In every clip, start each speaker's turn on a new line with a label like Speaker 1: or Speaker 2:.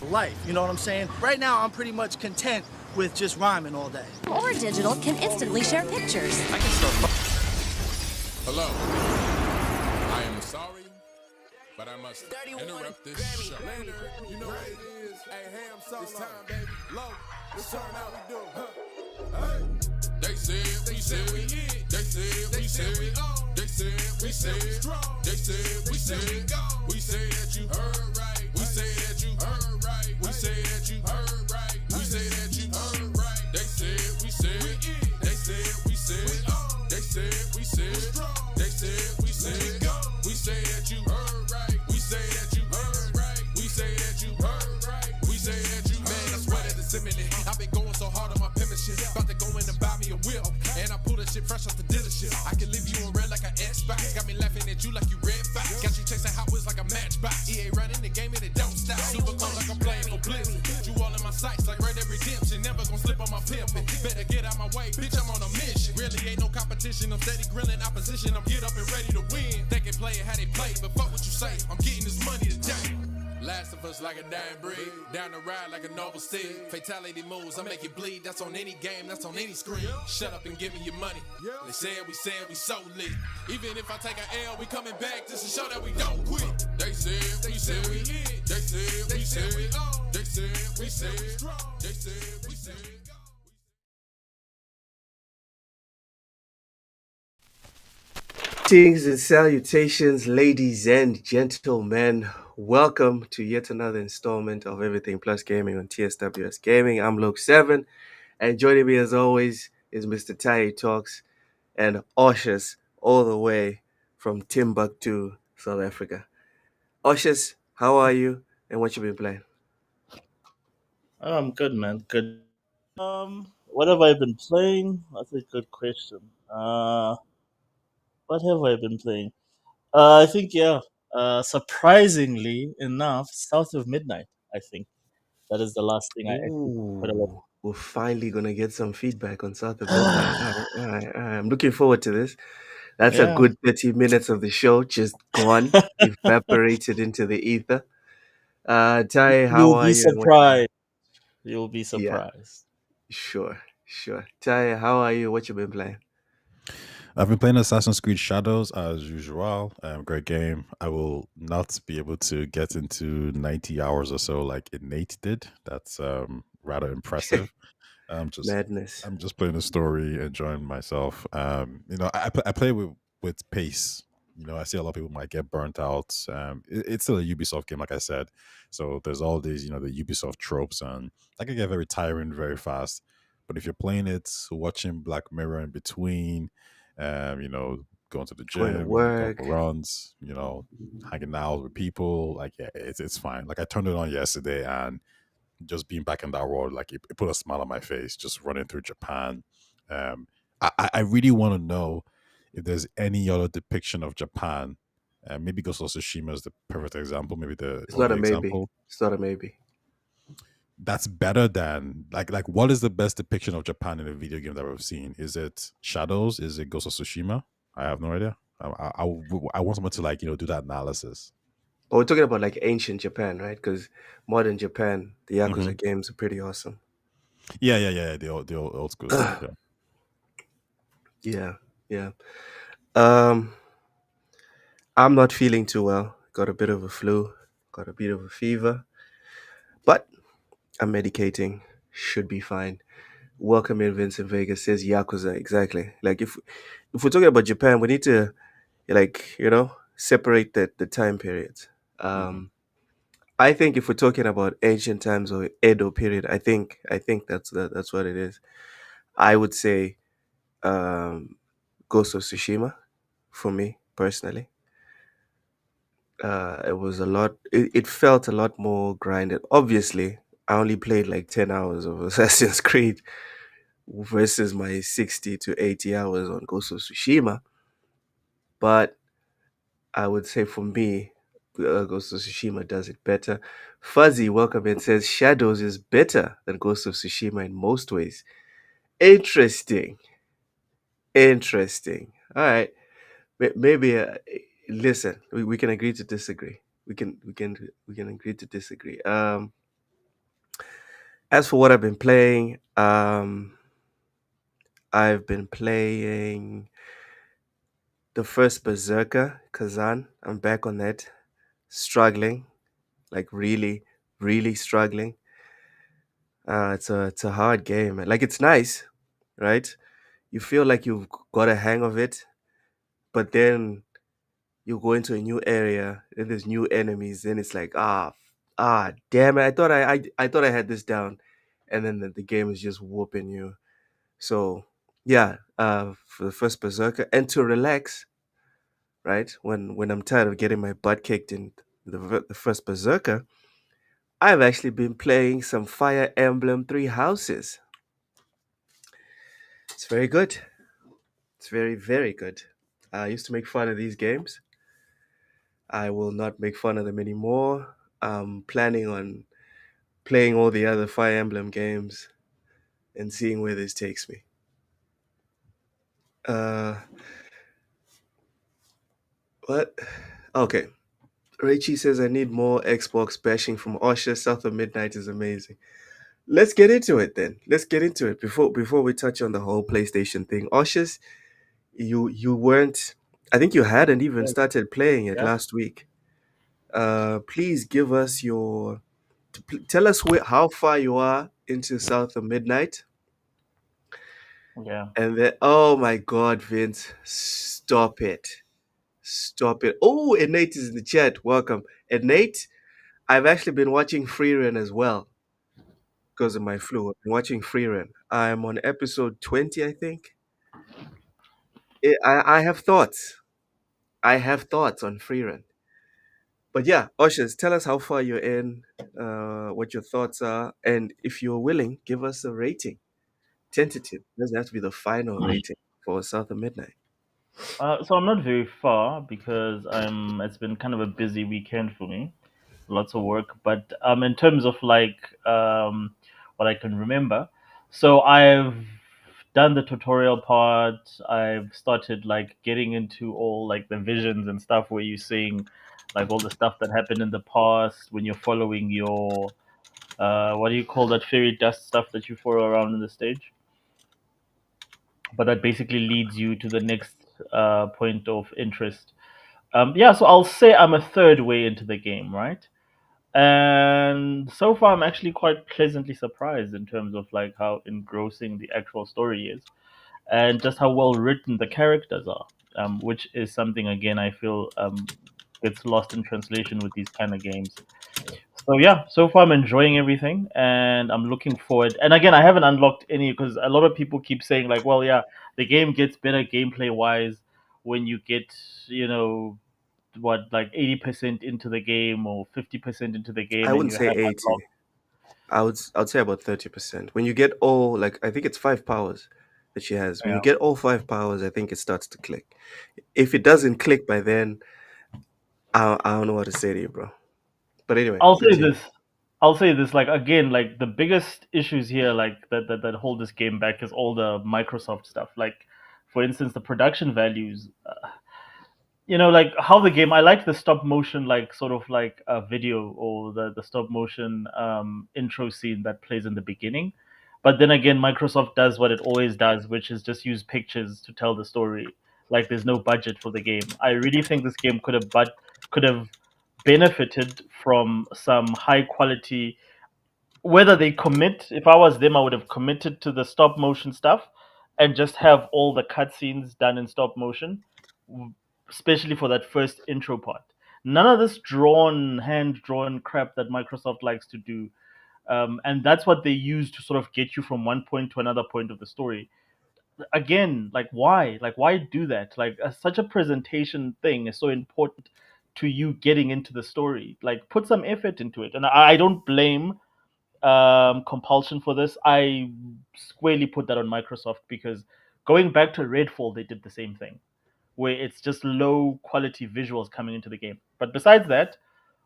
Speaker 1: for life. You know what I'm saying? Right now, I'm pretty much content with just rhyming all day.
Speaker 2: Or Digital can instantly share pictures.
Speaker 3: I can start. Hello. I am sorry, but I must interrupt this show.
Speaker 4: You know what it is. Hey, ham solo. It's time, baby. Low. Let's turn out we do. Hey.
Speaker 3: They said we said we hit. They said we said we on. They said we said we strong. They said we said we go. We say that you heard right. We say that you heard right. We say that you heard right. We say that you heard right. They said we said we in. They said we said we on. They said we said strong. They said we said go. We say that you heard right. We say that you heard right. We say that you heard right. We say that you man. I swear that it's imminent. I've been going so hard on my penmanship. About to go in and buy me a whip. And I pull that shit fresh off the dealership. I can leave you in red like an Xbox. Got me laughing at you like you red fox. Got you chasing Hot Wheels like a matchbox. EA running the game and it don't stop. Super cold like I'm playing for Blizzard. You all in my sights like Red Dead Redemption. Never gonna slip on my pimpin'. Better get out my way, bitch, I'm on a mission. Really ain't no competition. I'm steady grilling opposition. I'm get up and ready to win. They can play it how they play, but fuck what you say. I'm getting this money today. Last of us like a dying breed. Down the ride like a noble steed. Fatality moves, I make you bleed. That's on any game, that's on any screen. Shut up and give me your money. They said we so lit. Even if I take an L, we coming back just to show that we don't quit. They said we hit. They said we said we on. They said we said strong. They said we said go.
Speaker 5: Greetings and salutations, ladies and gentlemen. Welcome to yet another installment of Everything Plus Gaming on TSWS Gaming. I'm Luke7, and joining me as always is Mr. Tai Talks and Oshus, all the way from Timbuktu, South Africa. Oshus, how are you and what you been playing?
Speaker 6: I'm good, man. Good. What have I been playing? That's a good question. What have I been playing? I think surprisingly enough, South of Midnight. I think that is the last thing I actually put a lot.
Speaker 5: Ooh, we're finally gonna get some feedback on South of Midnight. All right. I'm looking forward to this. That's a
Speaker 6: Yeah,
Speaker 5: good 30 minutes of the show just gone, evaporated into the ether. Tai, how
Speaker 6: you'll
Speaker 5: are
Speaker 6: be
Speaker 5: you? And what you been?
Speaker 6: surprised. You'll be
Speaker 5: Yeah,
Speaker 6: surprised.
Speaker 5: sure. Tai, how are you? What you been playing?
Speaker 7: I've been playing Assassin's Creed Shadows as usual. Great game. I will not be able to get into 90 hours or so like Innate did. That's rather impressive. I'm just
Speaker 5: Madness.
Speaker 7: I'm just playing the story, enjoying myself. I play with pace. I see a lot of people might get burnt out. It's still a Ubisoft game, like I said. So there's all these, the Ubisoft tropes, and that can get very tiring very fast. But if you're playing it, watching Black Mirror in between, going to the
Speaker 5: Going to
Speaker 7: gym, going for
Speaker 5: work.
Speaker 7: runs, hanging out with people, like yeah, it's fine. Like I turned it on yesterday, and just being back in that world, like it put a smile on my face. Just running through Japan, I really want to know if there's any other depiction of Japan. Maybe Ghost of Tsushima is the perfect example. Maybe the
Speaker 5: It's not
Speaker 7: only
Speaker 5: a maybe.
Speaker 7: example
Speaker 5: It's not a maybe.
Speaker 7: that's better than like what is the best depiction of Japan in a video game that we've seen? Is it Shadows? Is it Ghost of Tsushima? I have no idea. I want someone to do that analysis.
Speaker 5: But we're talking about like ancient Japan, right? Because modern Japan, the
Speaker 7: Hmm.
Speaker 5: Yakuza games are pretty awesome.
Speaker 7: Yeah. The old school stuff. Yeah.
Speaker 5: Yeah. Um, I'm not feeling too well. Got a bit of a flu, got a bit of a fever, but I'm medicating. Should be fine. Welcome in Vincent Vegas says Yakuza. Exactly. Like if we're talking about Japan, we need to separate the time periods.
Speaker 7: Hmm.
Speaker 5: I think if we're talking about ancient times or Edo period, I think that's what it is. I would say um, Ghost of Tsushima for me personally. It was a lot. It felt a lot more grinded. Obviously, I only played like 10 hours of Assassin's Creed versus my 60 to 80 hours on Ghost of Tsushima. But I would say for me, Ghost of Tsushima does it better. Fuzzy, welcome in, says Shadows is better than Ghost of Tsushima in most ways. Interesting. Interesting. All right. Maybe listen, we can agree to disagree. We can agree to disagree. As for what I've been playing, I've been playing the first Berserker, Kazan. I'm back on that. Struggling, like really, really struggling. It's a hard game. Like it's nice, right? You feel like you've got a hang of it, but then you go into a new area, then there's new enemies, then it's like damn it! I thought I had this down, and then the game is just whooping you. So yeah, for the first Berserker, and to relax, right? When I'm tired of getting my butt kicked in the first Berserker, I've actually been playing some Fire Emblem Three Houses. It's very good. It's very, very good. I used to make fun of these games. I will not make fun of them anymore. I'm planning on playing all the other Fire Emblem games and seeing where this takes me. Uh, what? Okay. Raichi says I need more Xbox bashing from Osha. South of Midnight is amazing. Let's get into it then. Let's get into it before we touch on the whole PlayStation thing. Osha's, you weren't. I think you hadn't even started playing it
Speaker 6: Yeah.
Speaker 5: last week. Please give us your. Tell us how far you are into South of Midnight.
Speaker 6: Yeah.
Speaker 5: And then, oh my God, Vince, stop it. Stop it. Oh, and Nate is in the chat. Welcome. And Nate, I've actually been watching Freerun as well because of my flu. I've been watching Freerun. I'm on episode 20, I think. I have thoughts. I have thoughts on Freerun. But yeah, Oshas, tell us how far you're in, what your thoughts are, and if you're willing, give us a rating. Tentative. Doesn't have to be the final rating for South of Midnight.
Speaker 6: So I'm not very far because It's been kind of a busy weekend for me, lots of work. But in terms of what I can remember, so I've done the tutorial part. I've started like getting into all like the visions and stuff where you're seeing like all the stuff that happened in the past when you're following your what do you call that fairy dust stuff that you follow around in the stage? But that basically leads you to the next point of interest. Yeah, so I'll say I'm a third way into the game, right? And so far, I'm actually quite pleasantly surprised in terms of like how engrossing the actual story is, and just how well written the characters are, which is something again I feel gets lost in translation with these kind of games. So yeah, so far I'm enjoying everything, and I'm looking forward. And again, I haven't unlocked any because a lot of people keep saying like, well, yeah, the game gets better gameplay wise when you get, you know, what like 80% into the game or 50% into the
Speaker 5: I
Speaker 6: game, and
Speaker 5: wouldn't
Speaker 6: you
Speaker 5: say
Speaker 6: have
Speaker 5: 80.
Speaker 6: unlocked.
Speaker 5: I'd say about 30%. When you get all, like, I think it's 5 powers that she has. When you
Speaker 6: Yeah.
Speaker 5: get all 5 powers, I think it starts to click. If it doesn't click by then, I don't know what to say to you, bro. But anyway,
Speaker 6: I'll say
Speaker 5: continue.
Speaker 6: this. I'll say this. Like again, like the biggest issues here, like that hold this game back, is all the Microsoft stuff. Like, for instance, the production values. You know, like how the game. I like the stop motion, like sort of like a video or the stop motion intro scene that plays in the beginning. But then again, Microsoft does what it always does, which is just use pictures to tell the story. Like there's no budget for the game. I really think this game could have benefited from some high quality. Whether they commit, if I was them, I would have committed to the stop motion stuff and just have all the cutscenes done in stop motion, especially for that first intro part. None of this hand drawn crap that Microsoft likes to do. And that's what they use to sort of get you from one point to another point of the story. Again, like why? Like why do that? Like such a presentation thing is so important to you getting into the story. Like put some effort into it. And I don't blame compulsion for this. I squarely put that on Microsoft because going back to Redfall, they did the same thing, where it's just low quality visuals coming into the game. But besides that,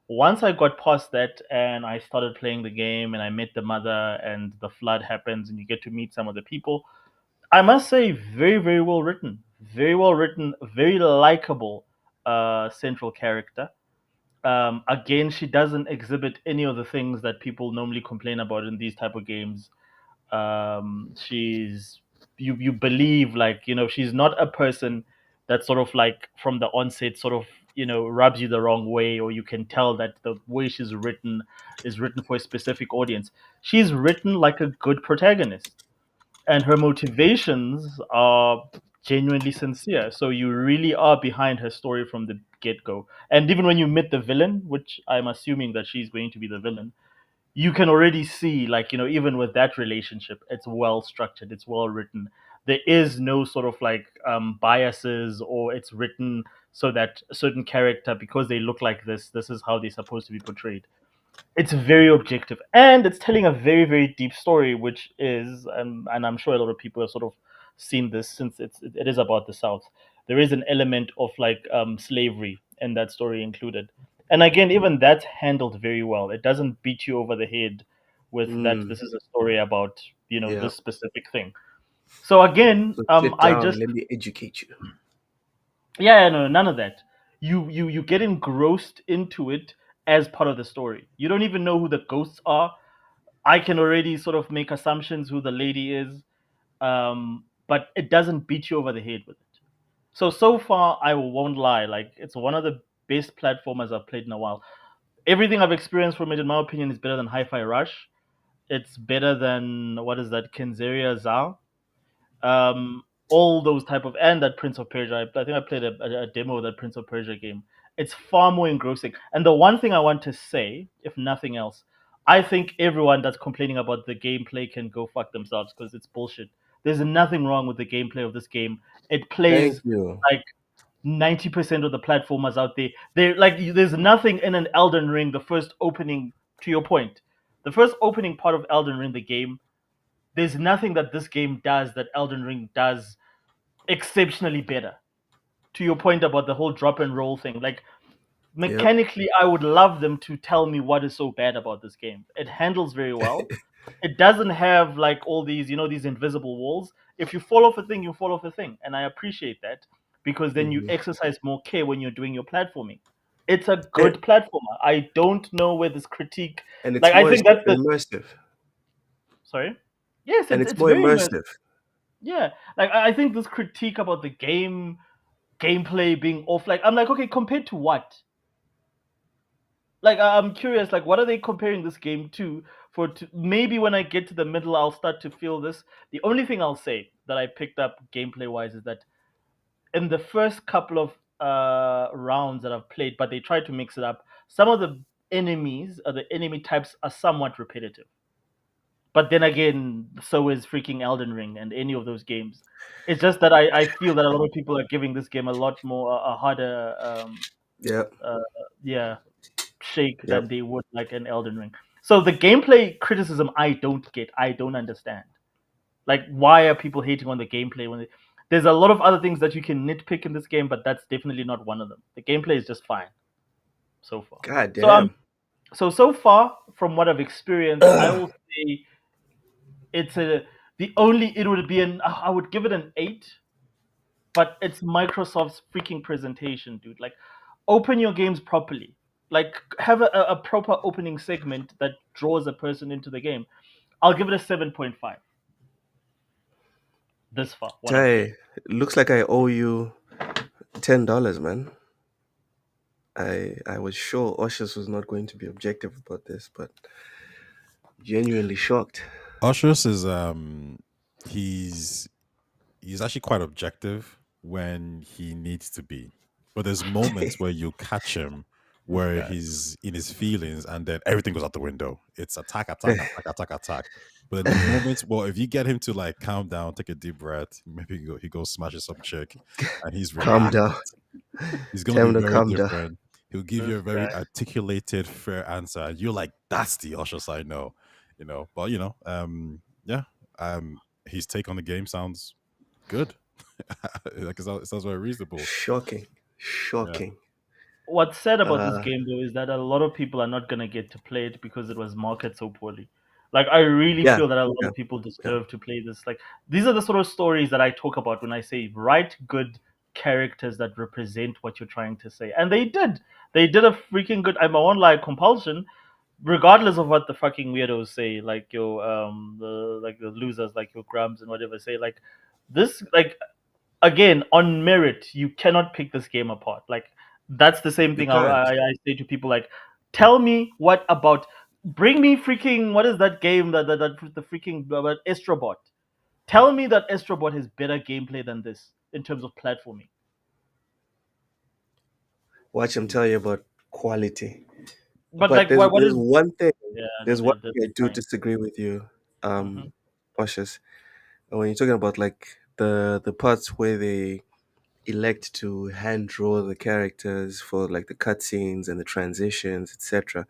Speaker 6: once I got past that and I started playing the game and I met the mother and the flood happens and you get to meet some of the people, I must say, very, very well written, very likable central character. Again, she doesn't exhibit any of the things that people normally complain about in these type of games. She's you believe, like, she's not a person that sort of like from the onset sort of rubs you the wrong way, or you can tell that the way she's written is written for a specific audience. She's written like a good protagonist, and her motivations are genuinely sincere. So you really are behind her story from the get go. And even when you meet the villain, which I'm assuming that she's going to be the villain, you can already see, like, even with that relationship, it's well structured, it's well written. There is no sort of like biases, or it's written so that a certain character, because they look like this is how they're supposed to be portrayed. It's very objective, and it's telling a very, very deep story, which is, and I'm sure a lot of people have sort of seen this, since it is about the South. There is an element of like slavery in that story included, and again, even that's handled very well. It doesn't beat you over the head with that
Speaker 5: Mm,
Speaker 6: this is a story about
Speaker 5: yeah.
Speaker 6: this specific thing. So again,
Speaker 5: So sit
Speaker 6: I
Speaker 5: down.
Speaker 6: just
Speaker 5: Let me educate you.
Speaker 6: yeah, no, none of that. You get engrossed into it as part of the story. You don't even know who the ghosts are. I can already sort of make assumptions who the lady is, but it doesn't beat you over the head with it. So far, I won't lie. Like, it's one of the best platformers I've played in a while. Everything I've experienced from it, in my opinion, is better than Hi-Fi Rush. It's better than, what is that, Kenzeria Zao. All those type of, and that Prince of Persia. I think I played a demo of that Prince of Persia game. It's far more engrossing. And the one thing I want to say, if nothing else, I think everyone that's complaining about the gameplay can go fuck themselves, because it's bullshit. There's nothing wrong with the gameplay of this game. It
Speaker 5: Thank
Speaker 6: plays
Speaker 5: you.
Speaker 6: like 90% of the platformers out there. They like, there's nothing in an Elden Ring, the first opening, to your point. The first opening part of Elden Ring, the game, there's nothing that this game does that Elden Ring does exceptionally better. To your point about the whole drop and roll thing, like,
Speaker 5: Yep.
Speaker 6: mechanically, I would love them to tell me what is so bad about this game. It handles very well. It doesn't have like all these, these invisible walls. If you fall off a thing, you fall off a thing, and I appreciate that, because then you
Speaker 5: Mhm.
Speaker 6: exercise more care when you're doing your platforming. It's a
Speaker 5: And,
Speaker 6: good platformer. I don't know where this critique.
Speaker 5: and it's
Speaker 6: Like, I
Speaker 5: more
Speaker 6: think that's the
Speaker 5: immersive.
Speaker 6: sorry. Yes,
Speaker 5: And
Speaker 6: it's
Speaker 5: it's
Speaker 6: it's
Speaker 5: more
Speaker 6: very immersive.
Speaker 5: immersive.
Speaker 6: Yeah, like I think this critique about the gameplay being off, like, I'm like, okay, compared to what? Like, I'm curious, like, what are they comparing this game to? Maybe when I get to the middle, I'll start to feel this. The only thing I'll say that I picked up gameplay wise is that in the first couple of rounds that I've played, but they tried to mix it up. Some of the enemies, or the enemy types, are somewhat repetitive. But then again, so is freaking Elden Ring and any of those games. It's just that I feel that a lot of people are giving this game a lot more a harder
Speaker 5: Yep.
Speaker 6: yeah, shake
Speaker 5: Yep.
Speaker 6: than they would like an Elden Ring. So the gameplay criticism I don't get. I don't understand. Like, why are people hating on the gameplay when there's a lot of other things that you can nitpick in this game, but that's definitely not one of them. The gameplay is just fine so far.
Speaker 5: God
Speaker 6: So
Speaker 5: damn.
Speaker 6: so far from what I've experienced, I will say it's it would be I would give it an 8, but it's Microsoft's freaking presentation, dude. Like, open your games properly. Like, have a proper opening segment that draws a person into the game. I'll give it a 7.5 this far. What I've played.
Speaker 5: Hey, looks like I owe you $10, man. I was sure Oshus was not going to be objective about this, but genuinely shocked.
Speaker 7: Ushers is he's actually quite objective when he needs to be. But there's moments where you catch him where he's in his feelings and then everything goes out the window. It's attack, attack, attack, attack, attack. But in the moments, well, if you get him to like calm down, take a deep breath, maybe he goes smashes some chick and he's
Speaker 5: Calm down.
Speaker 7: relaxed. He's gonna
Speaker 5: Tell
Speaker 7: be
Speaker 5: him to
Speaker 7: very
Speaker 5: calm down.
Speaker 7: different. He'll give you a very articulated, fair answer. And you're like, that's the Usher side, no. But yeah. His take on the game sounds good. Like it sounds very reasonable.
Speaker 5: Shocking. Shocking.
Speaker 6: What's sad about this
Speaker 5: Uh,
Speaker 6: game, though, is that a lot of people are not gonna get to play it because it was marketed so poorly. Like, I really
Speaker 5: Yeah,
Speaker 6: feel that a lot
Speaker 5: yeah,
Speaker 6: of people deserve to play this. Like, these are the sort of stories that I talk about when I say write good characters that represent what you're trying to say, and they did. They did a freaking good. I won't lie, Compulsion, regardless of what the fucking weirdos say, like your the losers, like your grubs and whatever say, like this, like again on merit, you cannot pick this game apart. Like that's the same
Speaker 5: You
Speaker 6: thing
Speaker 5: can't.
Speaker 6: I say to people, like tell me what about, bring me freaking, what is that game that the freaking about Astrobot? Tell me that Astrobot has better gameplay than this in terms of platforming.
Speaker 5: Watch him tell you about quality.
Speaker 6: But
Speaker 5: But
Speaker 6: like
Speaker 5: there's
Speaker 6: what
Speaker 5: there's
Speaker 6: is,
Speaker 5: one thing.
Speaker 6: yeah, no,
Speaker 5: There's one
Speaker 6: that's
Speaker 5: thing I do
Speaker 6: fine.
Speaker 5: disagree with you,
Speaker 6: Hmm.
Speaker 5: Cautious. When you're talking about like the parts where they elect to hand draw the characters for like the cutscenes and the transitions, etc.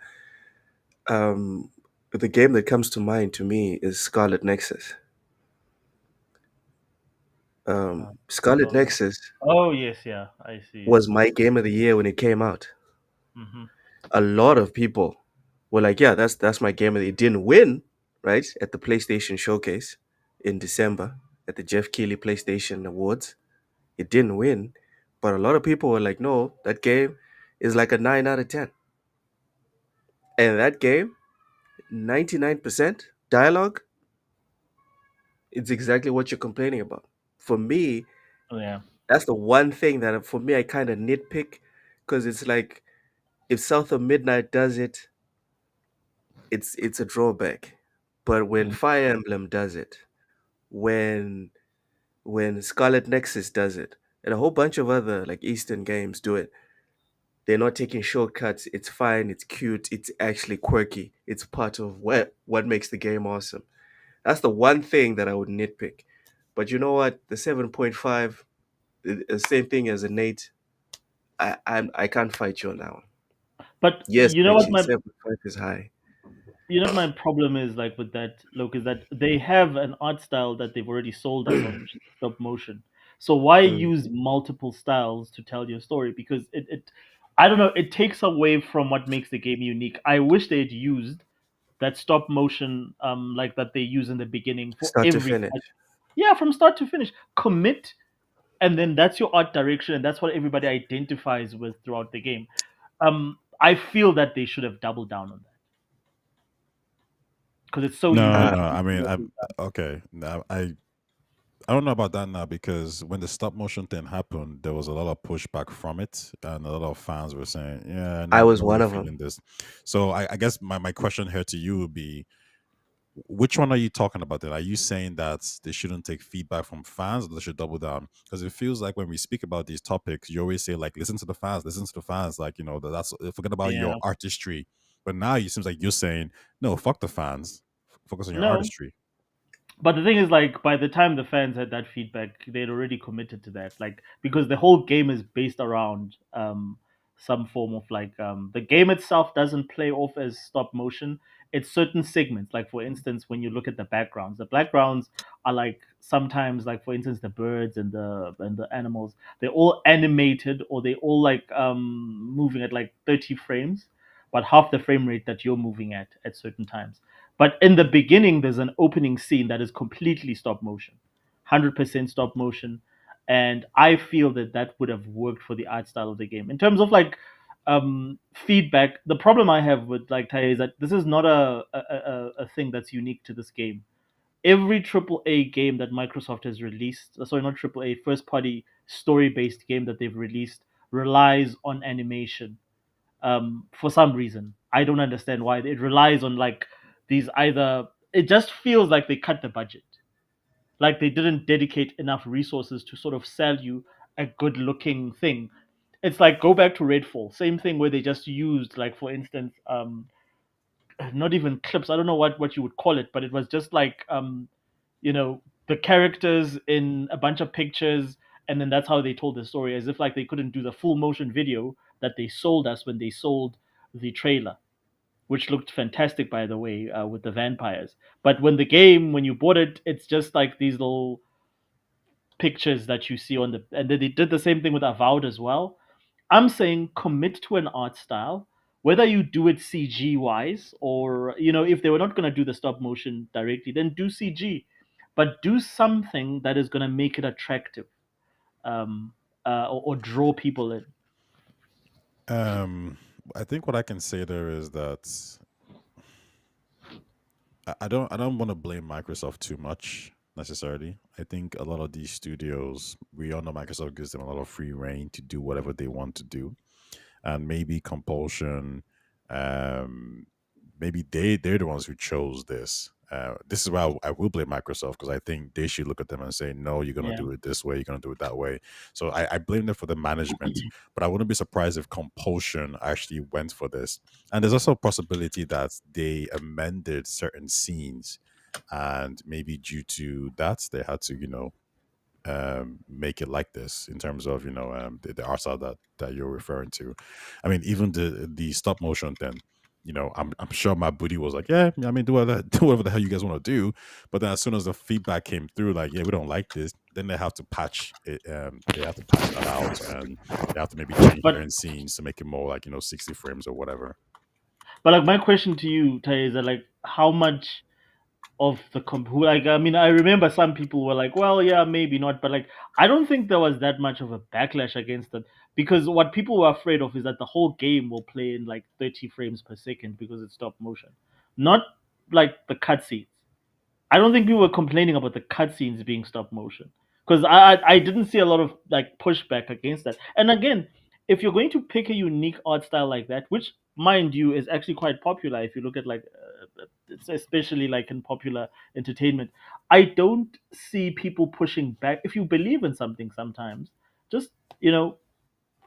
Speaker 5: The game that comes to mind to me is Scarlet Nexus. Scarlet
Speaker 6: So,
Speaker 5: Nexus
Speaker 6: oh yes, yeah, I see.
Speaker 5: was my game of the year when it came out.
Speaker 6: Hmm.
Speaker 5: A lot of people were like, "Yeah, that's my game of the." It didn't win, right, at the PlayStation Showcase in December at the Jeff Keighley PlayStation Awards. It didn't win, but a lot of people were like, "No, that game is like a 9 out of 10." And that game, 99% dialogue, it's exactly what you're complaining about. For me,
Speaker 6: Yeah.
Speaker 5: that's the one thing that for me I kind of nitpick because it's like if South of Midnight does it, it's a drawback. But when
Speaker 6: Mm.
Speaker 5: Fire Emblem does it, when Scarlet Nexus does it, and a whole bunch of other like Eastern games do it, they're not taking shortcuts. It's fine. It's cute. It's actually quirky. It's part of what makes the game awesome. That's the one thing that I would nitpick. But you know what? The 7.5, the same thing as an 8. I can't fight you on that one.
Speaker 6: But
Speaker 5: Yes, Richie, 7.5 is high.
Speaker 6: you know what my problem is like with that, Loke, is that they have an art style that they've already sold us on, which is stop motion. So why
Speaker 5: Mm.
Speaker 6: use multiple styles to tell your story? Because it I don't know, it takes away from what makes the game unique. I wish they had used that stop motion like that they use in the beginning for
Speaker 5: Start to
Speaker 6: every,
Speaker 5: finish.
Speaker 6: yeah, from start to finish. Commit, and then that's your art direction, and that's what everybody identifies with throughout the game. I feel that they should have doubled down on that because it's so
Speaker 7: No,
Speaker 5: Uh,
Speaker 6: unique.
Speaker 7: no. I mean, I'm okay. Now, I don't know about that now because when the stop motion thing happened, there was a lot of pushback from it, and a lot of fans were saying, "Yeah,
Speaker 5: I
Speaker 7: not
Speaker 5: was
Speaker 7: not
Speaker 5: one
Speaker 7: really
Speaker 5: of them.
Speaker 7: feeling this." So I guess my question here to you would be, which one are you talking about? Then are you saying that they shouldn't take feedback from fans, or they should double down? Because it feels like when we speak about these topics, you always say like, "Listen to the fans, listen to the fans." Like that's forget about your
Speaker 6: Yeah.
Speaker 7: artistry. But now it seems like you're saying, "No, fuck the fans, focus on your
Speaker 6: No,
Speaker 7: artistry."
Speaker 6: but the thing is, like, by the time the fans had that feedback, they'd already committed to that. Like, because the whole game is based around some form of like the game itself doesn't play off as stop motion. It's certain segments. Like, for instance, when you look at the backgrounds are like sometimes, like for instance, the birds and the animals. They're all animated or they all like moving at like 30 frames, but half the frame rate that you're moving at certain times. But in the beginning, there's an opening scene that is completely stop motion, 100% stop motion, and I feel that that would have worked for the art style of the game. In terms of like feedback, the problem I have with like Tai is that this is not a thing that's unique to this game. Every AAA game that Microsoft has released, sorry, not AAA, first party story based game that they've released relies on animation for some reason. I don't understand why. It relies on like these either. It just feels like they cut the budget, like they didn't dedicate enough resources to sort of sell you a good looking thing. It's like go back to Redfall, same thing where they just used like for instance, not even clips. I don't know what you would call it, but it was just like you know the characters in a bunch of pictures, and then that's how they told the story, as if like they couldn't do the full motion video that they sold us when they sold the trailer, which looked fantastic by the way, with the vampires. But when you bought it, it's just like these little pictures that you see on the, and then they did the same thing with Avowed as well. I'm saying commit to an art style, whether you do it CG wise or if they were not going to do the stop motion directly, then do CG, but do something that is going to make it attractive. or draw people in?
Speaker 7: Um, I think what I can say there is that I don't want to blame Microsoft too much necessarily. I think a lot of these studios, we all know Microsoft gives them a lot of free reign to do whatever they want to do, and maybe compulsion. Um, maybe they're the ones who chose this. This is why I will blame Microsoft, because I think they should look at them and say, no, you're gonna
Speaker 6: Yeah.
Speaker 7: do it this way, you're gonna do it that way. So I blame them for the management, but I wouldn't be surprised if compulsion actually went for this. And there's also a possibility that they amended certain scenes, and maybe due to that they had to, make it like this in terms of the art style that you're referring to. I mean, even the stop motion thing. I'm sure my buddy was like, yeah, I mean, do whatever, do whatever the hell you guys want to do. But then as soon as the feedback came through, like, yeah, we don't like this, then they have to patch it. They have to patch that out, and they have to maybe change
Speaker 6: But
Speaker 7: certain scenes to make it more like 60 frames or whatever.
Speaker 6: but like my question to you, Tay, is that like how much of the who, like, I mean, I remember some people were like, well, yeah, maybe not, but like I don't think there was that much of a backlash against it, because what people were afraid of is that the whole game will play in like 30 frames per second because it's stop motion, not like the cutscenes. I don't think people were complaining about the cutscenes being stop motion, because I didn't see a lot of like pushback against that. And again, if you're going to pick a unique art style like that, which mind you is actually quite popular, if you look at like it's especially like in popular entertainment, I don't see people pushing back. If you believe in something, sometimes just you know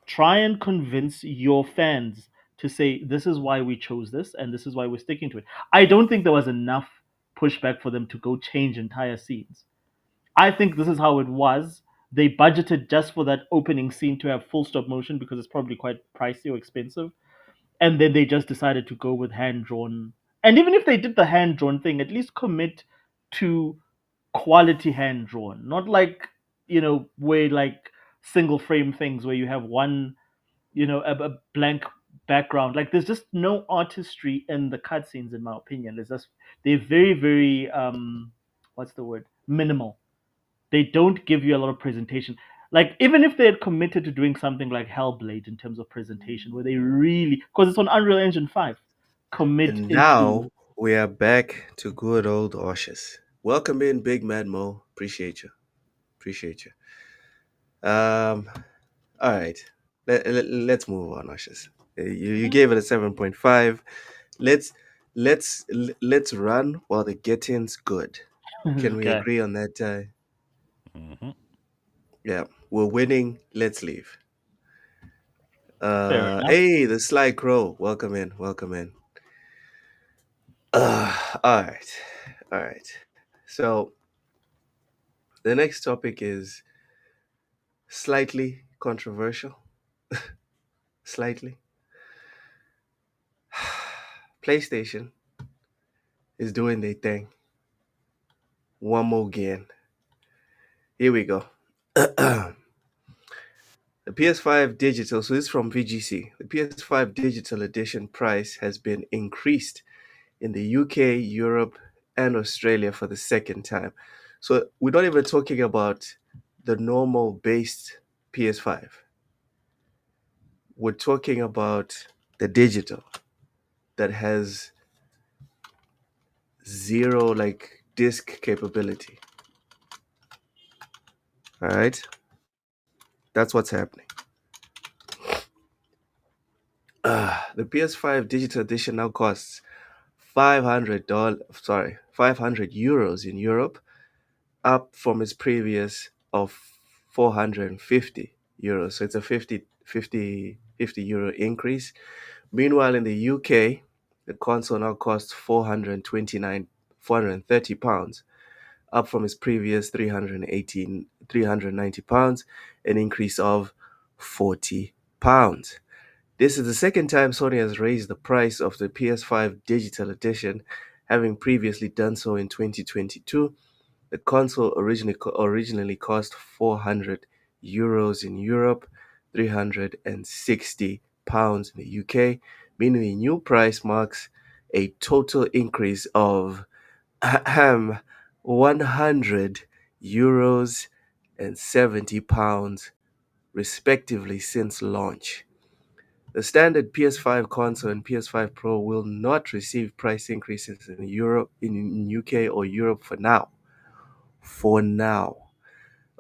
Speaker 6: try and convince your fans to say this is why we chose this and this is why we're sticking to it. I don't think there was enough pushback for them to go change entire scenes. I think this is how it was. They budgeted just for that opening scene to have full stop motion because it's probably quite pricey or expensive, and then they just decided to go with hand drawn. And even if they did the hand drawn thing, at least commit to quality hand drawn, not like where like single frame things where you have one a blank background. Like there's just no artistry in the cutscenes, in my opinion. They're very very what's the word, minimal. They don't give you a lot of presentation. Like even if they had committed to doing something like Hellblade in terms of presentation, where they really, because it's on Unreal Engine 5, commit
Speaker 5: And
Speaker 6: into.
Speaker 5: now we are back to good old Oshus. Welcome in, Big Mad Mo. Appreciate you. Appreciate you. Um, all right. Let's move on, Oshus. You gave it a 7.5. Let's let's run while the getting's good. Can we
Speaker 6: Okay,
Speaker 5: agree on that?
Speaker 7: Hmm.
Speaker 5: Yeah, we're winning. Let's leave.
Speaker 6: fair enough.
Speaker 5: Hey, the Sly Crow. Welcome in. Welcome in. All right. All right. So the next topic is slightly controversial. Slightly. PlayStation is doing their thing. One more again. Here we go. The PS5 digital, so this is from VGC. The PS5 digital edition price has been increased in the UK, Europe, and Australia for the second time. So we're not even talking about the normal based PS5. We're talking about the digital that has zero like disk capability. All right, that's what's happening. The PS5 digital edition now costs $500. Sorry, €500 in Europe, up from its previous of €450. So it's a 50 euro increase. Meanwhile, in the UK, the console now costs 430 pounds, up from its previous 390 pounds, an increase of 40 pounds. This is the second time Sony has raised the price of the PS5 digital edition, having previously done so in 2022. The console originally cost €400 in Europe, 360 pounds in the UK, meaning the new price marks a total increase of €100 and 70 pounds respectively, since launch. The standard PS5 console and PS5 Pro will not receive price increases in Europe, in UK or Europe for now. For now.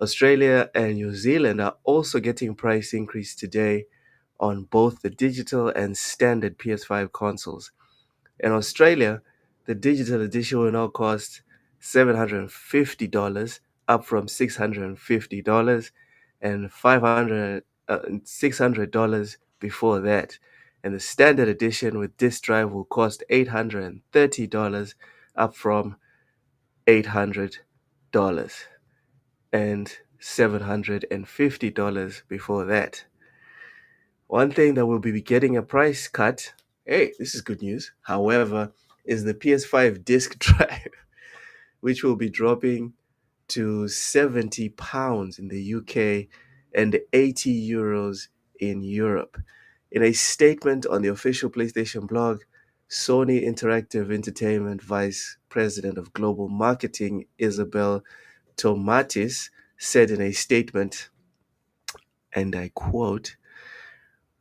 Speaker 5: Australia and New Zealand are also getting price increase today on both the digital and standard PS5 consoles. In Australia, the digital edition will now cost $750, up from $650 and $600 before that. And the standard edition with disk drive will cost $830, up from $800 and $750 before that. One thing that will be getting a price cut, hey, this is good news, however, is the PS5 disk drive, which will be dropping to £70 in the UK and €80 in Europe. In a statement on the official PlayStation blog, Sony Interactive Entertainment Vice President of Global Marketing Isabel Tomatis said in a statement, and I quote,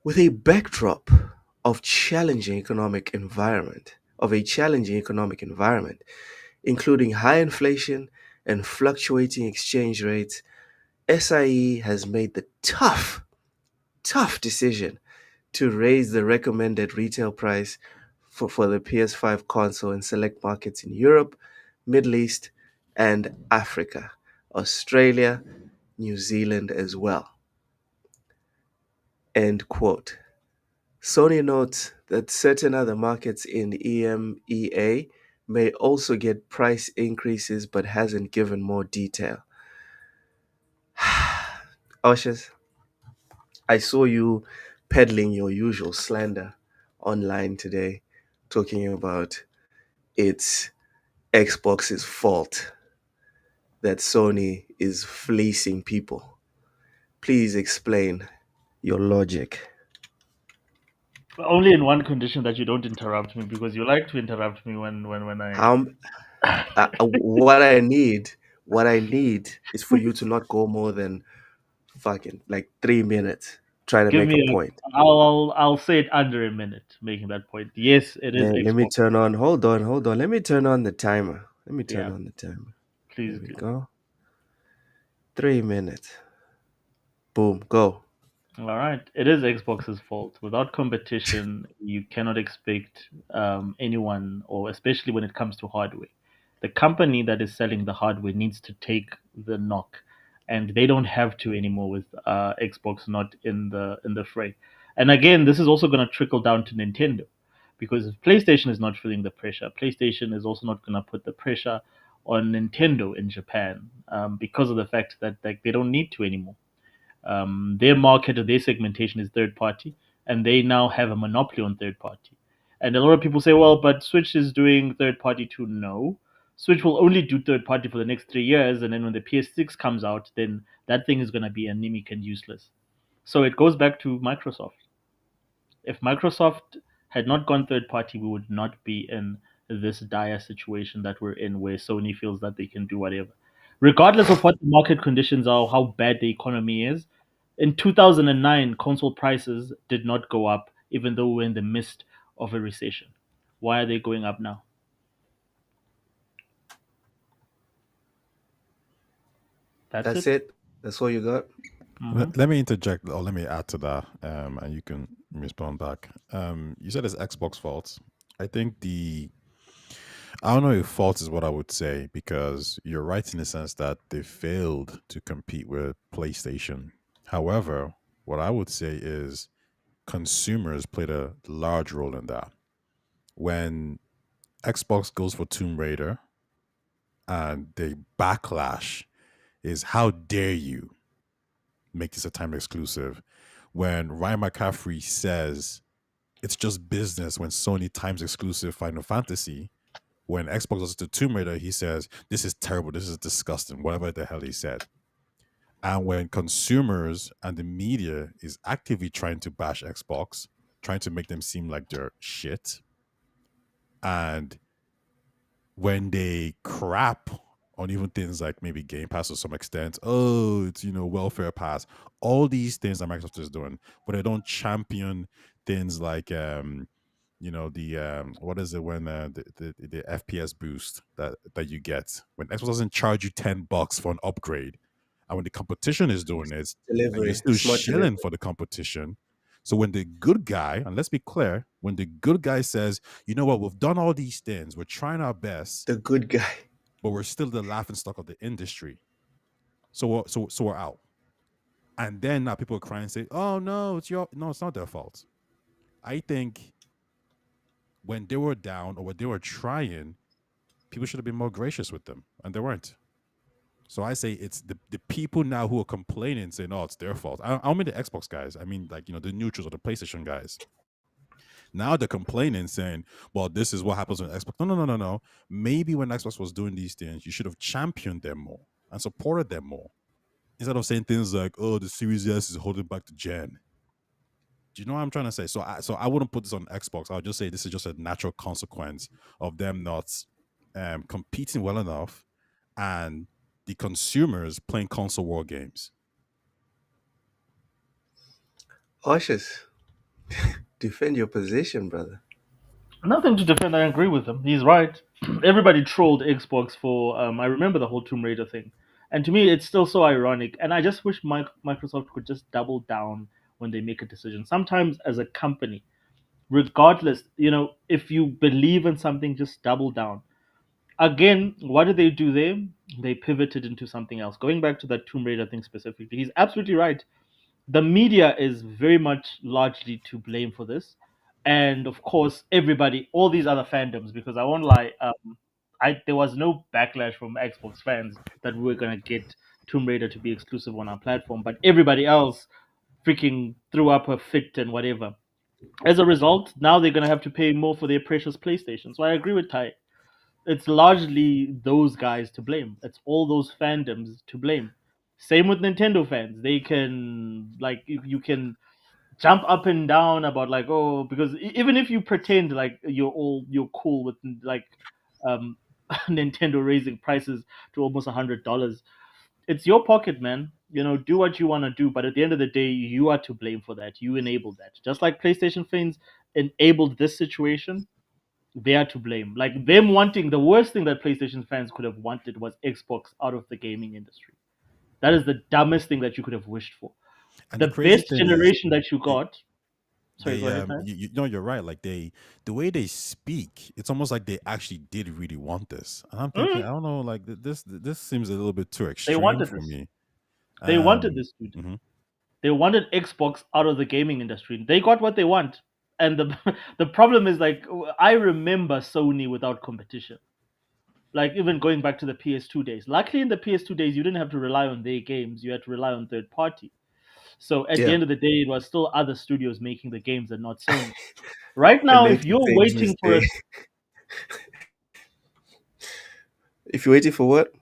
Speaker 5: with a backdrop of a challenging economic environment, including high inflation and fluctuating exchange rates, SIE has made the tough decision to raise the recommended retail price for the PS5 console in select markets in Europe, Middle East, and Africa, Australia, New Zealand as well. End quote. Sony notes that certain other markets in EMEA may also get price increases but hasn't given more detail. Oshas, I saw you peddling your usual slander online today, talking about it's Xbox's fault that Sony is fleecing people. Please explain your logic.
Speaker 6: Only in one condition, that you don't interrupt me, because you like to interrupt me when I.
Speaker 5: What I need is for you to not go more than fucking like 3 minutes trying to
Speaker 6: Give
Speaker 5: make
Speaker 6: me
Speaker 5: a point.
Speaker 6: I'll say it under a minute, making that point. Yes, it is
Speaker 5: Let me
Speaker 6: Xbox.
Speaker 5: turn on. Hold on. Let me turn on the timer.
Speaker 6: Yeah,
Speaker 5: There
Speaker 6: please
Speaker 5: we
Speaker 6: do.
Speaker 5: go. 3 minutes. Boom. Go.
Speaker 6: All right, it is Xbox's fault. Without competition, you cannot expect anyone, or especially when it comes to hardware. The company that is selling the hardware needs to take the knock, and they don't have to anymore with Xbox not in the fray. And again, this is also going to trickle down to Nintendo, because if PlayStation is not feeling the pressure, PlayStation is also not going to put the pressure on Nintendo in Japan, because of the fact that like, they don't need to anymore. Their market or their segmentation is third party, and they now have a monopoly on third party. And a lot of people say, well, but Switch is doing third party too. No, Switch will only do third party for the next 3 years, and then when the PS6 comes out, then that thing is going to be anemic and useless. So it goes back to Microsoft. If Microsoft had not gone third party, we would not be in this dire situation that we're in, where Sony feels that they can do whatever. Regardless of what the market conditions are, or how bad the economy is, in 2009, console prices did not go up, even though we're in the midst of a recession. Why are they going up now?
Speaker 5: That's it. That's all you got.
Speaker 7: Let me interject, or let me add to that, and you can respond back. You said it's Xbox fault. I think I don't know if fault is what I would say, because you're right in the sense that they failed to compete with PlayStation. However, what I would say is consumers played a large role in that. When Xbox goes for Tomb Raider and the backlash is, how dare you make this a time exclusive? When Ryan McCaffrey says it's just business when Sony times exclusive Final Fantasy, when Xbox goes to Tomb Raider, he says, this is terrible, this is disgusting, whatever the hell he said. And when consumers and the media is actively trying to bash Xbox, trying to make them seem like they're shit, and when they crap on even things like maybe Game Pass to some extent. Oh, it's welfare pass. All these things that Microsoft is doing, but they don't champion things like the what is it when the FPS boost that you get when Xbox doesn't charge you $10 for an upgrade, and when the competition is doing it, and you're
Speaker 5: Delivery,
Speaker 7: still
Speaker 5: smart
Speaker 7: shilling
Speaker 5: delivery.
Speaker 7: for the competition. So when the good guy, and let's be clear, when the good guy says, you know what, we've done all these things, we're trying our best,
Speaker 5: The good guy.
Speaker 7: but we're still the laughing stock of the industry. So we're out. And then now people are crying and say, "Oh no, it's not their fault." I think when they were down or when they were trying, people should have been more gracious with them, and they weren't. So I say it's the people now who are complaining, saying, "Oh, it's their fault." I don't mean the Xbox guys. I mean like the neutrals or the PlayStation guys. Now they're complaining, saying, "Well, this is what happens when Xbox." No, no, no, no, no. Maybe when Xbox was doing these things, you should have championed them more and supported them more instead of saying things like, "Oh, the Series S is holding back the gen." Do you know what I'm trying to say? So I wouldn't put this on Xbox. I would just say this is just a natural consequence of them not competing well enough and the consumers playing console war games.
Speaker 5: Cautious. Defend your position, brother.
Speaker 6: Nothing to defend. I agree with him. He's right. Everybody trolled Xbox for. I remember the whole Tomb Raider thing, and to me, it's still so ironic. And I just wish Microsoft could just double down when they make a decision. Sometimes, as a company, regardless, if you believe in something, just double down. Again, what did they do there? They pivoted into something else. Going back to that Tomb Raider thing specifically, he's absolutely right. The media is very much largely to blame for this, and of course everybody, all these other fandoms, because I won't lie, there was no backlash from Xbox fans that we were going to get Tomb Raider to be exclusive on our platform, but everybody else freaking threw up a fit and whatever. As a result, now they're going to have to pay more for their precious PlayStation. So I agree with Ty. It's largely those guys to blame. It's all those fandoms to blame. Same with Nintendo fans. They can, like, you can jump up and down about, like, oh, because even if you pretend like you're cool with, like, um Nintendo raising prices to almost $100, it's your pocket, man. Do what you want to do, but at the end of the day, you are to blame for that. You enabled that, just like PlayStation fans enabled this situation. They are to blame. Like, them wanting, the worst thing that PlayStation fans could have wanted was Xbox out of the gaming industry. That is the dumbest thing that you could have wished for.
Speaker 7: And the
Speaker 6: The
Speaker 7: crazy
Speaker 6: best
Speaker 7: thing is,
Speaker 6: generation that you
Speaker 7: they,
Speaker 6: got. Sorry, go
Speaker 7: they
Speaker 6: ahead, man.
Speaker 7: you know, you're right. Like the way they speak, it's almost like they actually did really want this. And I'm thinking,
Speaker 6: Mm,
Speaker 7: I don't know, like this seems a little bit too
Speaker 6: they
Speaker 7: extreme
Speaker 6: wanted
Speaker 7: for
Speaker 6: this.
Speaker 7: me.
Speaker 6: They wanted
Speaker 7: Um,
Speaker 6: this, dude.
Speaker 7: mhm.
Speaker 6: They wanted Xbox out of the gaming industry. They got what they want. And the the problem is, like, I remember Sony without competition. Like, even going back to the PS2 days. Luckily, in the PS2 days, you didn't have to rely on their games. You had to rely on third party. So at the
Speaker 5: Yeah.
Speaker 6: end of the day, it was still other studios making the games and not Sony. Right
Speaker 5: And
Speaker 6: now, if
Speaker 5: making
Speaker 6: you're
Speaker 5: things
Speaker 6: waiting for
Speaker 5: mistake. If you're waiting for what?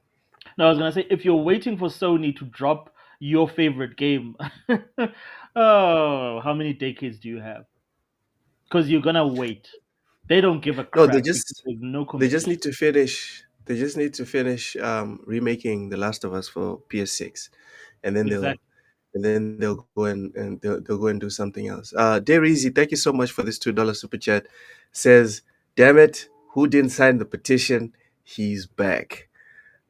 Speaker 6: no, I was gonna say, if you're waiting for Sony to drop your favorite game, oh, how many decades do you have? Because you're gonna wait. They don't give a
Speaker 5: No,
Speaker 6: crap because there's no
Speaker 5: they just
Speaker 6: competition.
Speaker 5: need to finish. They just need to finish remaking The Last of Us for PS6, and then
Speaker 6: Exactly.
Speaker 5: they'll go and they'll go and do something else. Dear Easy, thank you so much for this $2 super chat. Says, damn it, who didn't sign the petition? He's back.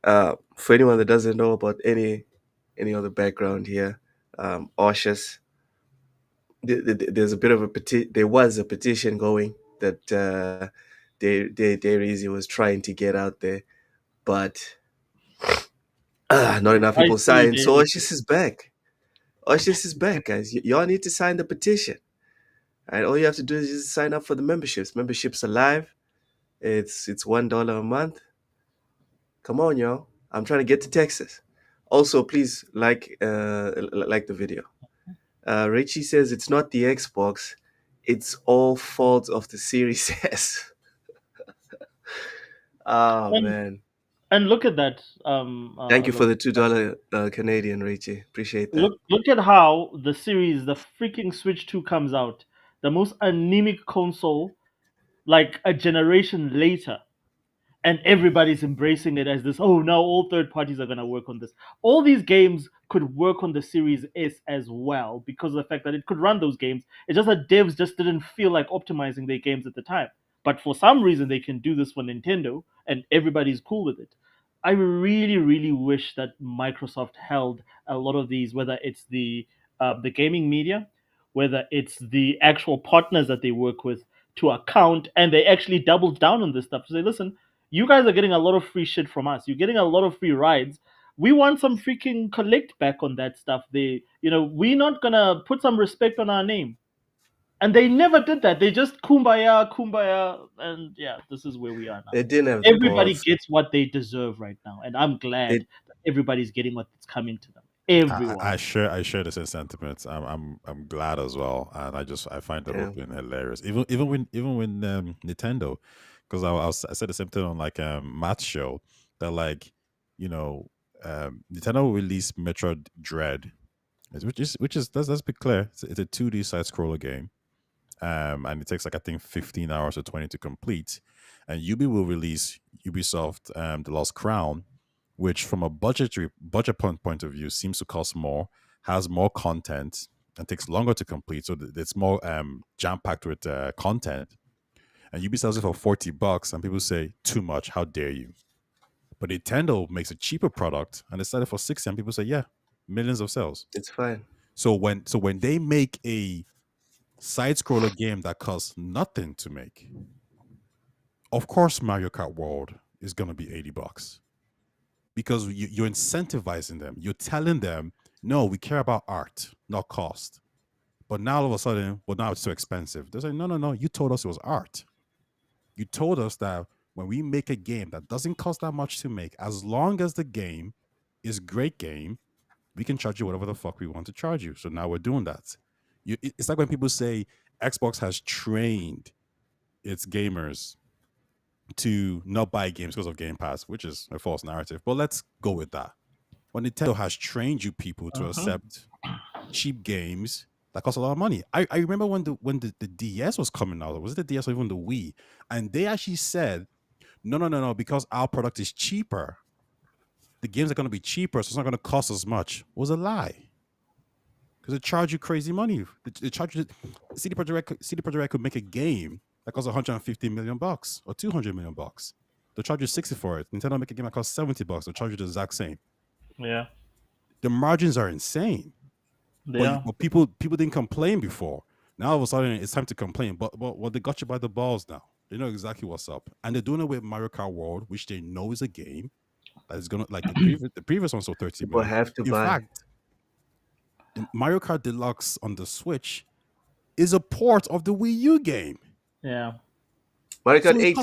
Speaker 5: For anyone that doesn't know about any other background here, Ausius, there's a bit of a there was a petition going that Dear Easy was trying to get out there, but not enough
Speaker 6: I
Speaker 5: people
Speaker 6: see
Speaker 5: signed. So
Speaker 6: there.
Speaker 5: Ausius is back. Ausius is back, guys. Y'all need to sign the petition. Right, all you have to do is just sign up for the memberships. Memberships are live. It's $1 a month. Come on, y'all. I'm trying to get to Texas. Also, please like the video. Richie says it's not the Xbox, it's all fault of the Series S. Oh
Speaker 6: And
Speaker 5: man.
Speaker 6: and look at that.
Speaker 5: Thank you for
Speaker 6: Look,
Speaker 5: the $2 Canadian, Richie. Appreciate that.
Speaker 6: look at how the series, the freaking Switch 2 comes out, the most anemic console, like a generation later. and everybody's embracing it as this, oh, now all third parties are going to work on this. All these games could work on the Series S as well because of the fact that it could run those games. It's just that devs just didn't feel like optimizing their games at the time. But for some reason, they can do this for Nintendo, and everybody's cool with it. I really, really wish that Microsoft held a lot of these, whether it's the gaming media, whether it's the actual partners that they work with, to account, and they actually doubled down on this stuff to say, listen, you guys are getting a lot of free shit from us. You're getting a lot of free rides. We want some freaking collect back on that stuff. We're not gonna put some respect on our name. And they never did that. They just kumbaya, kumbaya, and yeah, this is where we are now.
Speaker 5: They didn't have the
Speaker 6: Everybody
Speaker 5: balls.
Speaker 6: gets what they deserve right now, and I'm glad
Speaker 5: They,
Speaker 6: that everybody's getting what's coming to them.
Speaker 7: I,
Speaker 6: Everyone.
Speaker 7: I share the same sentiments. I'm glad as well, and I find the
Speaker 5: yeah.
Speaker 7: whole thing hilarious. Even when Nintendo, because I said the same thing on like Matt's show that like you know Nintendo released Metroid Dread, which is let's be clear, it's a 2D side scroller game, and it takes like I think 15 hours or 20 to complete, and Ubi will release Ubisoft The Lost Crown, which from a budget point of view seems to cost more, has more content, and takes longer to complete. So it's more jam packed with content. And Ubi sells it for $40, and people say too much. How dare you? But Nintendo makes a cheaper product, and they sell it for 60, and people say yeah, millions of sales.
Speaker 5: It's fine.
Speaker 7: So when they make a side scroller game that costs nothing to make, of course Mario Kart World is gonna be $80 because you're incentivizing them. You're telling them, no, we care about art, not cost. But now all of a sudden, well, now it's too expensive. They're saying, no, no, no. You told us it was art. You told us that when we make a game that doesn't cost that much to make, as long as the game is great game, we can charge you whatever the fuck we want to charge you. So now we're doing that. It's like when people say Xbox has trained its gamers to not buy games because of Game Pass, which is a false narrative. But let's go with that. When Nintendo has trained you people to accept cheap games that cost a lot of money. I remember when the DS was coming out, was it the DS or even the Wii? And they actually said, no, because our product is cheaper, the games are going to be cheaper, so it's not going to cost as much. It was a lie. Because they charge you crazy money. They charge you. CD Projekt Red could make a game that costs $150 million or $200 million. They'll charge you 60 for it. Nintendo make a game that costs $70. They'll charge you the exact same.
Speaker 6: Yeah,
Speaker 7: The margins are insane. But people didn't complain before. Now all of a sudden it's time to complain. But they got you by the balls now. They know exactly what's up, and they're doing it with Mario Kart World, which they know is a game that is gonna like the previous one sold 30
Speaker 5: People
Speaker 7: million.
Speaker 5: have to
Speaker 7: In
Speaker 5: buy.
Speaker 7: fact, the Mario Kart Deluxe on the Switch is a port of the Wii U game.
Speaker 6: yeah.
Speaker 5: Mario
Speaker 7: So
Speaker 5: Kart 8.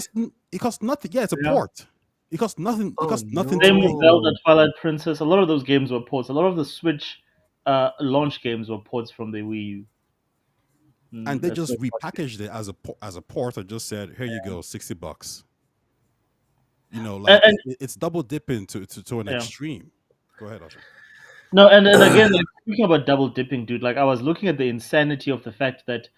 Speaker 7: it costs nothing. Yeah, it's a
Speaker 6: Yeah.
Speaker 7: port. It costs nothing. It
Speaker 5: Oh,
Speaker 7: costs nothing
Speaker 6: Same
Speaker 7: to
Speaker 6: with
Speaker 7: make.
Speaker 6: Zelda, Twilight Princess. A lot of those games were ports. A lot of the Switch launch games were ports from the Wii U.
Speaker 7: And they
Speaker 6: That's
Speaker 7: just
Speaker 6: so funny.
Speaker 7: repackaged it as a port and just said, "Here you go, $60." Like
Speaker 6: And
Speaker 7: it's double dipping to an
Speaker 6: yeah.
Speaker 7: extreme. Go ahead, Asha.
Speaker 6: No, and again, like speaking about double dipping, dude. Like I was looking at the insanity of the fact that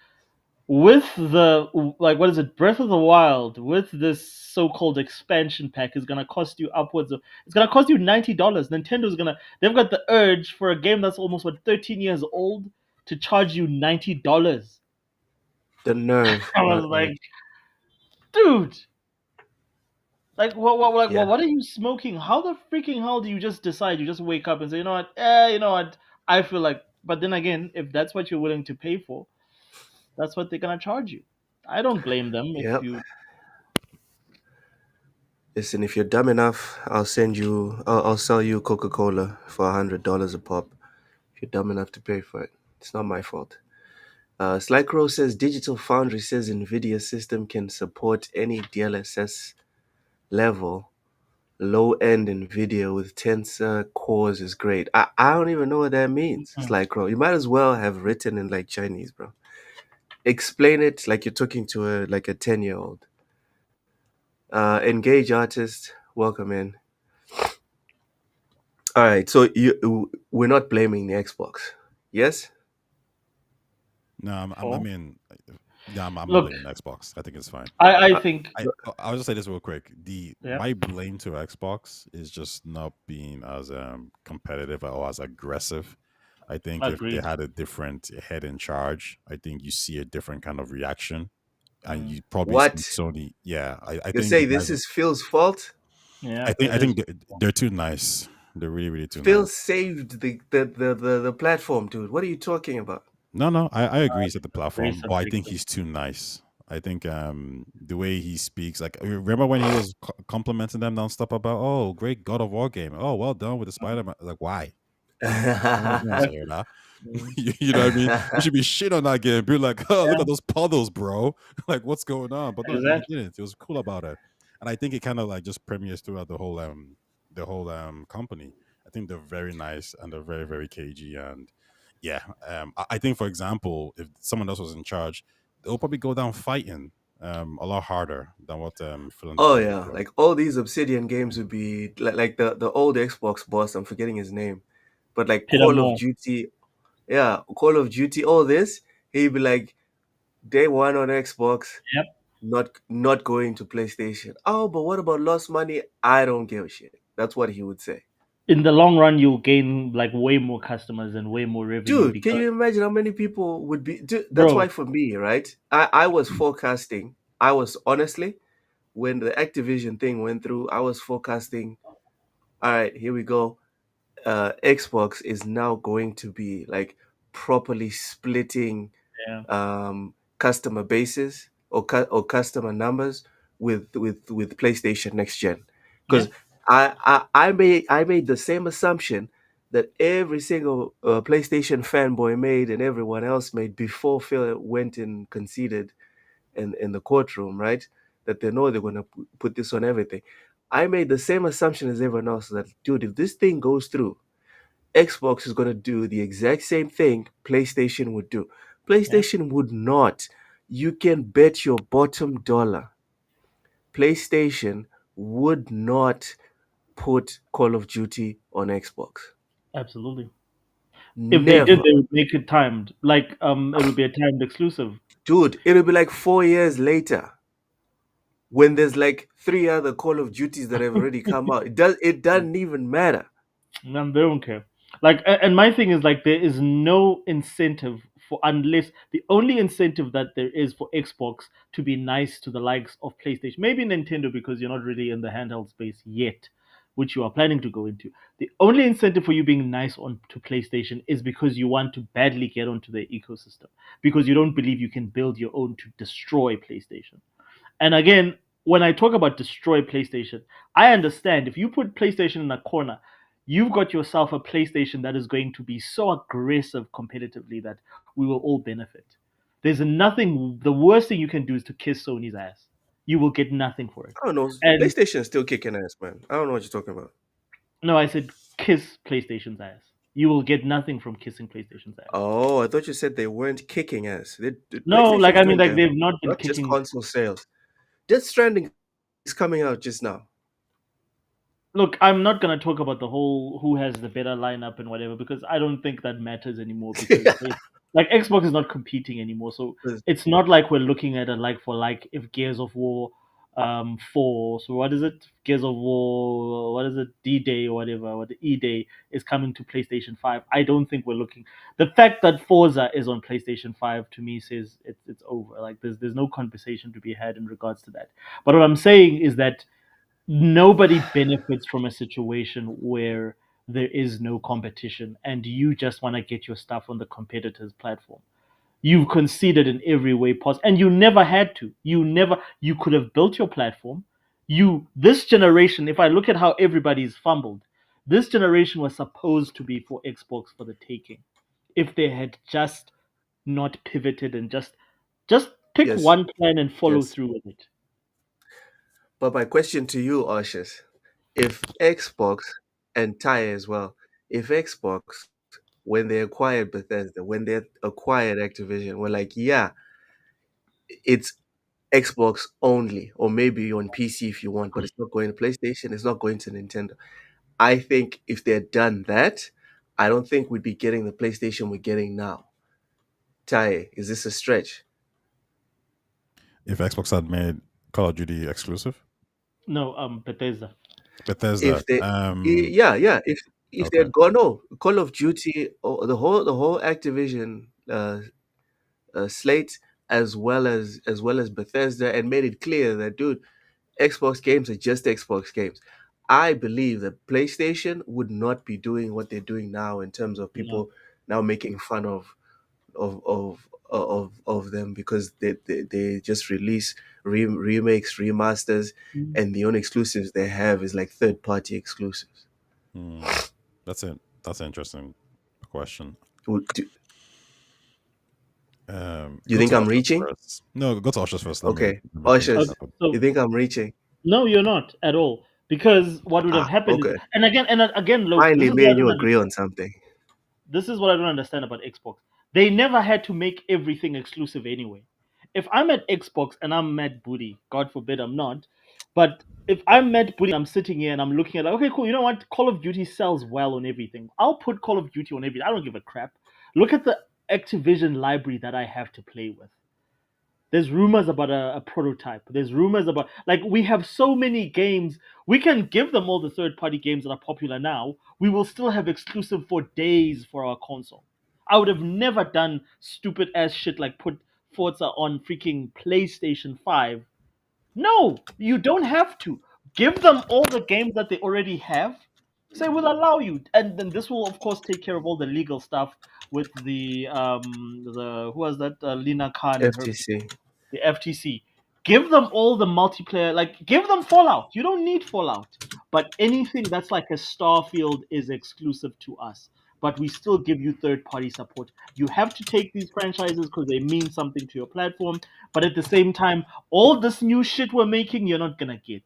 Speaker 6: with what is it, Breath of the Wild, with this so-called expansion pack is gonna cost you it's gonna cost you $90. They've got the urge for a game that's almost 13 years old to charge you $90.
Speaker 5: The nerve.
Speaker 6: I was like, dude, like
Speaker 5: Yeah.
Speaker 6: what are you smoking? How the freaking hell do you just decide? You just wake up and say, you know what, I feel like. But then again, if that's what you're willing to pay for, that's what they're gonna charge you. I don't blame them if
Speaker 5: Yep.
Speaker 6: you.
Speaker 5: Listen, if you're dumb enough, I'll sell you Coca-Cola for $100 a pop. If you're dumb enough to pay for it, it's not my fault. Slycrow says Digital Foundry says NVIDIA system can support any DLSS level. Low-end NVIDIA with Tensor cores is great. I don't even know what that means. Slycrow, you might as well have written in like Chinese, bro. Explain it like you're talking to a 10-year-old. Engage artist, welcome in. All right, so we're not blaming the Xbox, yes?
Speaker 7: No, I
Speaker 6: Oh.
Speaker 7: mean, Yeah, I'm not
Speaker 6: Look,
Speaker 7: blaming Xbox. I think it's fine.
Speaker 6: I
Speaker 5: Uh,
Speaker 6: think
Speaker 7: I'll just say this real quick. The
Speaker 6: yeah,
Speaker 7: My blame to Xbox is just not being as competitive or as aggressive. I think if they
Speaker 6: agreed.
Speaker 7: had a different head in charge, I think you see a different kind of reaction, and
Speaker 6: Mm,
Speaker 7: you probably see
Speaker 5: what?
Speaker 7: Sony. Yeah, I
Speaker 5: You
Speaker 7: think the
Speaker 5: say this
Speaker 7: guys.
Speaker 5: is Phil's fault?
Speaker 6: yeah, it
Speaker 7: I
Speaker 6: is.
Speaker 7: think they're too nice. They're really really too
Speaker 5: Phil
Speaker 7: nice.
Speaker 5: saved the platform, dude. What are you talking about?
Speaker 7: No, no, I agree. He's at the
Speaker 6: Very
Speaker 7: platform, but I think
Speaker 6: subjective.
Speaker 7: he's too nice. I think the way he speaks, like remember when he was complimenting them nonstop about, oh, great God of War game, oh, well done with the Spider Man. Like, why? No one wants to hear that.
Speaker 6: Mm,
Speaker 7: You know what I mean? You should be shit on that game. Be like, oh, look at those puddles, bro. Like, what's going on? But no, he
Speaker 6: exactly.
Speaker 7: didn't. He was cool about it, and I think it kind of like just premieres throughout the whole company. I think they're very nice and they're very very cagey, and yeah, I think for example, if someone else was in charge, they'll probably go down fighting a lot harder than what Phil and the
Speaker 5: Oh
Speaker 7: guys are
Speaker 5: yeah,
Speaker 7: doing.
Speaker 5: like all these Obsidian games would be like the old Xbox boss. I'm forgetting his name, but like
Speaker 6: Peter
Speaker 5: Call of
Speaker 6: Moore.
Speaker 5: Duty, yeah, Call of Duty. All this, he'd be like day one on Xbox,
Speaker 6: Yep.
Speaker 5: not going to PlayStation. Oh, but what about lost money? I don't give a shit. That's what he would say.
Speaker 6: In the long run, you'll gain like way more customers and way more revenue
Speaker 5: Dude, can
Speaker 6: because,
Speaker 5: you imagine how many people would be? Dude, that's why
Speaker 6: bro,
Speaker 5: for me, right? I was forecasting. I was honestly when the Activision thing went through, I was forecasting. All right, here we go. Xbox is now going to be like properly splitting
Speaker 6: yeah,
Speaker 5: customer bases or customer numbers with PlayStation next gen,
Speaker 6: yeah,
Speaker 5: because I made the same assumption that every single PlayStation fanboy made and everyone else made before Phil went and conceded in the courtroom, right? That they know they're going to put this on everything. I made the same assumption as everyone else that, dude, if this thing goes through, Xbox is going to do the exact same thing PlayStation would do.
Speaker 6: yeah,
Speaker 5: PlayStation would not. You can bet your bottom dollar. PlayStation would not put Call of Duty on Xbox.
Speaker 6: absolutely. If they did,
Speaker 5: Never.
Speaker 6: they would make it timed. Like it'll be a timed exclusive.
Speaker 5: Dude, it'll be like 4 years later when there's like three other Call of Duties that have already come out. It doesn't even matter.
Speaker 6: And they don't care. Like, and my thing is like there is no incentive for unless the only incentive that there is for Xbox to be nice to the likes of PlayStation, maybe Nintendo because you're not really in the handheld space yet, which you are planning to go into. The only incentive for you being nice on to PlayStation is because you want to badly get onto their ecosystem because you don't believe you can build your own to destroy PlayStation. And again, when I talk about destroy PlayStation, I understand if you put PlayStation in a corner, you've got yourself a PlayStation that is going to be so aggressive competitively that we will all benefit. There's nothing, the worst thing you can do is to kiss Sony's ass. You will get nothing for it.
Speaker 5: I don't know.
Speaker 6: And
Speaker 5: PlayStation is still kicking ass, man. I don't know what you're talking about.
Speaker 6: no, I said kiss PlayStation's ass. You will get nothing from kissing PlayStation's ass.
Speaker 5: Oh, I thought you said they weren't kicking ass.
Speaker 6: No, like
Speaker 5: PlayStation's
Speaker 6: I mean,
Speaker 5: doing
Speaker 6: like
Speaker 5: damn
Speaker 6: they've
Speaker 5: well.
Speaker 6: not been
Speaker 5: Not just
Speaker 6: kicking.
Speaker 5: console sales. Death Stranding is coming out just now.
Speaker 6: Look, I'm not gonna talk about the whole who has the better lineup and whatever because I don't think that matters anymore because like Xbox is not competing anymore. So
Speaker 5: 'Cause-
Speaker 6: it's not like we're looking at a like for like if Gears of War 4, so what is it? Gears of War, what is it? D-Day or whatever, or the E-Day is coming to PlayStation 5. I don't think we're looking. The fact that Forza is on PlayStation 5 to me says it's over. Like there's no conversation to be had in regards to that. But what I'm saying is that nobody benefits from a situation where there is no competition and you just want to get your stuff on the competitor's platform. You've conceded in every way possible, and you never had to. You could have built your platform. This generation, if I look at how everybody's fumbled, this generation was supposed to be for Xbox for the taking. If they had just not pivoted and just pick
Speaker 5: yes,
Speaker 6: one plan and follow
Speaker 5: yes.
Speaker 6: through with it.
Speaker 5: But my question to you, Ashes, if Xbox and Ty as well, if Xbox, when they acquired Bethesda, when they acquired Activision, were like, yeah, it's Xbox only, or maybe on PC if you want, but it's not going to PlayStation, it's not going to Nintendo. I think if they had done that, I don't think we'd be getting the PlayStation we're getting now. Ty, is this a stretch?
Speaker 7: if Xbox had made Call of Duty exclusive,
Speaker 6: No, Bethesda.
Speaker 7: Bethesda.
Speaker 5: If they, yeah, yeah. If they
Speaker 7: Okay.
Speaker 5: had gone, no, Call of Duty, or the whole Activision slate, as well as Bethesda, and made it clear that, dude, Xbox games are just Xbox games. I believe that PlayStation would not be doing what they're doing now in terms of
Speaker 6: No.
Speaker 5: people now making fun of them because they just release remakes, remasters, and the only exclusives they have is like third party exclusives.
Speaker 7: Hmm. That's it. That's an interesting question.
Speaker 5: Do you
Speaker 7: Go
Speaker 5: think
Speaker 7: to
Speaker 5: I'm
Speaker 7: Ushers
Speaker 5: reaching?
Speaker 7: first. No, go to Ushers first.
Speaker 5: Okay,
Speaker 7: Let me finish
Speaker 5: Ushers,
Speaker 7: that one.
Speaker 6: So
Speaker 5: you think I'm reaching?
Speaker 6: no, you're not at all. Because what would have happened is,
Speaker 5: Okay.
Speaker 6: and again, Loki, this
Speaker 5: Finally,
Speaker 6: is
Speaker 5: me
Speaker 6: what I
Speaker 5: and you
Speaker 6: don't
Speaker 5: agree
Speaker 6: understand.
Speaker 5: on something.
Speaker 6: This is what I don't understand about Xbox. They never had to make everything exclusive anyway. If I'm at Xbox and I'm Matt Booty, God forbid I'm not, but if I'm Matt Booty, I'm sitting here and I'm looking at like, okay, cool. You know what? Call of Duty sells well on everything. I'll put Call of Duty on everything. I don't give a crap. Look at the Activision library that I have to play with. There's rumors about a prototype. There's rumors about like we have so many games. We can give them all the third party games that are popular now. We will still have exclusive for days for our console. I would have never done stupid ass shit like put Forza on freaking PlayStation 5. No, you don't have to. Give them all the games that they already have. Say we'll allow you, and then this will of course take care of all the legal stuff with the who was that Lina Khan and her
Speaker 5: FTC.
Speaker 6: the FTC. Give them all the multiplayer, like give them Fallout. You don't need Fallout, but anything that's like a Starfield is exclusive to us. But we still give you third-party support. You have to take these franchises because they mean something to your platform. But at the same time, all this new shit we're making, you're not gonna get,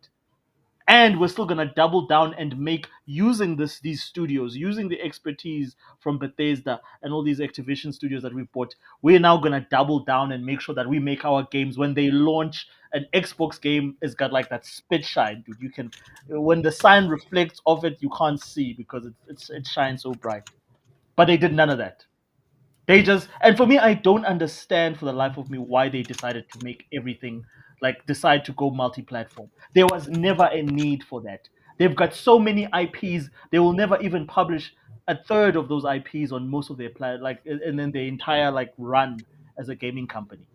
Speaker 6: and we're still gonna double down and make using these studios, using the expertise from Bethesda and all these Activision studios that we've bought. We're now gonna double down and make sure that we make our games when they launch. An Xbox game has got like that spit shine, dude. You can, when the sign reflects off it, you can't see because it shines so bright. But they did none of that. They just, and for me, I don't understand for the life of me why they decided to make everything like decide to go multi-platform. There was never a need for that. They've got so many IPs. They will never even publish a third of those IPs on most of their like, and then the entire like run as a gaming company.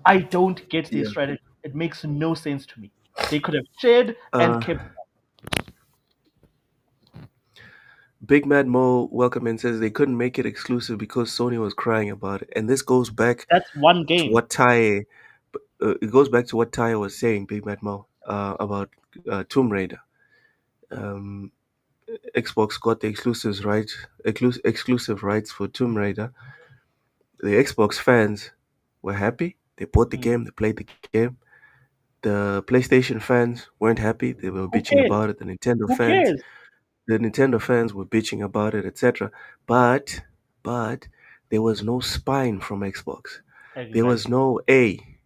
Speaker 6: I don't get their
Speaker 5: Yeah.
Speaker 6: strategy. It makes no sense to me. They could have shared and
Speaker 5: Uh,
Speaker 6: kept.
Speaker 5: Big Mad Mo welcome in says they couldn't make it exclusive because Sony was crying about it, and this goes back
Speaker 6: That's one
Speaker 5: to
Speaker 6: game.
Speaker 5: what Ty. It goes back to what Ty was saying, Big Mad Mo, about Tomb Raider. Um, Xbox got the exclusive rights for Tomb Raider. The Xbox fans were happy. They bought the
Speaker 6: Mm.
Speaker 5: game. They played the game. The PlayStation fans weren't happy. They were
Speaker 6: Who
Speaker 5: bitching
Speaker 6: cares?
Speaker 5: about it.
Speaker 6: Who cares?
Speaker 5: The Nintendo fans were bitching about it, etc. But there was no spine from Xbox. There was
Speaker 6: Exactly.
Speaker 5: no, hey,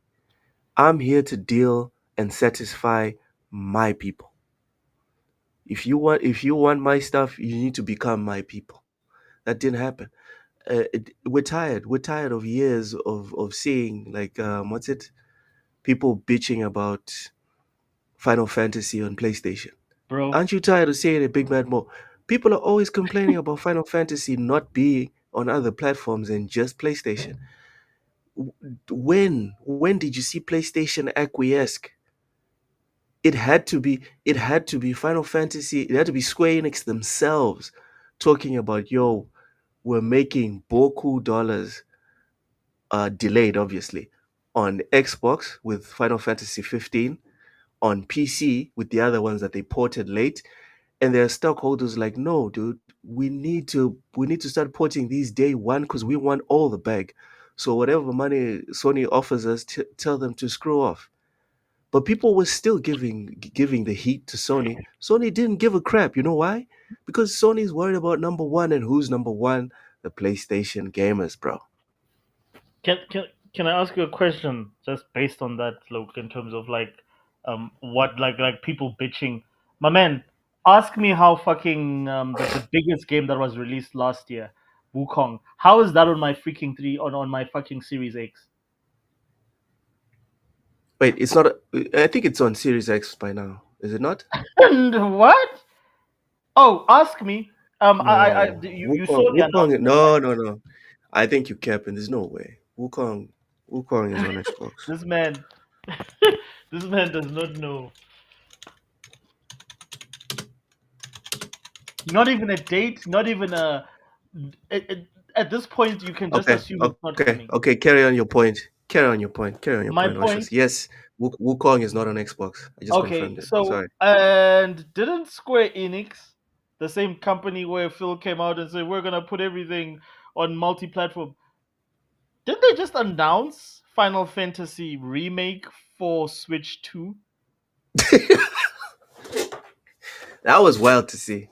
Speaker 5: I'm here to deal and satisfy my people. If you want my stuff, you need to become my people. That didn't happen. We're tired. We're tired of years of seeing like what's it? People bitching about Final Fantasy on PlayStation.
Speaker 6: Bro,
Speaker 5: Aren't you tired of seeing it, Big Mad Mo? People are always complaining about Final Fantasy not being on other platforms than just PlayStation. When did you see PlayStation acquiesce? It had to be Final Fantasy. It had to be Square Enix themselves talking about, yo, we're making boku dollars, delayed obviously, on Xbox with Final Fantasy 15, on PC with the other ones that they ported late, and there are stockholders like, no, dude, we need to start porting these day one because we want all the bag. So whatever money Sony offers us, tell them to screw off. But people were still giving the heat to Sony. Sony didn't give a crap. You know why? Because Sony's worried about number one, and who's number one? The PlayStation gamers, bro.
Speaker 6: can can can I ask you a question just based on that, Luke, in terms of like what like people bitching? My man, ask me how fucking the biggest game that was released last year, Wukong. How is that on my freaking three on my fucking Series X?
Speaker 5: Wait, it's not. I think it's on Series X by now. Is it not?
Speaker 6: And what? Oh, ask me.
Speaker 5: No.
Speaker 6: You saw the
Speaker 5: Wukong.
Speaker 6: announcement, right?
Speaker 5: No, no, no. I think you capping. There's no way. Wukong is on Xbox.
Speaker 6: This man, this man does not know. Not even a date. Not even a. At this point, you can just
Speaker 5: Okay,
Speaker 6: assume it's not
Speaker 5: okay,
Speaker 6: coming.
Speaker 5: okay. Carry on your point. Carry on your point. Carry on your
Speaker 6: My
Speaker 5: point. Watch
Speaker 6: point.
Speaker 5: this. Yes, Wukong is not on Xbox. I just
Speaker 6: Okay,
Speaker 5: confirmed it.
Speaker 6: so
Speaker 5: Sorry.
Speaker 6: and didn't Square Enix, the same company where Phil came out and said we're gonna put everything on multi-platform, didn't they just announce Final Fantasy remake for Switch 2?
Speaker 5: That was wild to see.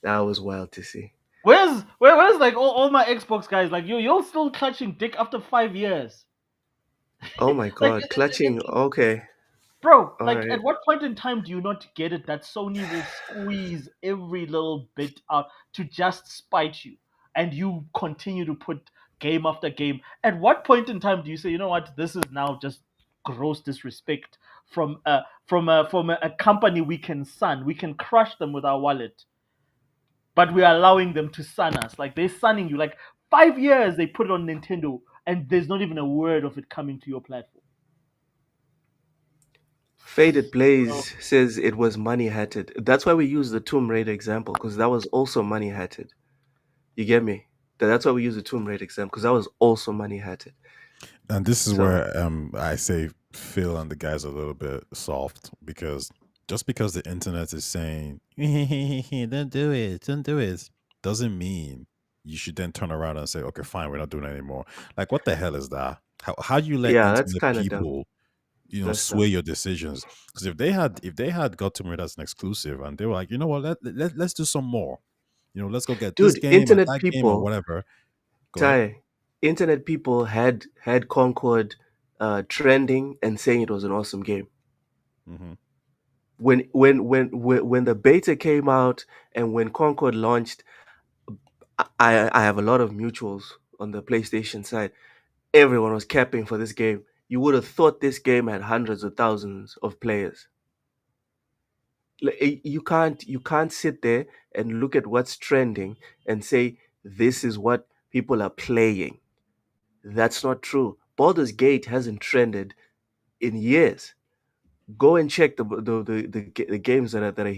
Speaker 5: That was wild to see.
Speaker 6: Where's like all my Xbox guys? Like you're still clutching dick after 5 years.
Speaker 5: Oh my
Speaker 6: Like
Speaker 5: God, clutching. Okay,
Speaker 6: bro,
Speaker 5: all
Speaker 6: like
Speaker 5: right.
Speaker 6: at what point in time do you not get it that Sony will squeeze every little bit out to just spite you, and you continue to put game after game? At what point in time do you say, you know what, this is now just gross disrespect from a company we can crush them with our wallet, but we're allowing them to sun us? Like they're sunning you. Like 5 years they put it on Nintendo, and there's not even a word of it coming to your platform.
Speaker 5: Faded
Speaker 6: So,
Speaker 5: Blaze says it was money hatted. That's why we use the Tomb Raider example because that was also money hatted. You get me? That's why we use the Tomb Raider example because that was also money hatted.
Speaker 7: And this is
Speaker 5: So
Speaker 7: where I say Phil and the guys are a little bit soft because just because the internet is saying don't do it, don't do it, doesn't mean you should then turn around and say, okay, fine, we're not doing it anymore. Like, what the hell is that? How do you let
Speaker 5: yeah, that's
Speaker 7: internet
Speaker 5: kind of dumb.
Speaker 7: people,
Speaker 5: That's
Speaker 7: sway
Speaker 5: dumb.
Speaker 7: your decisions? Because if they had got to me as an exclusive and they were like, you know what, let's do some more. Let's go get this
Speaker 5: Dude,
Speaker 7: game and
Speaker 5: internet
Speaker 7: that game and
Speaker 5: people,
Speaker 7: whatever. Go ahead.
Speaker 5: Ty, internet people had Concord trending and saying it was an awesome game.
Speaker 7: Hmm.
Speaker 5: When the beta came out and when Concord launched, I have a lot of mutuals on the PlayStation side. Everyone was capping for this game. You would have thought this game had hundreds of thousands of players. You can't sit there and look at what's trending and say this is what people are playing. That's not true. Baldur's Gate hasn't trended in years. Go and check the games that are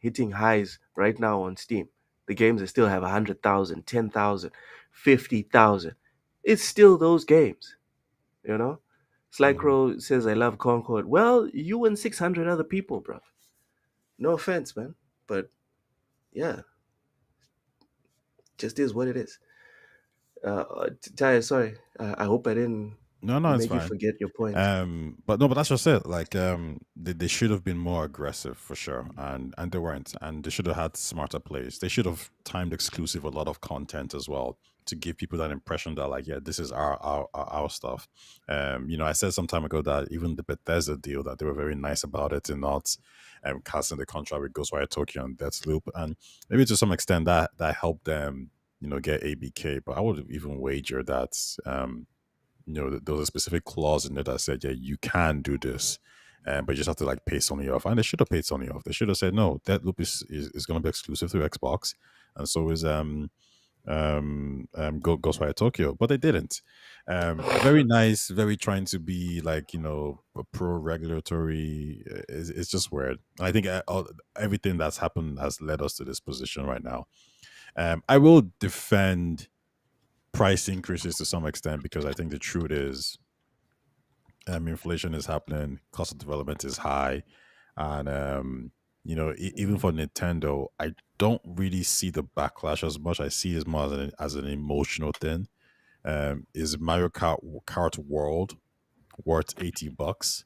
Speaker 5: hitting highs right now on Steam. The games that still have 100,000, 10,000, 50,000. It's still those games, you know.
Speaker 7: Hmm.
Speaker 5: Slycrow says I love Concord. Well, you and 600 other people, bro. No offense, man, but yeah, just is what it is. Taya, sorry. I hope I didn't
Speaker 7: No, no, it's
Speaker 5: make you
Speaker 7: fine.
Speaker 5: forget your point.
Speaker 7: But no, but that's just it. Like, they should have been more aggressive for sure, and they weren't, and they should have had smarter plays. They should have timed exclusive a lot of content as well to give people that impression that, like, yeah, this is our stuff. I said some time ago that even the Bethesda deal, that they were very nice about it and not casting the contract with Ghostwire Tokyo and Deathloop, and maybe to some extent that helped them, get ABK. But I would even wager that there was a specific clause in there that said, yeah, you can do this, but you just have to like pay Sony off. And they should have paid Sony off. They should have said, no, that loop is going to be exclusive through Xbox, and so is Ghostwire Tokyo, but they didn't. Very nice, very trying to be like a pro regulatory. It's just weird. I think everything that's happened has led us to this position right now. I will defend price increases to some extent because I think the truth is, inflation is happening, cost of development is high, and even for Nintendo, I don't really see the backlash as much. I see it more as an emotional thing. Is Mario Kart World worth $80?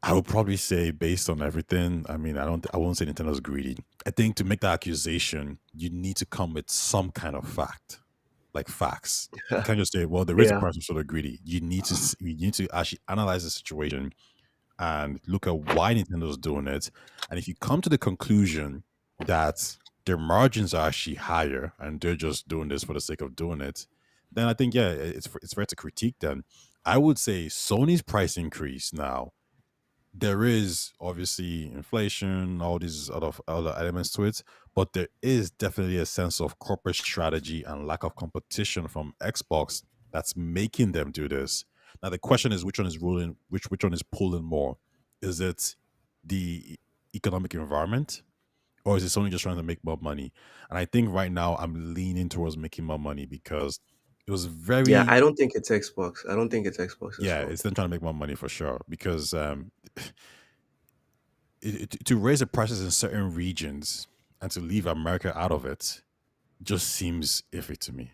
Speaker 7: I would probably say, based on everything, I mean, I won't say Nintendo's greedy. I think to make that accusation, you need to come with some kind of fact, like facts. You can't just say, "Well, the raising
Speaker 5: Yeah.
Speaker 7: price was sort of greedy." You need to actually analyze the situation and look at why Nintendo's doing it. And if you come to the conclusion that their margins are actually higher and they're just doing this for the sake of doing it, then I think, yeah, it's fair to critique them. I would say Sony's price increase now. There is obviously inflation, all these other elements to it, but there is definitely a sense of corporate strategy and lack of competition from Xbox that's making them do this. Now the question is which one is ruling, which one is pulling more? Is it the economic environment, or is it Sony just trying to make more money? And I think right now I'm leaning towards making more money because it was
Speaker 5: Yeah,
Speaker 7: very
Speaker 5: I don't think it's Xbox. I don't think it's Xbox's
Speaker 7: yeah,
Speaker 5: fault.
Speaker 7: it's them trying to make more money for sure because to raise the prices in certain regions and to leave America out of it just seems iffy to me.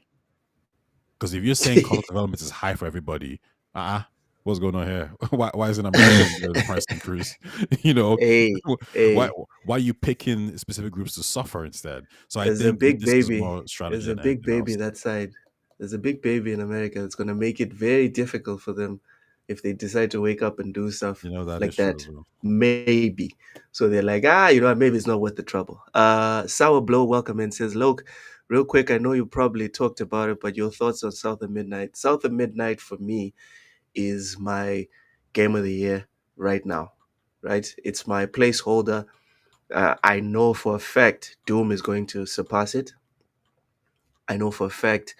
Speaker 7: Because if you're saying cost of development is high for everybody, what's going on here? Why isn't America doing the price increase? you know,
Speaker 5: Hey,
Speaker 7: why
Speaker 5: hey,
Speaker 7: why are you picking specific groups to suffer instead? So I
Speaker 5: there's a
Speaker 7: think
Speaker 5: big
Speaker 7: this is
Speaker 5: baby.
Speaker 7: more strategy
Speaker 5: There's a
Speaker 7: than
Speaker 5: big
Speaker 7: anything
Speaker 5: baby
Speaker 7: else.
Speaker 5: that side. There's a big baby in America that's going to make it very difficult for them if they decide to wake up and do stuff
Speaker 7: You know that is
Speaker 5: like
Speaker 7: true
Speaker 5: that.
Speaker 7: as well.
Speaker 5: Maybe. So they're like, you know what, maybe it's not worth the trouble. Sour Blow, welcome in, says, look, real quick, I know you probably talked about it, but your thoughts on South of Midnight. South of Midnight for me is my game of the year right now, right? It's my placeholder. I know for a fact Doom is going to surpass it. I know for a fact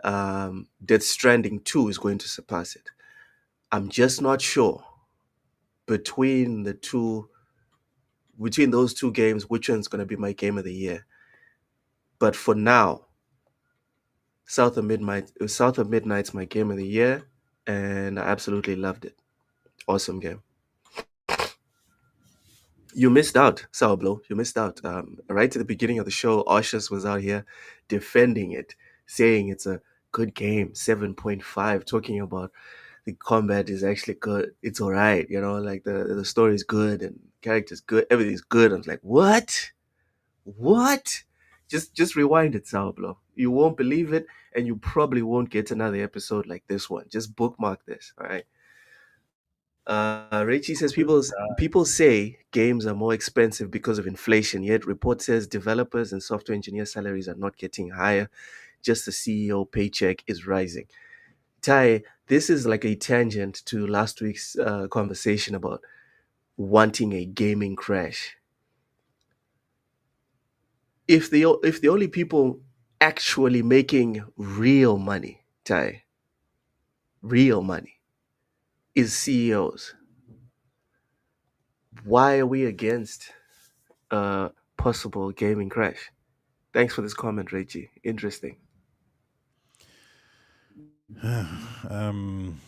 Speaker 5: Death Stranding 2 is going to surpass it. I'm just not sure between the two, between those two games, which one's going to be my game of the year. But for now, South of Midnight's my game of the year, and I absolutely loved it. Awesome game. You missed out, Sour Blow. You missed out. Right at the beginning of the show, Oshus was out here defending it, saying it's a good game, 7.5, talking about the combat is actually good. It's all right, you know, like the story is good and characters good, everything's good. I was like, what? What? Just rewind it, Sour Blow. You won't believe it, and you probably won't get another episode like this one. Just bookmark this, all right? Rachie says people say games are more expensive because of inflation, yet report says developers and software engineer salaries are not getting higher. Just the CEO paycheck is rising. Ty, this is like a tangent to last week's conversation about wanting a gaming crash. If the only people actually making real money, Ty, real money, is CEOs, why are we against a possible gaming crash? Thanks for this comment, Reggie. Interesting.
Speaker 7: um,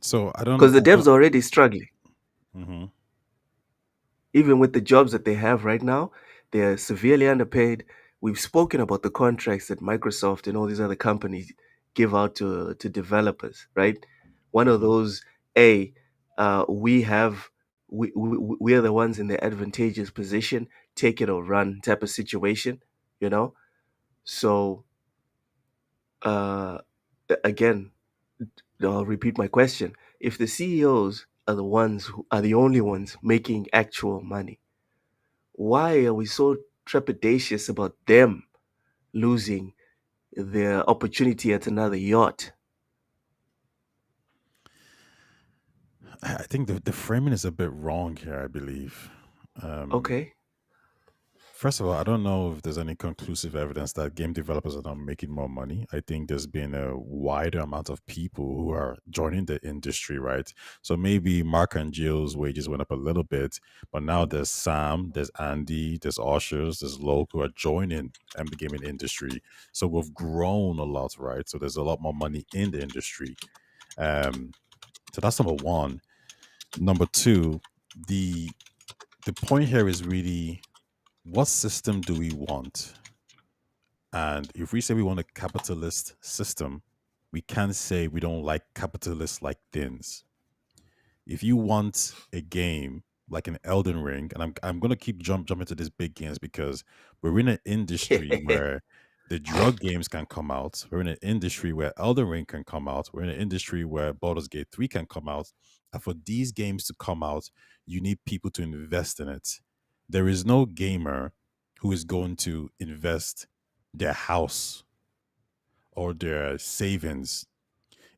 Speaker 7: so I don't
Speaker 5: Because the
Speaker 7: know.
Speaker 5: devs are already struggling.
Speaker 7: Mhm.
Speaker 5: Even with the jobs that they have right now, they're severely underpaid. We've spoken about the contracts that Microsoft and all these other companies give out to developers, right? One of
Speaker 7: Mhm.
Speaker 5: those, we have we are the ones in the advantageous position, take it or run type of situation, you know. So uh, again, I'll repeat my question: if the CEOs are the ones who are the only ones making actual money, why are we so trepidatious about them losing their opportunity at another yacht?
Speaker 7: I think the framing is a bit wrong here, I believe. Um,
Speaker 5: Okay.
Speaker 7: First of all, I don't know if there's any conclusive evidence that game developers are not making more money. I think there's been a wider amount of people who are joining the industry, right? So maybe Mark and Jill's wages went up a little bit, but now there's Sam, there's Andy, there's Ushers, there's Loke who are joining the gaming industry. So we've grown a lot, right? So there's a lot more money in the industry. Um, so that's number one. Number two, the point here is really what system do we want? And if we say we want a capitalist system, we can't say we don't like capitalist like things. If you want a game like an Elden Ring, and I'm gonna keep jumping to these big games because we're in an industry where the drug games can come out. We're in an industry where Elden Ring can come out. We're in an industry where Baldur's Gate 3 can come out. And for these games to come out, you need people to invest in it. There is no gamer who is going to invest their house or their savings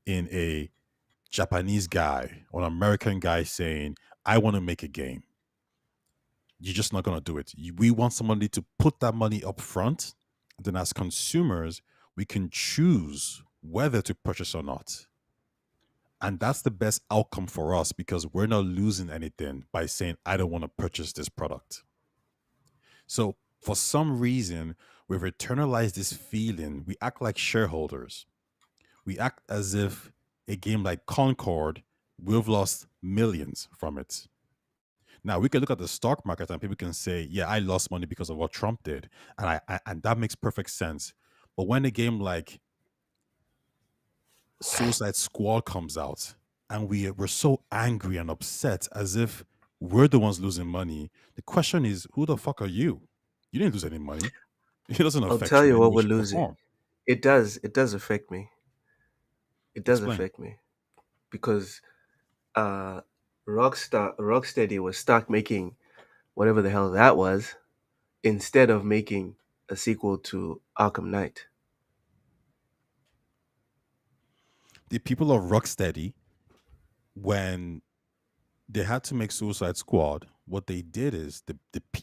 Speaker 7: in a Japanese guy or an American guy saying, I want to make a game. You're just not going to do it. We want somebody to put that money up front. Then, as consumers, we can choose whether to purchase or not. And that's the best outcome for us because we're not losing anything by saying, I don't want to purchase this product. So, for some reason, we've internalized this feeling. We act like shareholders. We act as if a game like Concord, we've lost millions from it. Now we can look at the stock market and people can say, "Yeah, I lost money because of what Trump did," and that makes perfect sense. But when a game like Suicide Squad comes out and we're so angry and upset as if we're the ones losing money, the question is, who the fuck are you? You didn't lose any money. It doesn't
Speaker 5: I'll
Speaker 7: affect
Speaker 5: tell
Speaker 7: you
Speaker 5: you
Speaker 7: in
Speaker 5: what
Speaker 7: any way,
Speaker 5: we're
Speaker 7: shape, or
Speaker 5: losing.
Speaker 7: form.
Speaker 5: It does affect me. It does
Speaker 7: Explain.
Speaker 5: affect me because Rocksteady was stuck making whatever the hell that was instead of making a sequel to Arkham Knight.
Speaker 7: The people of Rocksteady, when they had to make Suicide Squad, what they did is the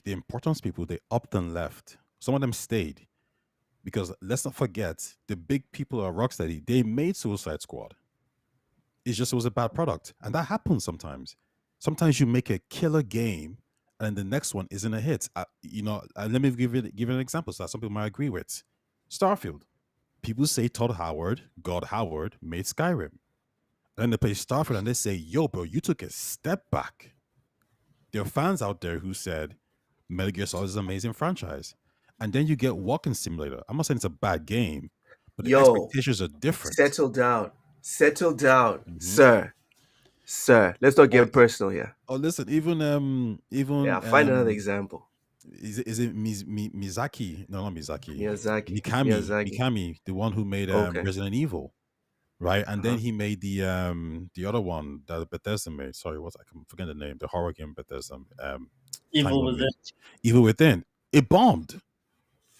Speaker 7: importance people, they upped and left. Some of them stayed because let's not forget the big people at Rocksteady, they made Suicide Squad. It's just it was a bad product, and that happens sometimes. Sometimes you make a killer game, and then the next one isn't a hit. Let me give you an example so that some people might agree with. Starfield. People say Todd Howard, God Howard, made Skyrim. And then they play Starfield and they say, yo, bro, you took a step back. There are fans out there who said Metal Gear Solid is an amazing franchise. And then you get Walking Simulator. I'm not saying it's a bad game, but the
Speaker 5: Yo,
Speaker 7: expectations are different.
Speaker 5: settle down, sir. Let's not get personal here.
Speaker 7: Oh, listen, even
Speaker 5: Find another example.
Speaker 7: Is it Miyazaki? No, not Miyazaki.
Speaker 5: Miyazaki.
Speaker 7: Mikami, the one who made
Speaker 5: Okay.
Speaker 7: Resident Evil, right? And then he made the other one that Bethesda made. Sorry, I can forget the name. The horror game Bethesda.
Speaker 6: Evil Within.
Speaker 7: Evil Within. It bombed.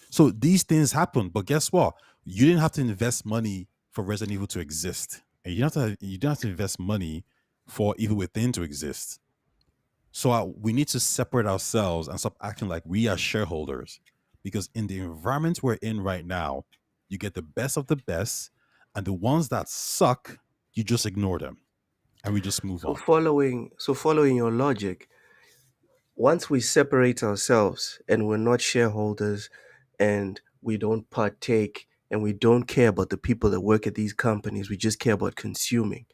Speaker 7: So these things happen, but guess what? You didn't have to invest money for Resident Evil to exist, and you didn't have to invest money for Evil Within to exist. So we need to separate ourselves and stop acting like we are shareholders, because in the environment we're in right now, you get the best of the best, and the ones that suck, you just ignore them, and we just move on.
Speaker 5: Following your logic, once we separate ourselves and we're not shareholders and we don't partake and we don't care about the people that work at these companies, we just care about consuming.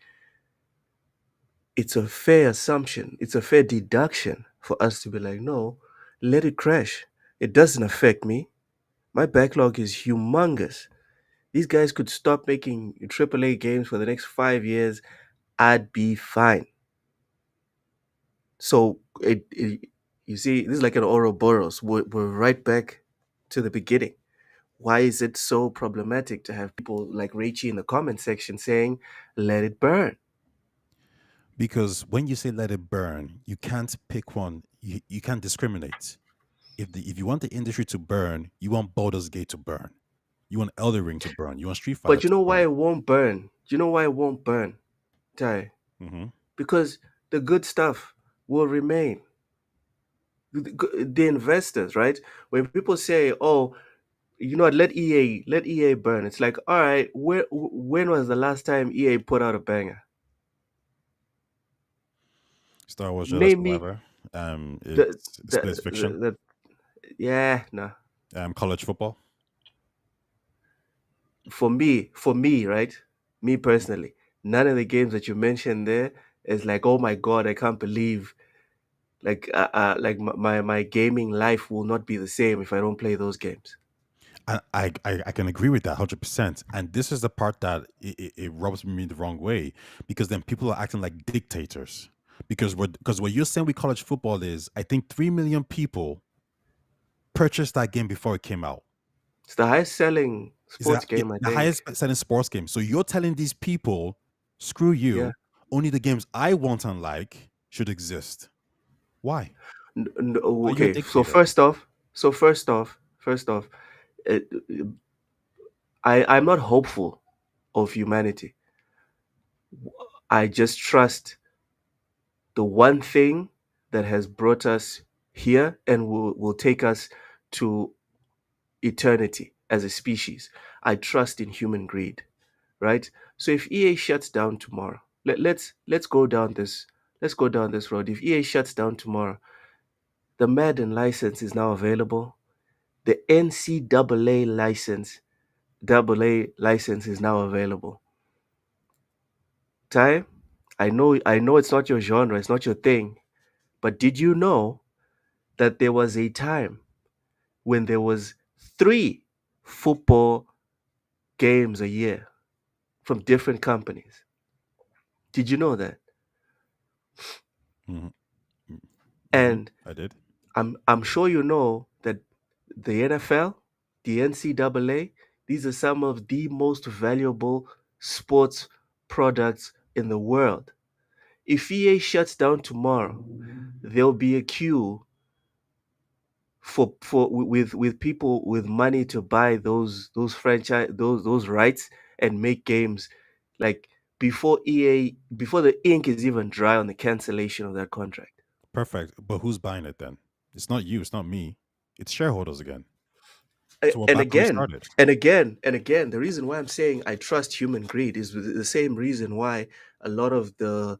Speaker 5: It's a fair assumption. It's a fair deduction for us to be like, no, let it crash. It doesn't affect me. My backlog is humongous. These guys could stop making AAA games for the next 5 years. I'd be fine. So you see, this is like an Ouroboros. We're right back to the beginning. Why is it so problematic to have people like Rachie in the comment section saying, let it burn?
Speaker 7: Because when you say let it burn, you can't pick one. You can't discriminate. If you want the industry to burn, you want Baldur's Gate to burn. You want Elden Ring to burn. You want Street Fighter
Speaker 5: But you know why it won't burn? You know why it won't burn, Ty? Because the good stuff will remain. The investors, right? When people say, "Oh, you know what? Let EA burn," it's like, all right, when was the last time EA put out a banger?
Speaker 7: Star Wars Jedi
Speaker 5: Name me
Speaker 7: Survivor. It's Space Fiction.
Speaker 5: No.
Speaker 7: College football.
Speaker 5: For me, right? Me personally, none of the games that you mentioned there is like, oh my god, I can't believe, like my gaming life will not be the same if I don't play those games.
Speaker 7: And I can agree with that 100%. And this is the part that it rubs me the wrong way, because then people are acting like dictators. Because what you're saying with college football is, I think 3 million people purchased that game before it came out.
Speaker 5: It's the highest selling sports game, I think.
Speaker 7: The highest selling sports game. So you're telling these people, screw you,
Speaker 5: Yeah.
Speaker 7: only the games I want and like should exist. Why?
Speaker 5: No,
Speaker 7: Are you a
Speaker 5: okay, so
Speaker 7: dictator?
Speaker 5: first off, I'm not hopeful of humanity. I just trust the one thing that has brought us here and will take us to eternity as a species. I trust in human greed, right? So if EA shuts down tomorrow, let's go down this road. If EA shuts down tomorrow, the Madden license is now available. The NCAA license is now available. Ty, I know it's not your genre, it's not your thing, but did you know that there was a time when there was 3 football games a year from different companies? Did you know that?
Speaker 7: Mhm.
Speaker 5: And
Speaker 7: I did.
Speaker 5: I'm sure you know that the NFL, the NCAA, these are some of the most valuable sports products in the world. If EA shuts down tomorrow, there'll be a queue for with people with money to buy those franchise those rights and make games like before the ink is even dry on the cancellation of that contract.
Speaker 7: Perfect. But who's buying it then? It's not you. It's not me. It's shareholders again.
Speaker 5: A-
Speaker 7: So we're
Speaker 5: And
Speaker 7: back where we
Speaker 5: again,
Speaker 7: started.
Speaker 5: the reason why I'm saying I trust human greed is the same reason why a lot of the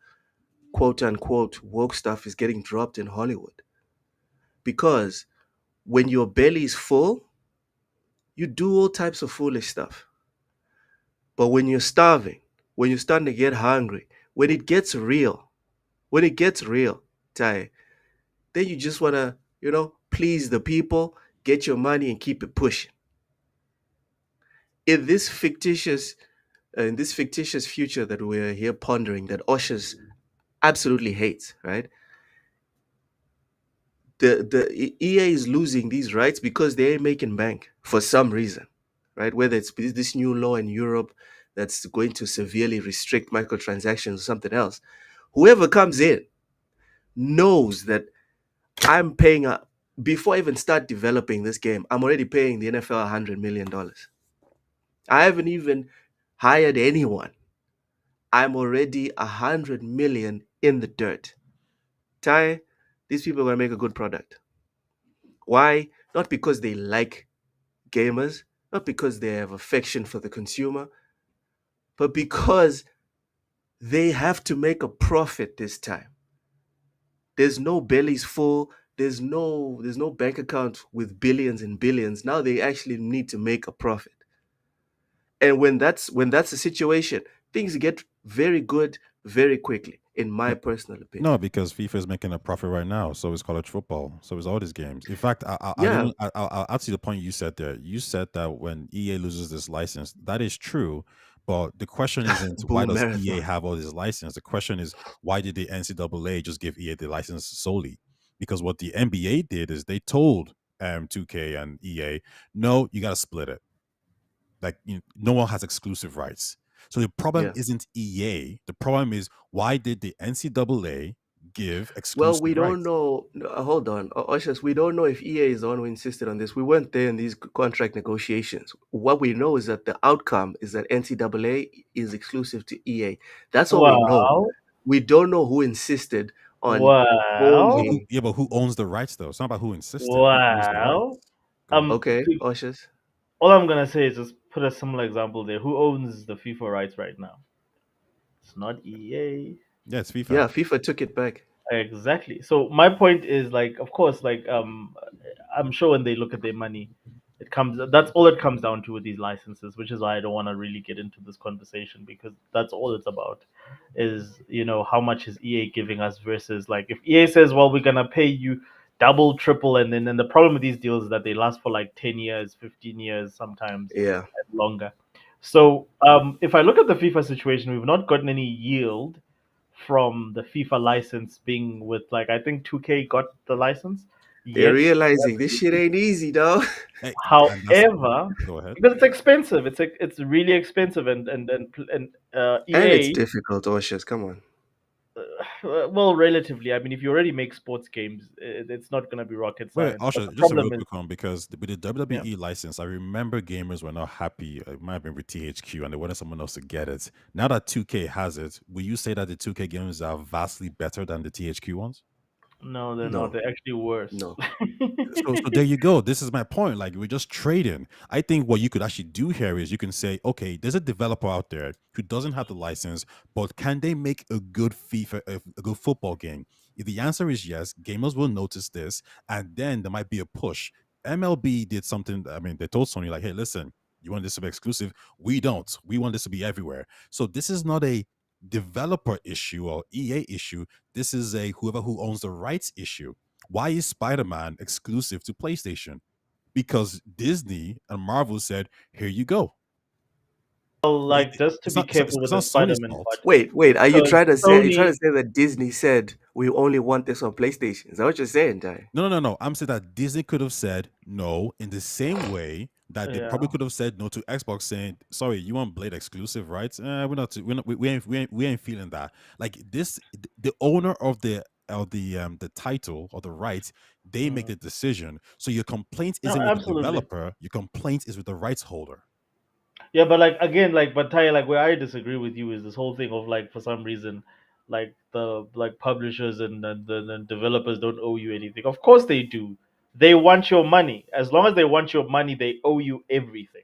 Speaker 5: quote unquote woke stuff is getting dropped in Hollywood. Because when your belly is full, you do all types of foolish stuff. But when you're starving, when you're starting to get hungry, when it gets real, Ty, then you just wanna, please the people, get your money and keep it pushing. In this fictitious in this fictitious future that we're here pondering that Oshers absolutely hates, right? The EA is losing these rights because they ain't making bank for some reason, right? Whether it's this new law in Europe that's going to severely restrict microtransactions or something else. Whoever comes in knows that I'm paying a before I even start developing this game, I'm already paying the NFL $100 million. I haven't even hired anyone. I'm already 100 million in the dirt. Ty, these people are gonna make a good product. Why? Not because they like gamers, not because they have affection for the consumer, but because they have to make a profit this time. There's no bellies full. There's no bank account with billions and billions. Now they actually need to make a profit. And when that's the situation, things get very good very quickly, in my personal opinion.
Speaker 7: No, because FIFA is making a profit right now. So is college football. So is all these games. In fact, I
Speaker 5: Yeah,
Speaker 7: don't. I'll add to the point you said there. You said that when EA loses this license, that is true. But the question isn't why
Speaker 5: boom
Speaker 7: does EA
Speaker 5: marathon.
Speaker 7: have all this license. The question is why did the NCAA just give EA the license solely? Because what the NBA did is they told 2K and EA, no, you got to split it. Like no one has exclusive rights. So the problem
Speaker 5: Yeah.
Speaker 7: isn't EA. The problem is why did the NCAA give
Speaker 5: Well,
Speaker 7: exclusive
Speaker 5: we don't
Speaker 7: rights?
Speaker 5: know. No, hold on, Ushers. We don't know if EA is the one who insisted on this. We weren't there in these contract negotiations. What we know is that the outcome is that NCAA is exclusive to EA. That's all we know.
Speaker 6: Well,
Speaker 5: We don't know who insisted on
Speaker 7: But
Speaker 6: well,
Speaker 7: who?
Speaker 5: owning.
Speaker 7: Yeah, but who owns the rights though? It's not about who insisted. Who owns the
Speaker 6: well.
Speaker 7: rights? Go on.
Speaker 5: Okay, Ushers.
Speaker 6: All I'm gonna say is just put a similar example there. Who owns the FIFA rights right now? It's not EA.
Speaker 7: Yeah, it's FIFA.
Speaker 5: Yeah, FIFA took it back.
Speaker 6: Exactly. So my point is like, of course, like I'm sure when they look at their money, it comes. That's all it comes down to with these licenses, which is why I don't want to really get into this conversation because that's all it's about. Is how much is EA giving us versus like if EA says, well, we're gonna pay you double, triple, and then the problem with these deals is that they last for like 10 years, 15 years, sometimes
Speaker 5: Yeah.
Speaker 6: and longer. So if I look at the FIFA situation, we've not gotten any yield from the FIFA license being with like I think 2K got the license
Speaker 5: They're
Speaker 6: yet.
Speaker 5: realizing this shit ain't easy, though.
Speaker 7: Hey, and that's
Speaker 6: However,
Speaker 7: go ahead.
Speaker 6: because it's expensive, it's really expensive, and
Speaker 5: And it's
Speaker 6: EA
Speaker 5: difficult, Ushers. Come on.
Speaker 6: Well, relatively. I mean, if you already make sports games, it's not going to be rocket
Speaker 7: Wait,
Speaker 6: science. But
Speaker 7: Asha,
Speaker 6: the
Speaker 7: just a real
Speaker 6: problem is,
Speaker 7: quick one because with the
Speaker 6: yeah,
Speaker 7: WWE license, I remember gamers were not happy. It might have been with THQ, and they wanted someone else to get it. Now that 2K has it, will you say that the 2K games are vastly better than the THQ ones?
Speaker 6: no, they're not.
Speaker 5: No,
Speaker 6: They're actually worse.
Speaker 5: no.
Speaker 7: So there you go. This is my point. Like we're just trading. I think what you could actually do here is you can say, okay, there's a developer out there who doesn't have the license, but can they make a good FIFA, a good football game? If the answer is yes, gamers will notice this, and then there might be a push. MLB did something. I mean, they told Sony like, hey, listen, you want this to be exclusive? We don't. We want this to be everywhere. So this is not a developer issue or EA issue. This is a whoever who owns the rights issue. Why is Spider-Man exclusive to PlayStation? Because Disney and Marvel said, "Here you go."
Speaker 6: Well, like, just to
Speaker 7: It's
Speaker 6: be
Speaker 7: not.
Speaker 6: careful with
Speaker 7: It's
Speaker 6: the
Speaker 7: not Sony's
Speaker 6: Spider-Man
Speaker 7: fault.
Speaker 6: part,
Speaker 5: Wait. Are you
Speaker 6: because
Speaker 5: trying to say? Are you trying
Speaker 6: Sony,
Speaker 5: to say that Disney said we only want this on PlayStation? Is that what you're saying, Ty?
Speaker 7: No. I'm saying that Disney could have said no in the same way that they
Speaker 6: yeah,
Speaker 7: probably could have said no to Xbox, saying, "Sorry, you want Blade exclusive, right? We ain't feeling that." Like this, the owner of the title or the rights, they make
Speaker 6: mm.
Speaker 7: the decision. So your complaint
Speaker 6: No,
Speaker 7: isn't with the
Speaker 6: absolutely.
Speaker 7: developer. Your complaint is with the rights holder.
Speaker 6: Yeah, but like again, like but Ty, like where I disagree with you is this whole thing of like for some reason, like the like publishers and the developers don't owe you anything. Of course they do. They want your money. As long as they want your money, they owe you everything.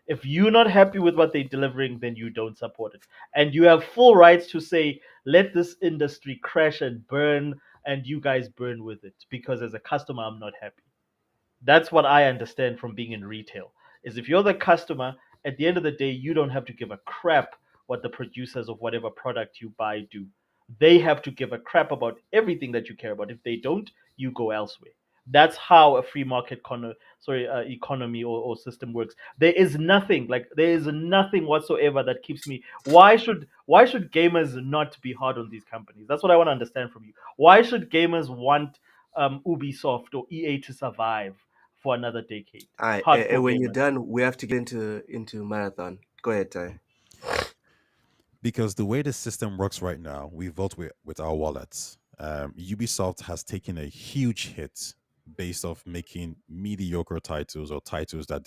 Speaker 6: If you're not happy with what they're delivering, then you don't support it. And you have full rights to say, let this industry crash and burn, and you guys burn with it. Because as a customer, I'm not happy. That's what I understand from being in retail. Is if you're the customer, at the end of the day, you don't have to give a crap what the producers of whatever product you buy do. They have to give a crap about everything that you care about. If they don't, you go elsewhere. That's how a free market economy or system works. There is nothing whatsoever that keeps me. Why should gamers not be hard on these companies? That's what I want to understand from you. Why should gamers want Ubisoft or EA to survive for another decade?
Speaker 5: All right. And
Speaker 6: Hardcore
Speaker 5: when you're
Speaker 6: gamers.
Speaker 5: done, we have to get into marathon. Go ahead, Ty.
Speaker 7: Because the way the system works right now, we vote with our wallets. Ubisoft has taken a huge hit based off making mediocre titles or titles that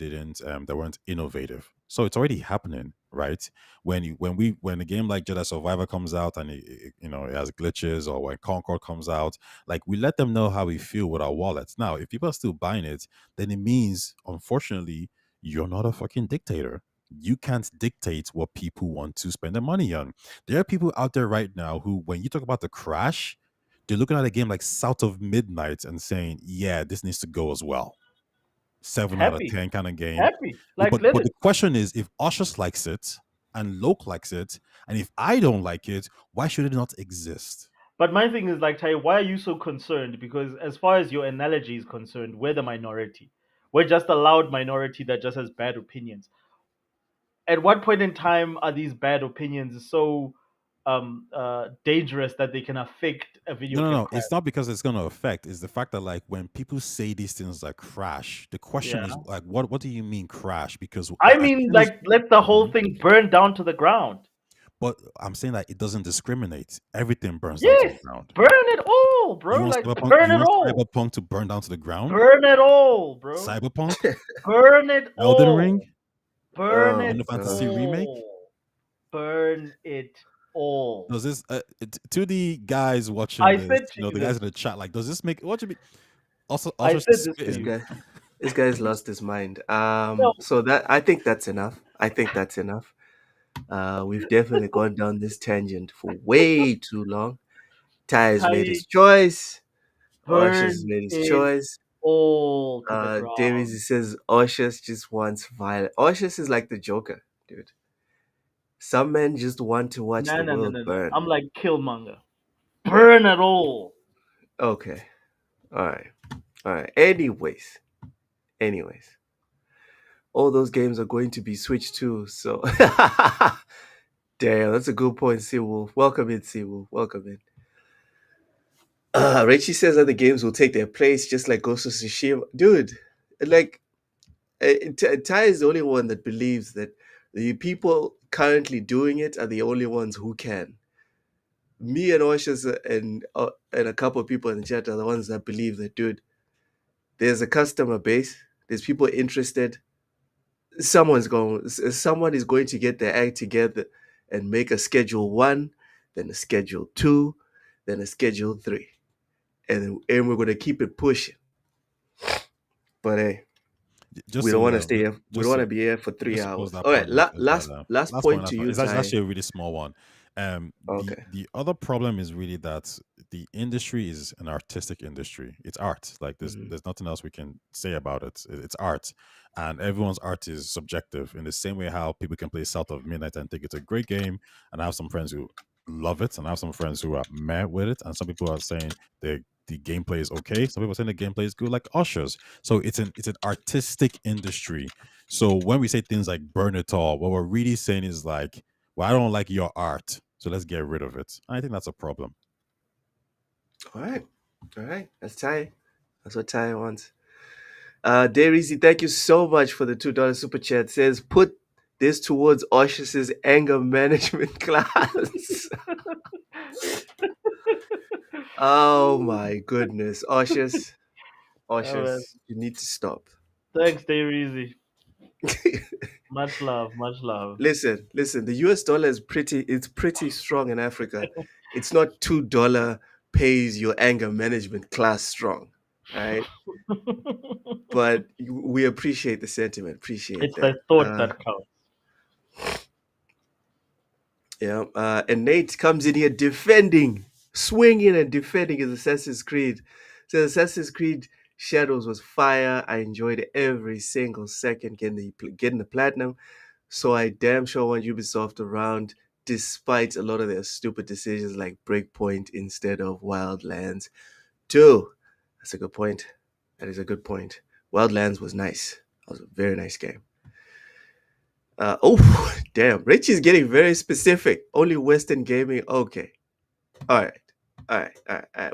Speaker 7: weren't innovative. So it's already happening, right? When a game like Jedi Survivor comes out and it has glitches, or when Concord comes out, like we let them know how we feel with our wallets. Now, if people are still buying it, then it means unfortunately you're not a fucking dictator. You can't dictate what people want to spend their money on. There are people out there right now who, when you talk about the crash, they're looking at a game like South of Midnight and saying, yeah, this needs to go as well. 7 out of
Speaker 6: Happy,
Speaker 7: 10 kind of game.
Speaker 6: happy. Like, let
Speaker 7: But
Speaker 6: it.
Speaker 7: the question is, if Oshus likes it and Loke likes it, and if I don't like it, why should it not exist?
Speaker 6: But my thing is like, Tai, why are you so concerned? Because as far as your analogy is concerned, we're the minority. We're just a loud minority that just has bad opinions. At what point in time are these bad opinions so dangerous that they can affect a video game
Speaker 7: No.
Speaker 6: crash?
Speaker 7: It's not because it's going to affect. It's the fact that like when people say these things like crash, the question
Speaker 6: Yeah.
Speaker 7: is like, what do you mean crash? Because
Speaker 6: I
Speaker 7: as
Speaker 6: mean,
Speaker 7: soon as
Speaker 6: like, let the whole
Speaker 7: Mhm.
Speaker 6: thing burn down to the ground.
Speaker 7: But I'm saying that it doesn't discriminate. Everything burns down to the
Speaker 6: Yes,
Speaker 7: ground.
Speaker 6: burn it all, bro. Like, burn
Speaker 7: You
Speaker 6: it
Speaker 7: want
Speaker 6: all.
Speaker 7: Cyberpunk to burn down to the ground?
Speaker 6: Burn it all, bro.
Speaker 7: Cyberpunk,
Speaker 6: Burn it
Speaker 7: Elden
Speaker 6: all.
Speaker 7: Ring,
Speaker 6: Burn
Speaker 5: Oh
Speaker 6: it
Speaker 7: Final Fantasy
Speaker 5: God.
Speaker 7: remake.
Speaker 6: all. Burn it all.
Speaker 7: Does this to the guys watching
Speaker 6: I
Speaker 7: this?
Speaker 6: said to
Speaker 7: You know,
Speaker 6: you
Speaker 7: the guys
Speaker 6: this.
Speaker 7: in the chat. Like, does this make what you mean? Also,
Speaker 6: I
Speaker 7: also
Speaker 6: said this to
Speaker 5: This
Speaker 7: spitting.
Speaker 6: you.
Speaker 5: guy, this guy's lost his mind.
Speaker 6: No,
Speaker 5: So that I think that's enough. I think that's enough. We've definitely gone down this tangent for way too long. Ty has made
Speaker 6: Tai,
Speaker 5: his choice. Oshus has
Speaker 6: burn
Speaker 5: made his
Speaker 6: it
Speaker 5: choice.
Speaker 6: all to the
Speaker 5: Davies,
Speaker 6: ground.
Speaker 5: he says Oshus just wants violence. Oshus is like the Joker, dude. Some men just want to watch
Speaker 6: No,
Speaker 5: the
Speaker 6: no, no,
Speaker 5: world
Speaker 6: no, no.
Speaker 5: burn.
Speaker 6: I'm like Killmonger. Burn it all.
Speaker 5: Okay. All right. Anyways. All those games are going to be switched too. So, damn, that's a good point, Seawolf. Welcome in, Seawolf. Welcome in. Richie says that the games will take their place, just like Ghost of Tsushima. Dude, like, Ty is the only one that believes that the people currently doing it are the only ones who can. Me and Oshas and a couple of people in the chat are the ones that believe that, dude, there's a customer base, there's people interested. Someone is going to get their act together and make a schedule 1, then a schedule 2, then a schedule 3, and we're going to keep it pushing. But hey,
Speaker 7: Just
Speaker 5: we
Speaker 7: so
Speaker 5: don't
Speaker 7: you
Speaker 5: want to
Speaker 7: know,
Speaker 5: stay here. We
Speaker 7: just
Speaker 5: don't want
Speaker 7: to
Speaker 5: to be here for 3
Speaker 7: just to close
Speaker 5: hours.
Speaker 7: that
Speaker 5: All right,
Speaker 7: point off as
Speaker 5: last
Speaker 7: well.
Speaker 5: last
Speaker 7: Last
Speaker 5: point to you,
Speaker 7: it's
Speaker 5: Ty.
Speaker 7: actually a really small one.
Speaker 5: Okay.
Speaker 7: The other problem is really that the industry is an artistic industry. It's art. Like there's nothing else we can say about it. It's art, and everyone's art is subjective. In the same way, how people can play South of Midnight and think it's a great game, and I have some friends who love it, and I have some friends who are mad with it, and some people are saying the gameplay is okay. Some people are saying the gameplay is good, like Ushers. So it's an artistic industry. So when we say things like burn it all, what we're really saying is like, well, I don't like your art, so let's get rid of it. I think that's a problem.
Speaker 5: All right. That's Ty. That's what Ty wants. Darizy, thank you so much for the $2 super chat. Says put this towards Oshas's anger management class. Oh my goodness, Oshas,
Speaker 6: man.
Speaker 5: you need to stop.
Speaker 6: Thanks, Stay Easy. Much love, much love.
Speaker 5: Listen. The US dollar is pretty strong in Africa. It's not $2 pays your anger management class strong, right? But we appreciate the sentiment. Appreciate
Speaker 6: It's
Speaker 5: that.
Speaker 6: the thought that counts.
Speaker 5: Yeah. And Nate comes in here swinging and defending his Assassin's Creed. So Assassin's Creed Shadows was fire. I enjoyed every single second getting the platinum. So I damn sure want Ubisoft around, despite a lot of their stupid decisions like Breakpoint instead of Wildlands 2. That's a good point. That is a good point. Wildlands was nice. That was a very nice game. Oh, damn. Richie's getting very specific. Only Western gaming. Okay. All right.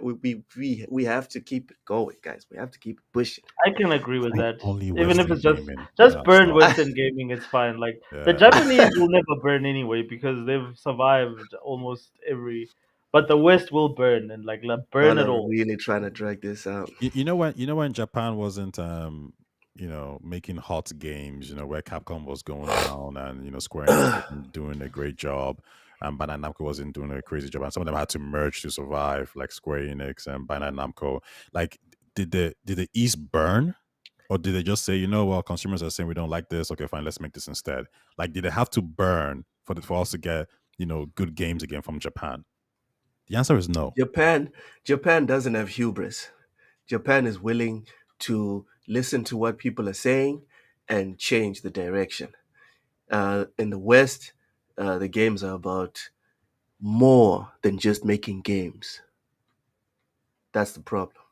Speaker 5: We have to keep it going, guys. We have to keep it pushing.
Speaker 6: I can agree with that.
Speaker 7: Only
Speaker 6: Even if
Speaker 7: Western
Speaker 6: it's just
Speaker 7: gaming.
Speaker 6: burn
Speaker 7: Stop.
Speaker 6: Western gaming, it's fine. Like the
Speaker 7: Yeah.
Speaker 6: Japanese will never burn anyway because they've survived almost every. But the West will burn and burn
Speaker 5: Y'all
Speaker 6: it
Speaker 5: are
Speaker 6: all.
Speaker 5: really trying to drag this out.
Speaker 7: You know when Japan wasn't making hot games, where Capcom was going down and Square Enix wasn't doing a great job, and Bandai Namco wasn't doing a crazy job, and some of them had to merge to survive, like Square Enix and Bandai Namco. Like, did the East burn, or did they just say, well, consumers are saying we don't like this, okay, fine, let's make this instead? Like, did they have to burn for us to get good games again from Japan? The answer is no.
Speaker 5: Japan doesn't have hubris. Japan is willing to listen to what people are saying and change the direction. In the West, the games are about more than just making games. That's the problem.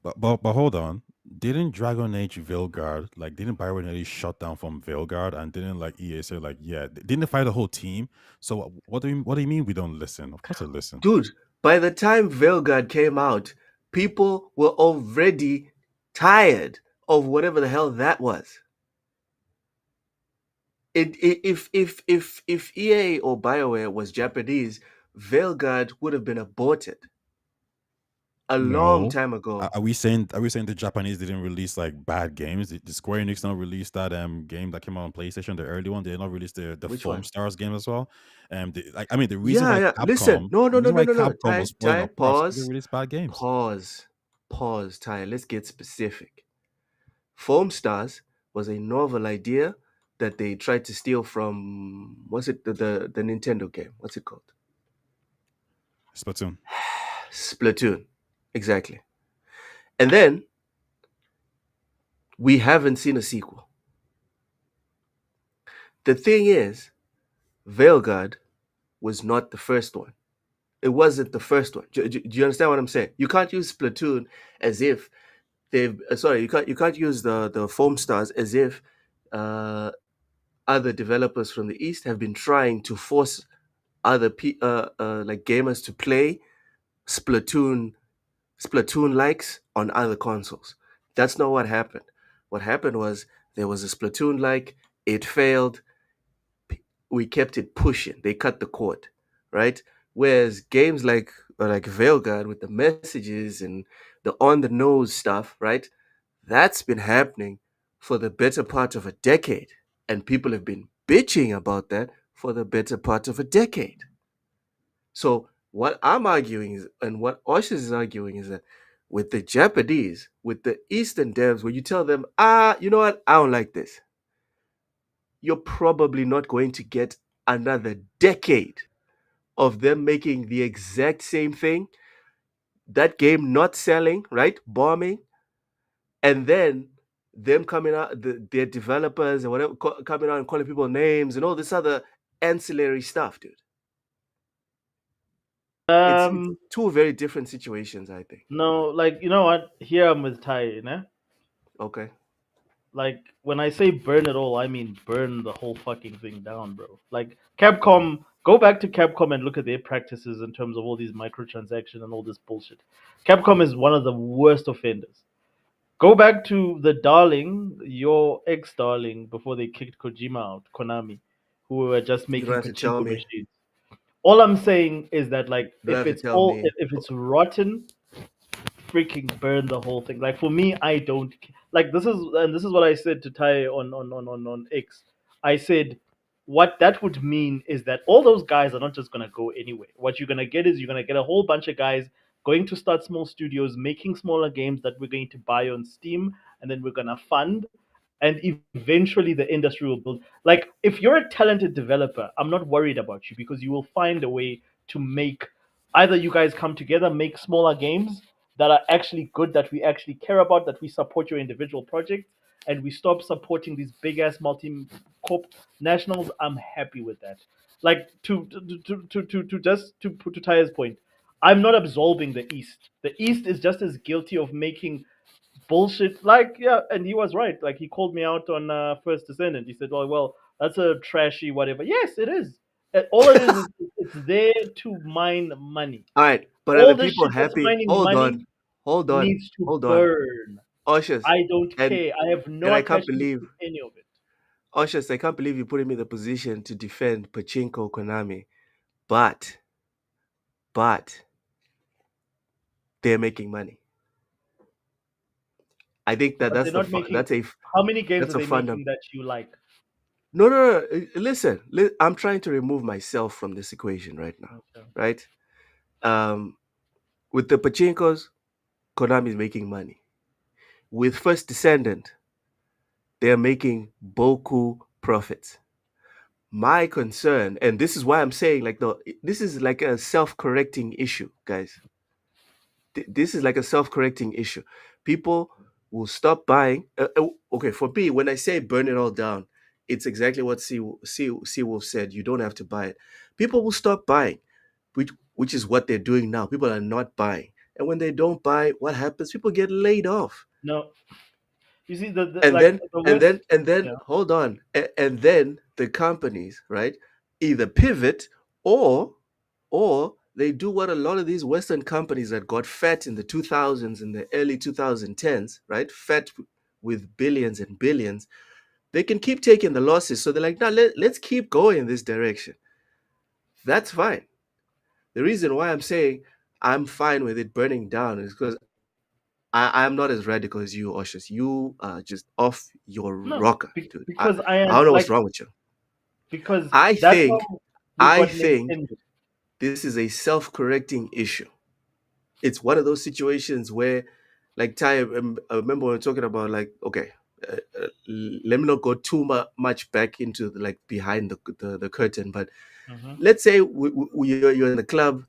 Speaker 7: But hold on. Didn't Dragon Age Veilguard, didn't Bioware nearly shut down from Veilguard, and didn't EA say didn't they fire the whole team? So what do you mean we don't listen? Of course I listen.
Speaker 5: Dude, by the time Veilguard came out, people were already tired of whatever the hell that was. If EA or BioWare was Japanese, Veilguard would have been aborted a long
Speaker 7: No.
Speaker 5: time ago.
Speaker 7: Are we saying the Japanese didn't release bad games? Did Square Enix not release that game that came out on PlayStation, the early one? They did not release the
Speaker 5: Which
Speaker 7: Foam
Speaker 5: one?
Speaker 7: Stars game as well. The reason why Capcom,
Speaker 5: Listen, no.
Speaker 7: Capcom was spoiling
Speaker 5: Ty,
Speaker 7: our products,
Speaker 5: pause.
Speaker 7: they released bad games.
Speaker 5: Pause, Ty. Let's get specific. Foam Stars was a novel idea that they tried to steal from, what's it, the Nintendo game? What's it called? Splatoon. Exactly. And then we haven't seen a sequel. The thing is, Veilguard was not the first one. It wasn't the first one. Do you understand what I'm saying? You can't use Splatoon as if they've. You can't use the Foam Stars as if other developers from the East have been trying to force other gamers to play Splatoon likes on other consoles. That's not what happened. What happened was there was a Splatoon like, it failed. We kept it pushing. They cut the cord, right? Whereas games like Veilguard with the messages and the on the nose stuff, right? That's been happening for the better part of a decade. And people have been bitching about that for the better part of a decade. So what I'm arguing is, and what Oshis is arguing is that with the Japanese, with the Eastern devs, when you tell them, you know what, I don't like this, you're probably not going to get another decade of them making the exact same thing, that game not selling, right? Bombing, and then them coming out, their developers and whatever, coming out and calling people names and all this other ancillary stuff, dude. It's two very different situations, I think.
Speaker 6: No, like, you know what? Here I'm with Ty, you know?
Speaker 5: Okay.
Speaker 6: Like, when I say burn it all, I mean burn the whole fucking thing down, bro. Like, Capcom, go back to Capcom and look at their practices in terms of all these microtransactions and all this bullshit. Capcom is one of the worst offenders. Go back to the darling, your ex-darling, before they kicked Kojima out, Konami, who were just
Speaker 5: You
Speaker 6: making
Speaker 5: don't have to tell
Speaker 6: pachinko
Speaker 5: me.
Speaker 6: machines. All I'm saying is that, like,
Speaker 5: You don't
Speaker 6: if
Speaker 5: have to
Speaker 6: it's
Speaker 5: tell me.
Speaker 6: if it's rotten, freaking burn the whole thing. Like, for me, I don't like this is what I said to Ty on X. I said what that would mean is that all those guys are not just gonna go anywhere. What you're gonna get is you're gonna get a whole bunch of guys going to start small studios, making smaller games that we're going to buy on Steam, and then we're gonna fund, and eventually the industry will build. Like, if you're a talented developer, I'm not worried about you, because you will find a way to make, either you guys come together, make smaller games that are actually good, that we actually care about, that we support your individual projects, and we stop supporting these big ass multi corp nationals. I'm happy with that. Like, to just to put to Tyre's point, I'm not absolving the East. The East is just as guilty of making bullshit. Like, yeah, and he was right. Like, he called me out on First Descendant. He said, well, that's a trashy whatever. Yes, it is. All it is it's there to mine money.
Speaker 5: All right, but
Speaker 6: All
Speaker 5: are the
Speaker 6: this
Speaker 5: people
Speaker 6: shit that's
Speaker 5: happy?
Speaker 6: mining
Speaker 5: Hold
Speaker 6: money
Speaker 5: on, hold on,
Speaker 6: needs to
Speaker 5: hold on.
Speaker 6: burn.
Speaker 5: Ushers,
Speaker 6: I don't
Speaker 5: and
Speaker 6: care. I have no
Speaker 5: and I can't
Speaker 6: attachment
Speaker 5: believe
Speaker 6: to any of it.
Speaker 5: Ushers, I can't believe you put me in the position to defend Pachinko Konami, but they're making money. I think that
Speaker 6: But they're not making. How many games are they making that you like?
Speaker 5: No. Listen, I'm trying to remove myself from this equation right now,
Speaker 6: Okay.
Speaker 5: right? With the Pachinkos, Konami is making money. With First Descendant, they're making boku profits. My concern, and this is why I'm saying, like, this is like a self-correcting issue, guys. This is like a self-correcting issue. People will stop buying. Okay, for me, when I say burn it all down, it's exactly what Seawolf said. You don't have to buy it. People will stop buying, which is what they're doing now. People are not buying, and when they don't buy, what happens? People get laid off.
Speaker 6: No, you see
Speaker 5: And
Speaker 6: like
Speaker 5: then
Speaker 6: the
Speaker 5: and
Speaker 6: worst.
Speaker 5: then
Speaker 6: Yeah.
Speaker 5: hold on, and then the companies, right, either pivot or they do what a lot of these Western companies that got fat in the 2000s and the early 2010s, right? Fat with billions and billions. They can keep taking the losses. So they're like, no, let's keep going in this direction. That's fine. The reason why I'm saying I'm fine with it burning down is because I'm not as radical as you, Oshus. You are just off your
Speaker 6: No,
Speaker 5: rocker, dude.
Speaker 6: because
Speaker 5: I don't know what's wrong with you.
Speaker 6: because
Speaker 5: I
Speaker 6: that's
Speaker 5: think
Speaker 6: how we
Speaker 5: I
Speaker 6: got
Speaker 5: think
Speaker 6: Nintendo.
Speaker 5: this is a self-correcting issue. It's one of those situations where, like Ty, I remember we were talking about, like, okay, let me not go too much back into like behind the curtain, but let's say you're in the club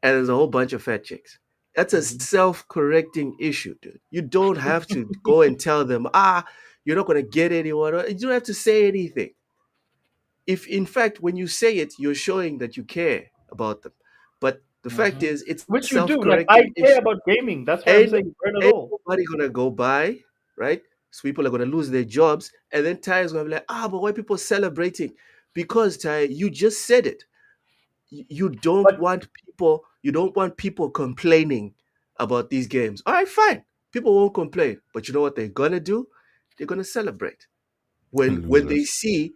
Speaker 5: and there's a whole bunch of fat chicks. That's a self-correcting issue, dude. You don't have to go and tell them, you're not going to get anyone. You don't have to say anything. If, in fact, when you say it, you're showing that you care about them. But the fact is, it's
Speaker 6: Which you do.
Speaker 5: self-correcting
Speaker 6: Like, I care
Speaker 5: issue.
Speaker 6: about gaming. That's why I'm saying burn it all.
Speaker 5: Nobody going to go by, right? So people are going to lose their jobs. And then Ty is going to be like, but why are people celebrating? Because, Ty, you just said it. You don't want people complaining about these games. All right, fine. People won't complain, but you know what they're gonna do? They're gonna celebrate when they see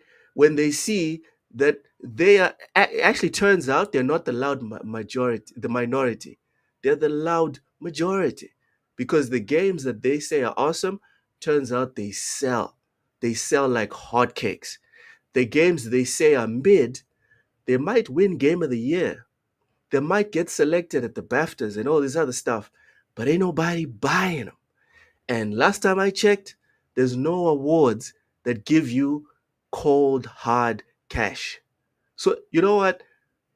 Speaker 5: that they are actually turns out they're not the loud majority, the minority. They're the loud majority because the games that they say are awesome turns out they sell. They sell like hotcakes. The games they say are mid, they might win game of the year. They might get selected at the BAFTAs and all this other stuff, but ain't nobody buying them. And last time I checked, there's no awards that give you cold, hard cash. So, you know what?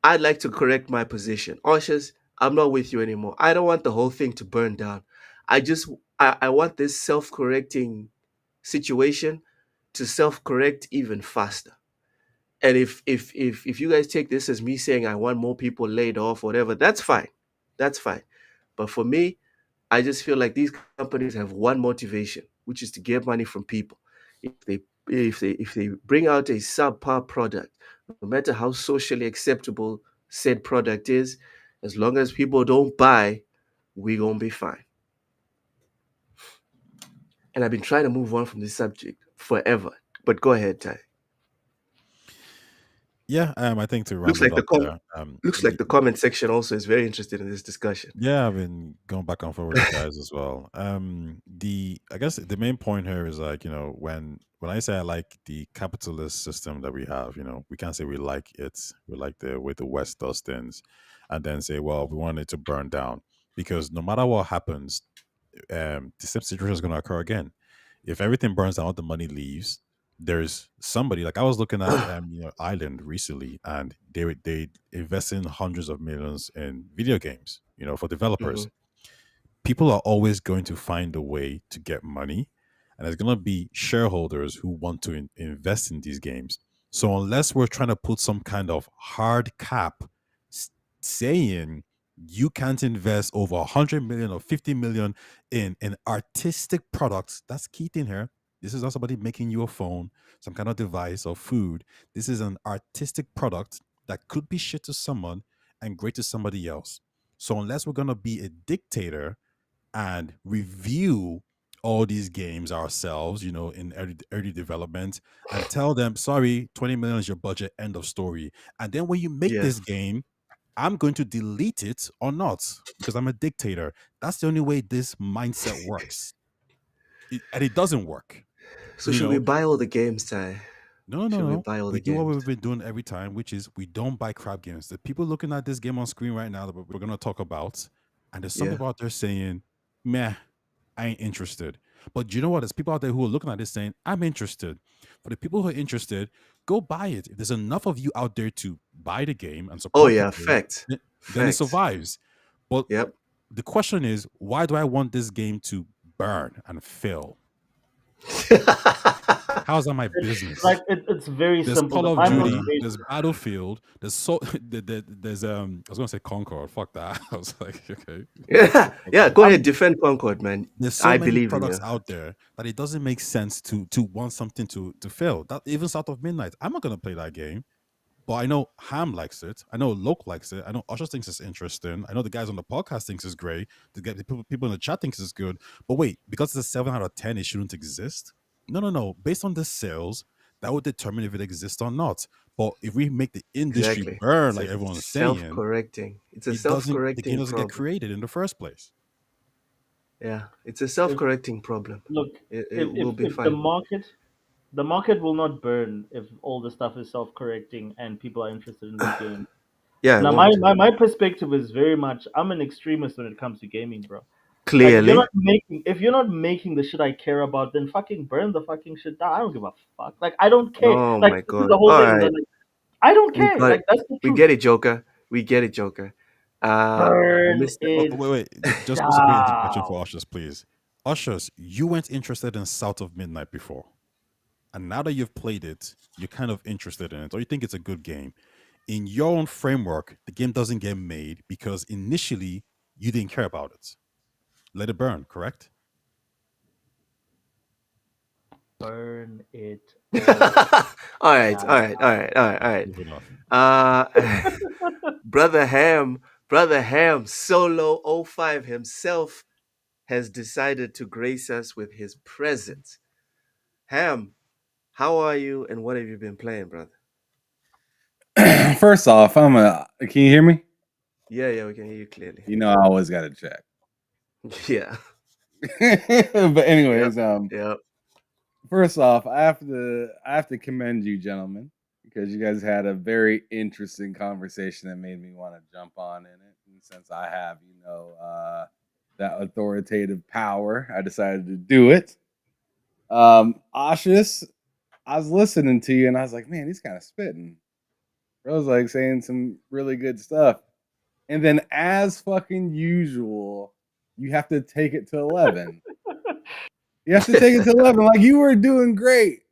Speaker 5: I'd like to correct my position. Oshas, I'm not with you anymore. I don't want the whole thing to burn down. I want this self-correcting situation to self-correct even faster. And if you guys take this as me saying I want more people laid off, whatever, that's fine. That's fine. But for me, I just feel like these companies have one motivation, which is to get money from people. If they if they bring out a subpar product, no matter how socially acceptable said product is, as long as people don't buy, we're gonna be fine. And I've been trying to move on from this subject forever. But go ahead, Ty.
Speaker 7: Yeah, I think to
Speaker 5: Looks
Speaker 7: round it
Speaker 5: like the
Speaker 7: up
Speaker 5: com-
Speaker 7: there,
Speaker 5: looks like the comment section also is very interested in this discussion.
Speaker 7: yeah, I've been going back and forth with the guys as well. The I guess the main point here is like, when I say I like the capitalist system that we have, we can't say we like it. We like the way the West does things, and then say, well, we want it to burn down because no matter what happens, the same situation is going to occur again. If everything burns down, all the money leaves. There's somebody like I was looking at, Island recently, and they invest in hundreds of millions in video games, for
Speaker 5: Hmm.
Speaker 7: developers. People are always going to find a way to get money, and there's going to be shareholders who want to invest in these games. So unless we're trying to put some kind of hard cap s- saying you can't invest over 100 million or 50 million in an artistic product, that's key thing here. This is not somebody making you a phone, some kind of device or food. This is an artistic product that could be shit to someone and great to somebody else. So unless we're going to be a dictator and review all these games ourselves, in early development, and tell them, sorry, 20 million is your budget, end of story. And then when you make
Speaker 5: Yeah.
Speaker 7: this game, I'm going to delete it or not because I'm a dictator. That's the only way this mindset works. And it doesn't work.
Speaker 5: So
Speaker 7: You
Speaker 5: should we
Speaker 7: know,
Speaker 5: buy all the games, Ty?
Speaker 7: no, no,
Speaker 5: Should we
Speaker 7: no.
Speaker 5: buy all
Speaker 7: We
Speaker 5: the
Speaker 7: do what
Speaker 5: games?
Speaker 7: we've been doing every time, which is we don't buy crap games. The people looking at this game on screen right now that we're going to talk about, and there's some
Speaker 5: Yeah.
Speaker 7: people out there saying, meh, I ain't interested. But you know what? There's people out there who are looking at this saying, I'm interested. For the people who are interested, go buy it. If there's enough of you out there to buy the game and
Speaker 5: Oh
Speaker 7: support the
Speaker 5: yeah,
Speaker 7: game,
Speaker 5: fact.
Speaker 7: then it
Speaker 5: Fact.
Speaker 7: survives. But
Speaker 5: Yep.
Speaker 7: the question is, why do I want this game to burn and fail? How's that my
Speaker 6: Like
Speaker 7: business?
Speaker 6: it's very
Speaker 7: There's
Speaker 6: simple.
Speaker 7: Call
Speaker 6: The
Speaker 7: of
Speaker 6: my
Speaker 7: Duty,
Speaker 5: Uh,
Speaker 7: there's
Speaker 6: motivation.
Speaker 7: Battlefield, there's I was gonna say Concord. Fuck that. I was like, okay.
Speaker 5: yeah, yeah.
Speaker 7: Okay.
Speaker 5: Go ahead,
Speaker 6: I'm
Speaker 5: defend Concord, man.
Speaker 7: There's so
Speaker 5: I
Speaker 7: many
Speaker 5: believe in
Speaker 7: products
Speaker 5: you.
Speaker 7: out there that it doesn't make sense to want something to fail. That even South of Midnight, I'm not gonna play that game. But I know Ham likes it. I know Loke likes it. I know Usher thinks it's interesting. I know the guys on the podcast thinks it's great. The people in the chat thinks it's good. But wait, because it's a 7 out of 10, it shouldn't exist? No, no, no. Based on the sales, that would determine if it exists or not. But if we make the industry
Speaker 5: Exactly.
Speaker 7: burn,
Speaker 5: It's
Speaker 7: like
Speaker 5: a
Speaker 7: everyone's saying,
Speaker 5: self-correcting. It's a
Speaker 7: the game
Speaker 5: self-correcting
Speaker 7: doesn't get
Speaker 5: problem.
Speaker 7: created in the first place.
Speaker 5: Yeah, it's a
Speaker 6: if
Speaker 5: self-correcting problem.
Speaker 6: look
Speaker 5: It
Speaker 6: if
Speaker 5: will be
Speaker 6: if the
Speaker 5: fine.
Speaker 6: market will not burn if all the stuff is self-correcting and people are interested in these games.
Speaker 5: Yeah, it
Speaker 6: Now my,
Speaker 5: won't.
Speaker 6: my my perspective is very much I'm an extremist when it comes to gaming, bro. Like
Speaker 5: Clearly.
Speaker 6: if you're not making the shit I care about, then fucking burn the fucking shit down. I don't give a fuck. Like I don't care.
Speaker 5: Oh
Speaker 6: Like
Speaker 5: my
Speaker 6: this is the
Speaker 5: God.
Speaker 6: whole
Speaker 5: All
Speaker 6: thing. That
Speaker 5: right.
Speaker 6: like I don't
Speaker 5: We
Speaker 6: care.
Speaker 5: got
Speaker 6: Like
Speaker 5: it.
Speaker 6: that's the
Speaker 5: We
Speaker 6: truth.
Speaker 5: get it, Joker. We get it, Joker.
Speaker 6: Burn
Speaker 5: Mr.
Speaker 7: Oh,
Speaker 6: it
Speaker 7: wait. Just a quick interjection
Speaker 6: down.
Speaker 7: for Ushers, please. Ushers, you weren't interested in South of Midnight before. And now that you've played it, you're kind of interested in it, or you think it's a good game. In your own framework, the game doesn't get made because initially you didn't care about it. Let it burn, correct?
Speaker 6: Burn it all
Speaker 5: All right, all
Speaker 6: down.
Speaker 5: right, all right, all right, all right.
Speaker 7: Moving on.
Speaker 5: Uh, Brother Ham, Solo '05 himself has decided to grace us with his presence. Ham, how are you and what have you been playing, brother?
Speaker 8: First off, can you hear me?
Speaker 5: Yeah, we can hear you clearly.
Speaker 8: You know, I always got to check.
Speaker 5: Yeah.
Speaker 8: But anyways,
Speaker 5: Yep.
Speaker 8: first off, I have to commend you, gentlemen, because you guys had a very interesting conversation that made me want to jump on in it. And since I have, that authoritative power, I decided to do it. Oshus, I was listening to you and I was like, man, he's kind of spitting. Bro's like saying some really good stuff. And then, as fucking usual, you have to take it to 11. You have to take it to 11. Like, you were doing great.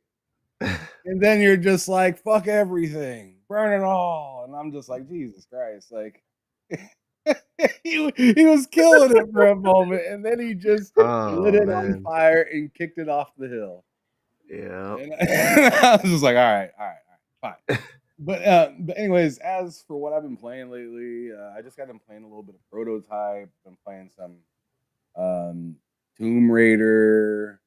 Speaker 8: And then you're just like, fuck everything. Burn it all. And I'm just like, Jesus Christ. Like, he was killing it for a moment. And then he just lit it on fire and kicked it off the hill.
Speaker 5: Yeah.
Speaker 8: And I was just like, all right, fine. But anyways, as for what I've been playing lately, I just got done playing a little bit of Prototype. Been playing some Tomb Raider,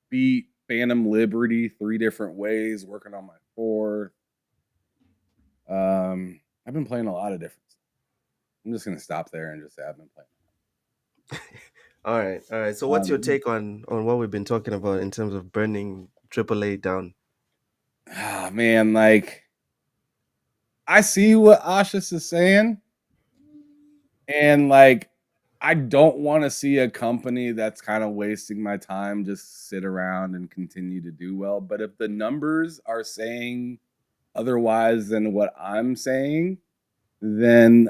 Speaker 8: beat Phantom Liberty 3 different ways, working on my 4th. I've been playing a lot of different stuff. I'm just gonna stop there and just say I've been playing.
Speaker 5: All right. So what's your take on what we've been talking about in terms of burning AAA down?
Speaker 8: Man, like, I see what Oshus is saying, and like, I don't want to see a company that's kind of wasting my time just sit around and continue to do well. But if the numbers are saying otherwise than what I'm saying, then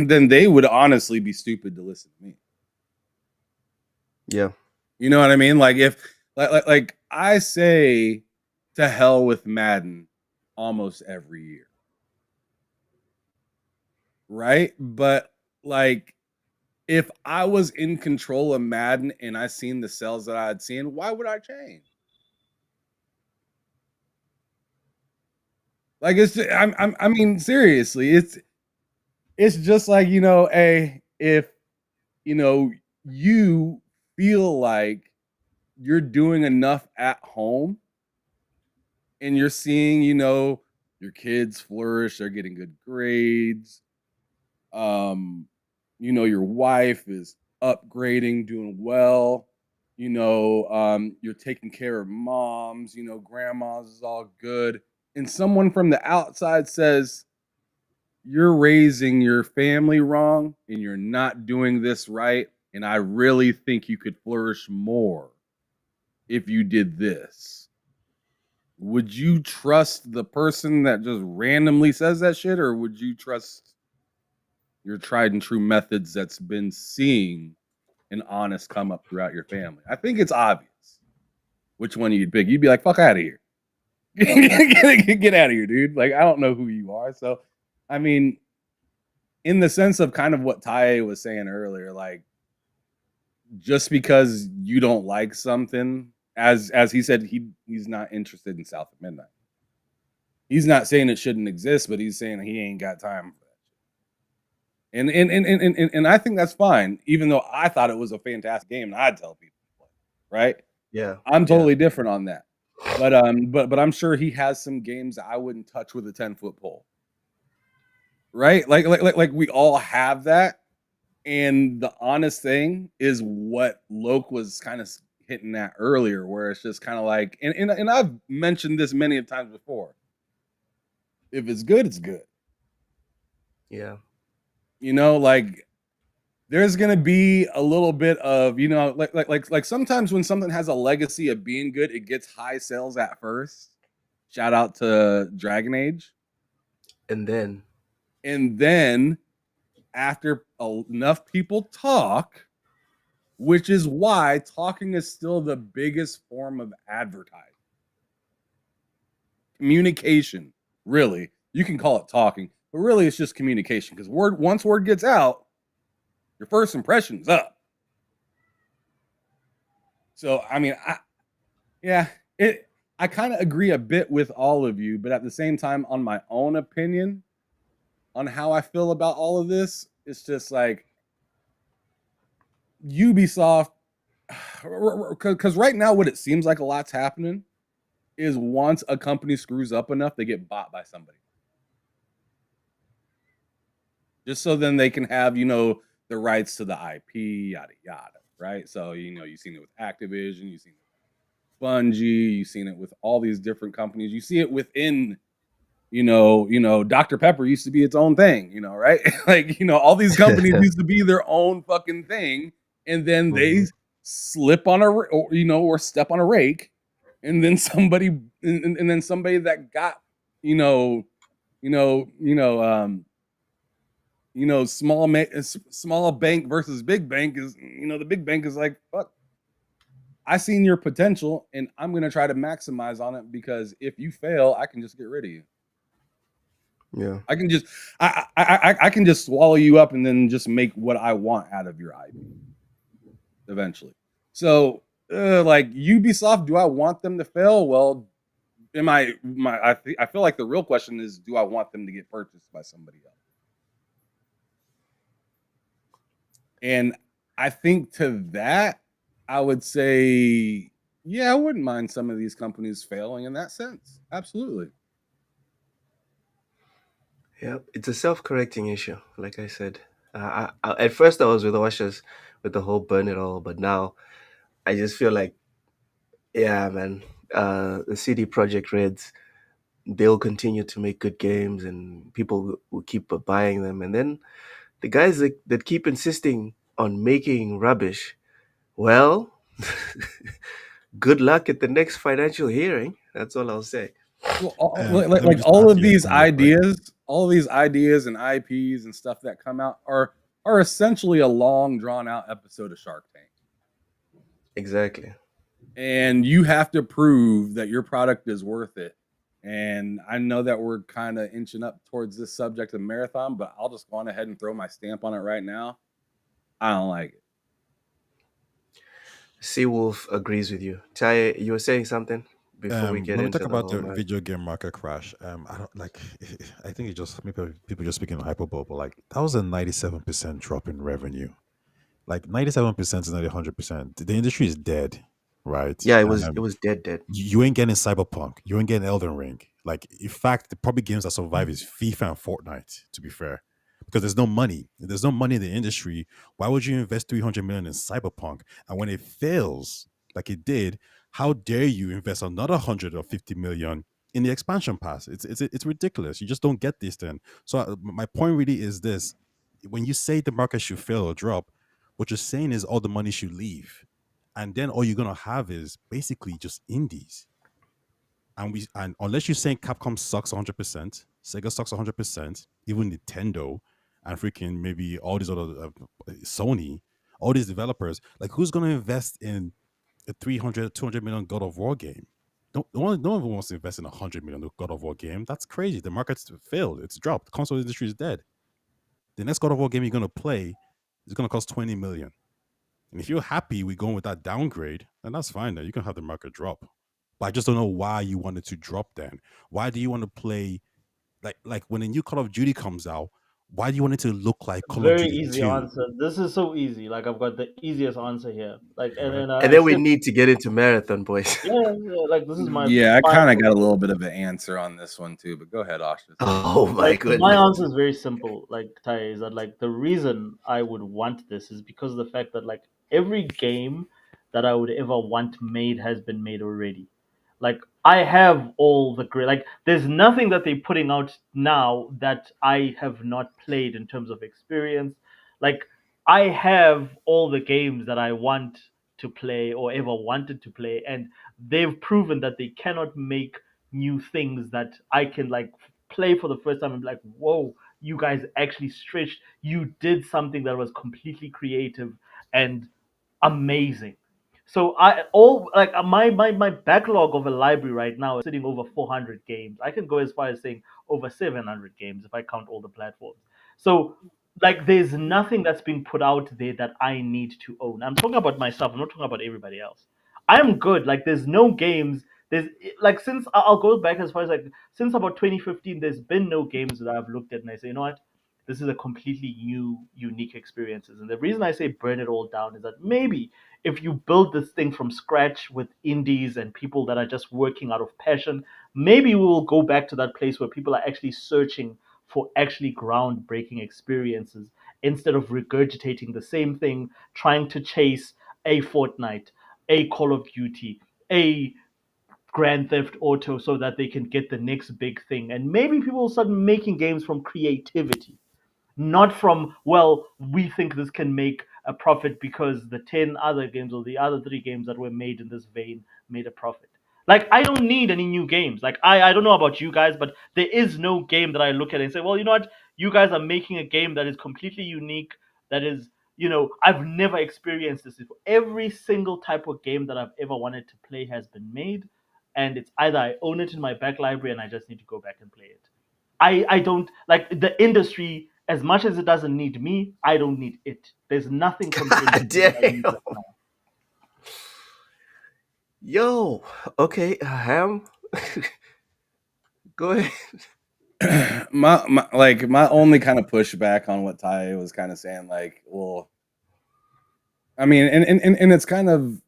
Speaker 8: then they would honestly be stupid to listen to me.
Speaker 5: Yeah.
Speaker 8: You know what I mean? Like, if like I say to hell with Madden almost every year. Right? But like, if I was in control of Madden and I seen the sales that I had seen, why would I change? Like, it's just, I mean, seriously, it's just like, if you feel like you're doing enough at home and you're seeing, your kids flourish, they're getting good grades, your wife is upgrading, doing well, you're taking care of moms, grandmas is all good. And someone from the outside says, you're raising your family wrong and you're not doing this right. And I really think you could flourish more if you did this. Would you trust the person that just randomly says that shit, or would you trust your tried and true methods that's been seeing an honest come up throughout your family? I think it's obvious which one you'd pick. You'd be like, fuck out of here. Get out of here, dude. Like, I don't know who you are. So, I mean, in the sense of kind of what Ty was saying earlier, like, just because you don't like something, as he said, he's not interested in South of Midnight. He's not saying it shouldn't exist, but he's saying he ain't got time for that. And I think that's fine, even though I thought it was a fantastic game, and I'd tell people to play, right?
Speaker 5: Yeah.
Speaker 8: I'm totally different on that. But I'm sure he has some games that I wouldn't touch with a 10-foot pole. Right? Like we all have that. And the honest thing is what Loke was kind of hitting at earlier, where it's just kind of like, and I've mentioned this many times before. If it's good, it's good.
Speaker 5: Yeah.
Speaker 8: Like, there's gonna be a little bit of, like sometimes when something has a legacy of being good, it gets high sales at first. Shout out to Dragon Age. And then after enough people talk, which is why talking is still the biggest form of advertising. Communication, really. You can call it talking, but really it's just communication, because once word gets out, your first impression's up. So, I mean, I kind of agree a bit with all of you, but at the same time, on my own opinion, on how I feel about all of this, it's just like Ubisoft, because right now what it seems like a lot's happening is once a company screws up enough, they get bought by somebody. just so then they can have, you know, the rights to the IP, yada yada, right? So, you know, you've seen it with Activision, you've seen it with Bungie, you've seen it with all these different companies. You see it within, you know, Dr. Pepper used to be its own thing, you know, right? Like, you know, all these companies used to be their own fucking thing, and then they slip on or step on a rake, and then somebody and then somebody that got, you know, small bank versus big bank is, you know, the big bank is like, fuck, I seen your potential and I'm gonna try to maximize on it, because if you fail, I can just get rid of you.
Speaker 5: Yeah.
Speaker 8: I can just I can just swallow you up and then just make what I want out of your IP eventually. So like Ubisoft, do I want them to fail? Well, I feel like the real question is, do I want them to get purchased by somebody else? And I think to that, I would say, yeah, I wouldn't mind some of these companies failing in that sense. Absolutely.
Speaker 5: Yeah, it's a self-correcting issue. Like I said, at first I was with Oshers with the whole burn it all, but now I just feel like, yeah, man, the CD Project Reds, they'll continue to make good games, and people will keep buying them. And then the guys that keep insisting on making rubbish, well, good luck at the next financial hearing. That's all I'll say.
Speaker 8: Well,
Speaker 7: let me just
Speaker 8: all
Speaker 7: ask
Speaker 8: of
Speaker 7: you
Speaker 8: these
Speaker 7: something real quick.
Speaker 8: ideas and IPs and stuff that come out are essentially a long drawn out episode of Shark Tank.
Speaker 5: Exactly.
Speaker 8: And you have to prove that your product is worth it. And I know that we're kind of inching up towards this subject of Marathon, but I'll just go on ahead and throw my stamp on it right now. I don't like it.
Speaker 5: Seawolf agrees with you. Ty, you were saying something before we get
Speaker 7: Let me
Speaker 5: into
Speaker 7: talk
Speaker 5: the
Speaker 7: about
Speaker 5: whole
Speaker 7: the
Speaker 5: man.
Speaker 7: video game market crash. I don't like. I think it just maybe people just speaking hyperbole, but like that was a 97% drop in revenue. Like 97% is not 100%. The industry is dead, right?
Speaker 5: Yeah, it was dead.
Speaker 7: You ain't getting Cyberpunk. You ain't getting Elden Ring. Like, in fact, the probably games that survive is FIFA and Fortnite, to be fair. Because there's no money. There's no money in the industry. Why would you invest 300 million in Cyberpunk? And when it fails, like it did, how dare you invest another 150 million in the expansion pass? It's ridiculous. You just don't get this then. So my point really is this. When you say the market should fail or drop, what you're saying is all the money should leave. And then all you're gonna have is basically just indies. And unless you're saying Capcom sucks 100%, Sega sucks 100%, even Nintendo, and freaking maybe all these other Sony, all these developers, like who's gonna invest in a 300, 200 million God of War game? No one wants to invest in 100 million God of War game. That's crazy. The market's failed. It's dropped. The console industry is dead. The next God of War game you're gonna play is gonna cost 20 million. And if you're happy with going with that downgrade, then that's fine. Then you can have the market drop. But I just don't know why you wanted to drop then. Why do you want to play like when a new Call of Duty comes out? Why do you want it to look like Call of
Speaker 6: Very
Speaker 7: Duty
Speaker 6: easy
Speaker 7: 2?
Speaker 6: answer. This is so easy. Like I've got the easiest answer here. Like and then
Speaker 5: And then we need to get into Marathon, boys.
Speaker 6: yeah, like this is my
Speaker 8: Yeah, I kind
Speaker 6: final-
Speaker 8: of got a little bit of an answer on this one too, but go ahead, Oshus.
Speaker 5: Oh my
Speaker 6: like,
Speaker 5: goodness.
Speaker 6: my answer is very simple. Like Ty, is that like the reason I would want this is because of the fact that like every game that I would ever want made has been made already. Like I have all the great, like there's nothing that they're putting out now that I have not played in terms of experience. Like I have all the games that I want to play or ever wanted to play, and they've proven that they cannot make new things that I can like play for the first time and be like, whoa, you guys actually stretched. You did something that was completely creative and amazing. So my backlog of a library right now is sitting over 400 games. I can go as far as saying over 700 games if I count all the platforms. So like there's nothing that's being put out there that I need to own. I'm talking about myself. I'm not talking about everybody else. I'm good. Like there's no games. There's like since I'll go back as far as like since about 2015, there's been no games that I've looked at and I say, you know what? This is a completely new, unique experiences. And the reason I say burn it all down is that maybe if you build this thing from scratch with indies and people that are just working out of passion, maybe we will go back to that place where people are actually searching for actually groundbreaking experiences instead of regurgitating the same thing, trying to chase a Fortnite, a Call of Duty, a Grand Theft Auto so that they can get the next big thing. And maybe people will start making games from creativity, not from, well, we think this can make a profit because the 10 other games or the other 3 games that were made in this vein made a profit. Like, I don't need any new games. Like, I don't know about you guys, but there is no game that I look at and say, well, you know what? You guys are making a game that is completely unique, that is, I've never experienced this before. Every single type of game that I've ever wanted to play has been made, and it's either I own it in my back library and I just need to go back and play it. I don't like the industry as much as it doesn't need me. I don't need it. There's nothing compared to what I need
Speaker 5: Damn.
Speaker 6: right now.
Speaker 5: Yo, okay, Ham. Go ahead.
Speaker 8: my only kind of pushback on what Ty was kind of saying, like, well, I mean, and it's kind of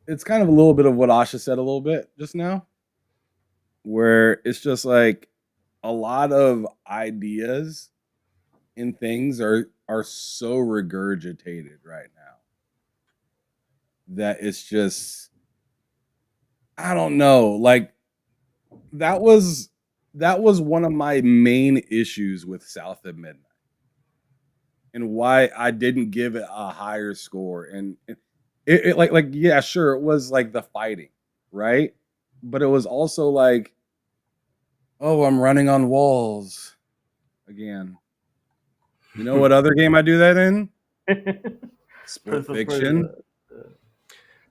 Speaker 8: a little bit of what Asha said a little bit just now, where it's just like a lot of ideas and things are so regurgitated right now that it's just, I don't know, like that was one of my main issues with South of Midnight and why I didn't give it a higher score. And it like yeah, sure, it was like the fighting, right? But it was also like, oh, I'm running on walls again. You know what other game I do that in? Split Fiction.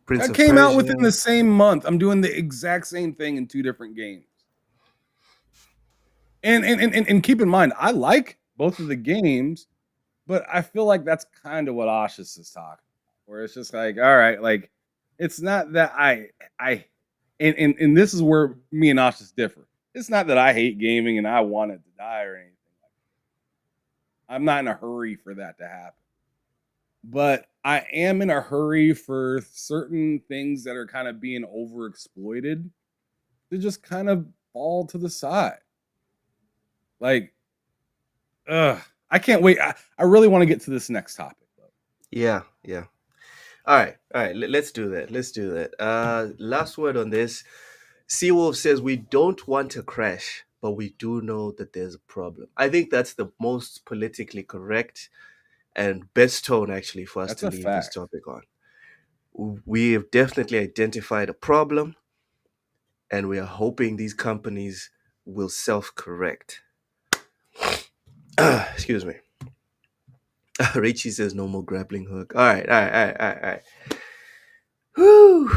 Speaker 5: Prince
Speaker 8: That
Speaker 5: of
Speaker 8: came out
Speaker 5: Persia.
Speaker 8: within the same month. I'm doing the exact same thing in 2 different games. And keep in mind, I like both of the games, but I feel like that's kind of what Ashes is talking about, where it's just like, all right, like it's not that and this is where me and Ashes differ. It's not that I hate gaming and I want it to die or anything. I'm not in a hurry for that to happen. But I am in a hurry for certain things that are kind of being overexploited to just kind of fall to the side. Like, I can't wait. I really want to get to this next topic, though.
Speaker 5: Yeah. All right. Let's do that. Last word on this. Seawolf says we don't want a crash, but we do know that there's a problem. I think that's the most politically correct and best tone actually for us
Speaker 8: That's
Speaker 5: to
Speaker 8: a
Speaker 5: leave this
Speaker 8: fact.
Speaker 5: topic on. We have definitely identified a problem, and we are hoping these companies will self-correct. Excuse me. Richie says no more grappling hook. All right. Whew.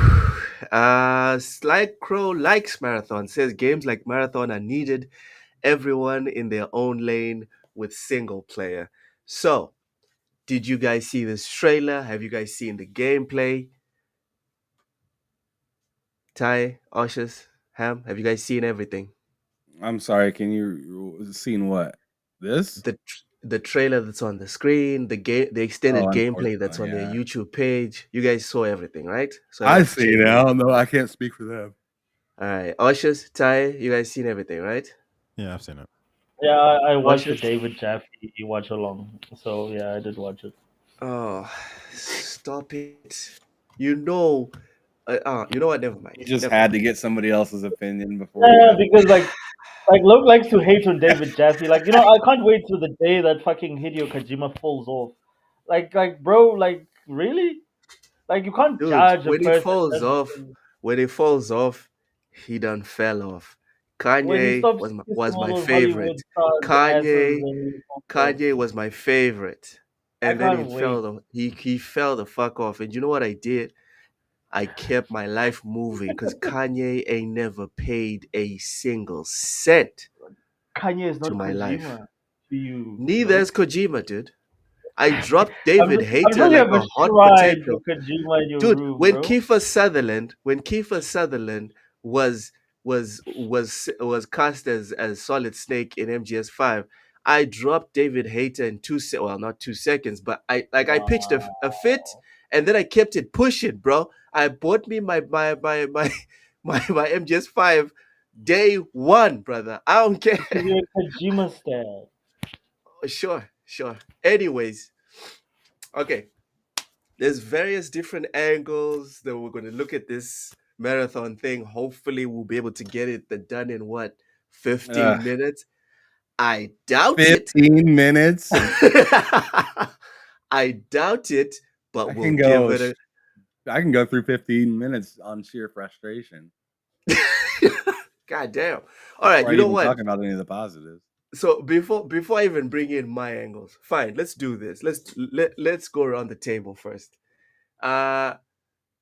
Speaker 5: Sly Crow likes Marathon, says games like Marathon are needed, everyone in their own lane with single player. So, did you guys see this trailer? Have you guys seen the gameplay? Ty, Oshus, Ham, have you guys seen everything?
Speaker 8: I'm sorry. Can you seen what? This?
Speaker 5: The trailer that's on the screen, the extended gameplay that's on their
Speaker 8: unfortunately,
Speaker 5: YouTube page. You guys saw everything, right? So
Speaker 8: I
Speaker 5: let's
Speaker 8: see
Speaker 5: check
Speaker 8: it.
Speaker 5: it
Speaker 8: I
Speaker 5: out.
Speaker 8: don't know. I can't speak for them.
Speaker 5: All right, Oshus, Ty, you guys seen everything, right?
Speaker 7: Yeah, I've seen it.
Speaker 6: Yeah, I watched the
Speaker 5: Watch it.
Speaker 6: David Jaffe watch along. So yeah, I did watch it.
Speaker 5: Oh, stop it! You know what? Never mind.
Speaker 8: You just
Speaker 5: Never
Speaker 8: had
Speaker 5: mind.
Speaker 8: to get somebody else's opinion before.
Speaker 6: Yeah, because like Luke likes to hate on David Jaffe. Like, I can't wait till the day that fucking Hideo Kojima falls off. Like bro, like really? Like you can't
Speaker 5: Dude,
Speaker 6: judge a
Speaker 5: when it
Speaker 6: person
Speaker 5: falls off, he done fell off.
Speaker 6: when he
Speaker 5: Kanye
Speaker 6: stops
Speaker 5: was
Speaker 6: kissing all
Speaker 5: my
Speaker 6: those
Speaker 5: favorite.
Speaker 6: Hollywood stars' asses
Speaker 5: Kanye
Speaker 6: and he falls off.
Speaker 5: Kanye was my favorite,
Speaker 6: I
Speaker 5: and then
Speaker 6: can't
Speaker 5: he fell the fuck off. And you know what I did? I kept my life moving because Kanye ain't never paid a single cent
Speaker 6: Kanye is not
Speaker 5: to my life.
Speaker 6: Kojima to you.
Speaker 5: Neither
Speaker 6: bro.
Speaker 5: is Kojima, dude. I dropped David
Speaker 6: I'm
Speaker 5: Hater
Speaker 6: sure you
Speaker 5: like
Speaker 6: have
Speaker 5: a
Speaker 6: a
Speaker 5: hot
Speaker 6: shrine
Speaker 5: potato.
Speaker 6: for Kojima in your
Speaker 5: Dude,
Speaker 6: room,
Speaker 5: when
Speaker 6: bro.
Speaker 5: Kiefer Sutherland was cast as Solid Snake in MGS5, I dropped David Hater in not 2 seconds, but I pitched a fit, and then I kept it pushing, bro. I bought me my MGS5 day one, brother. I don't care.
Speaker 6: You're a Kojima star.
Speaker 5: Sure, sure. Anyways, okay. There's various different angles that we're going to look at this marathon thing. Hopefully, we'll be able to get it done in what, 15 minutes? I doubt it.
Speaker 8: 15 minutes.
Speaker 5: I doubt it, but
Speaker 8: I
Speaker 5: we'll
Speaker 8: can
Speaker 5: give
Speaker 8: go.
Speaker 5: it
Speaker 8: I can go through 15 minutes on sheer frustration.
Speaker 5: God damn. All right,
Speaker 8: Before
Speaker 5: you
Speaker 8: I
Speaker 5: know
Speaker 8: even
Speaker 5: what?
Speaker 8: talking about any of the positives.
Speaker 5: So before I even bring in my angles, fine, let's do this. Let's go around the table first.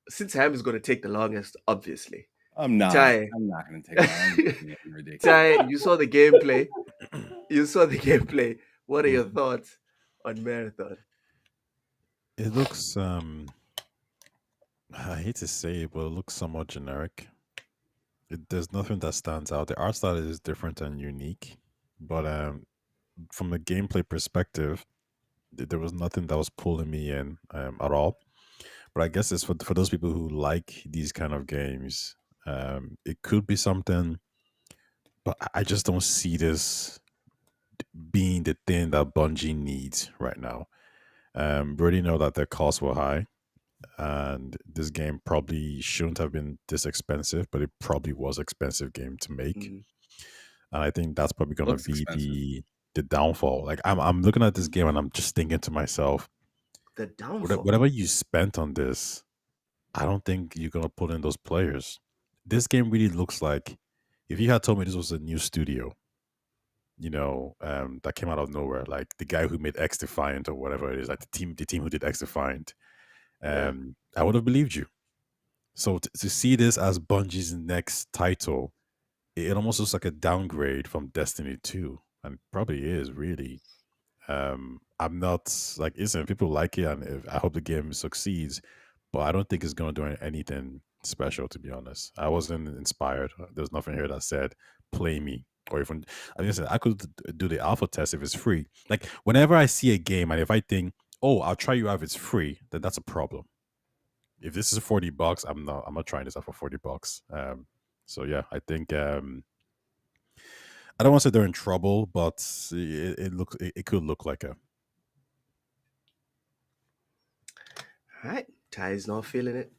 Speaker 5: Since Ham is going to take the longest, obviously.
Speaker 8: I'm not.
Speaker 5: Ty,
Speaker 8: I'm not going to take long. Ridiculous.
Speaker 5: Ty, you saw the gameplay. You saw the gameplay. What are your thoughts on Marathon?
Speaker 7: It looks I hate to say it, but it looks somewhat generic. There's nothing that stands out. The art style is different and unique, but from a gameplay perspective, there was nothing that was pulling me in at all. But I guess it's for those people who like these kind of games. It could be something, but I just don't see this being the thing that Bungie needs right now. We already know that their costs were high, and this game probably shouldn't have been this expensive, but it probably was expensive game to make.
Speaker 5: Mhm.
Speaker 7: And I think that's probably gonna
Speaker 8: Looks
Speaker 7: be
Speaker 8: expensive.
Speaker 7: the downfall. Like I'm looking at this game and I'm just thinking to myself,
Speaker 5: The downfall.
Speaker 7: whatever you spent on this, I don't think you're gonna pull in those players. This game really looks like if you had told me this was a new studio, that came out of nowhere, like the guy who made X Defiant or whatever it is, like the team who did X Defiant,
Speaker 5: Yeah.
Speaker 7: I would have believed you. So to see this as Bungie's next title, it almost looks like a downgrade from Destiny 2, and it probably is really. I'm not like, listen, people like it, and I hope the game succeeds, but I don't think it's going to do anything special. To be honest, I wasn't inspired. There's nothing here that said play me, or even I mean, listen, I could do the alpha test if it's free. Like whenever I see a game, and if I think, oh, I'll try you out if it's free, then that's a problem. If this is $40, I'm not trying this out for $40. So yeah, I think I don't want to say they're in trouble, but it could look like a.
Speaker 5: All right. Ty's not feeling it.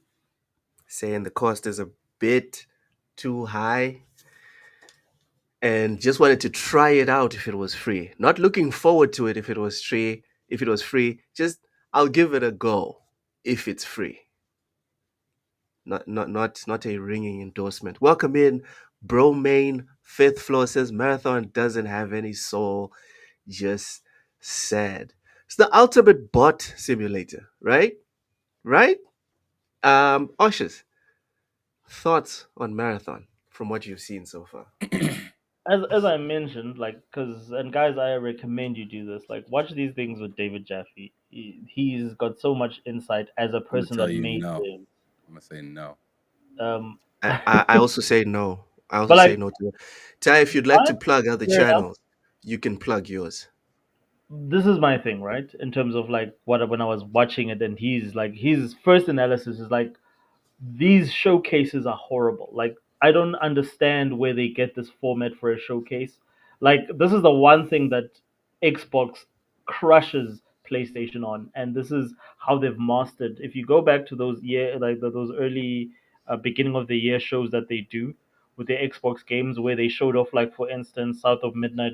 Speaker 5: Saying the cost is a bit too high. And just wanted to try it out if it was free. Not looking forward to it if it was free. If it was free, just I'll give it a go if it's free. Not a ringing endorsement. Welcome in, Bromain. Fifth floor says Marathon doesn't have any soul, just sad. It's the ultimate bot simulator, right? Right? Oshers, thoughts on Marathon from what you've seen so far?
Speaker 6: As I mentioned, like, and guys, I recommend you do this. Like, watch these things with David Jaffe. He's got so much insight as a
Speaker 8: I'm gonna
Speaker 6: person
Speaker 8: tell
Speaker 6: that
Speaker 8: you
Speaker 6: made
Speaker 8: no.
Speaker 6: games.
Speaker 8: I'm gonna say no.
Speaker 6: Um,
Speaker 5: I also say no. I also
Speaker 6: but
Speaker 5: say
Speaker 6: like,
Speaker 5: no to that. Ty, if you'd like to
Speaker 6: fine,
Speaker 5: plug other
Speaker 6: fair enough.
Speaker 5: channels, you can plug yours.
Speaker 6: This is my thing, right? In terms of like when I was watching it, and his first analysis is like, these showcases are horrible. Like, I don't understand where they get this format for a showcase. Like, this is the one thing that Xbox crushes PlayStation on, and this is how they've mastered. If you go back to those those early beginning of the year shows that they do with the Xbox games, where they showed off, like for instance, South of Midnight,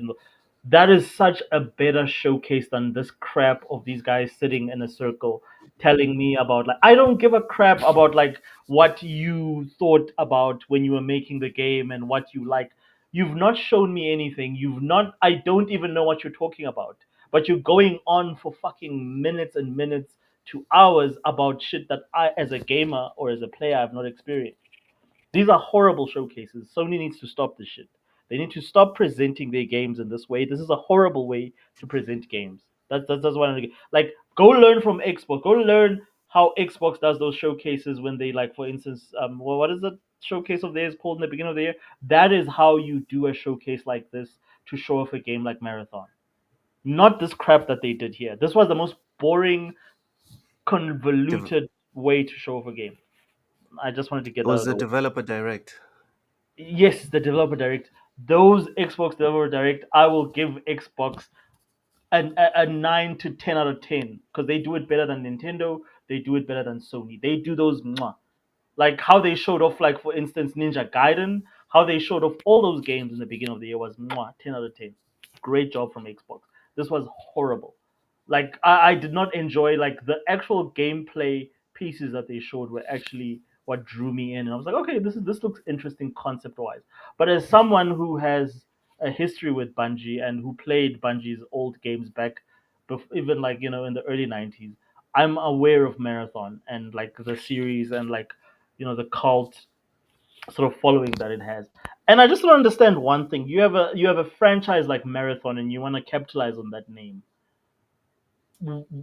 Speaker 6: that is such a better showcase than this crap of these guys sitting in a circle telling me about, like, I don't give a crap about like what you thought about when you were making the game and what you like. You've not shown me anything. You've not. I don't even know what you're talking about. But you're going on for fucking minutes and minutes to hours about shit that I, as a gamer or as a player, have not experienced. These are horrible showcases. Sony needs to stop this shit. They need to stop presenting their games in this way. This is a horrible way to present games. That's what I'm like. Go learn from Xbox. Go learn how Xbox does those showcases when they, like, for instance, what is the showcase of theirs called in the beginning of the year? That is how you do a showcase like this to show off a game like Marathon. Not this crap that they did here. This was the most boring, convoluted way to show off a game. I just wanted to get
Speaker 5: It
Speaker 6: that out
Speaker 5: was
Speaker 6: of
Speaker 5: the
Speaker 6: the way.
Speaker 5: developer direct.
Speaker 6: Yes, the developer direct. Those Xbox developer direct, I will give Xbox a 9 to 10 out of 10 because they do it better than Nintendo. They do it better than Sony. They do those mwah. Like how they showed off, like for instance, Ninja Gaiden. How they showed off all those games in the beginning of the year was mwah, 10 out of 10. Great job from Xbox. This was horrible. Like I did not enjoy like the actual gameplay pieces that they showed were actually what drew me in, and I was like, okay, this looks interesting concept wise. But as someone who has a history with Bungie and who played Bungie's old games back, even like in the early '90s, I'm aware of Marathon and like the series and like the cult sort of following that it has. And I just don't understand one thing. You have a franchise like Marathon and you want to capitalize on that name.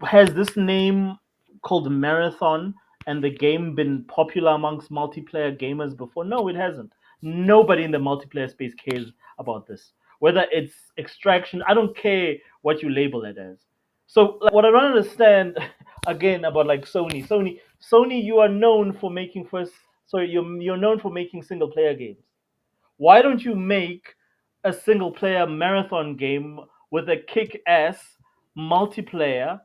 Speaker 6: Has this name called Marathon and the game been popular amongst multiplayer gamers before? No, it hasn't. Nobody in the multiplayer space cares about this. Whether it's extraction, I don't care what you label it as. So, like, what I don't understand again about like Sony, you are known for making first. Sorry, you're known for making single player games. Why don't you make a single player marathon game with a kick ass multiplayer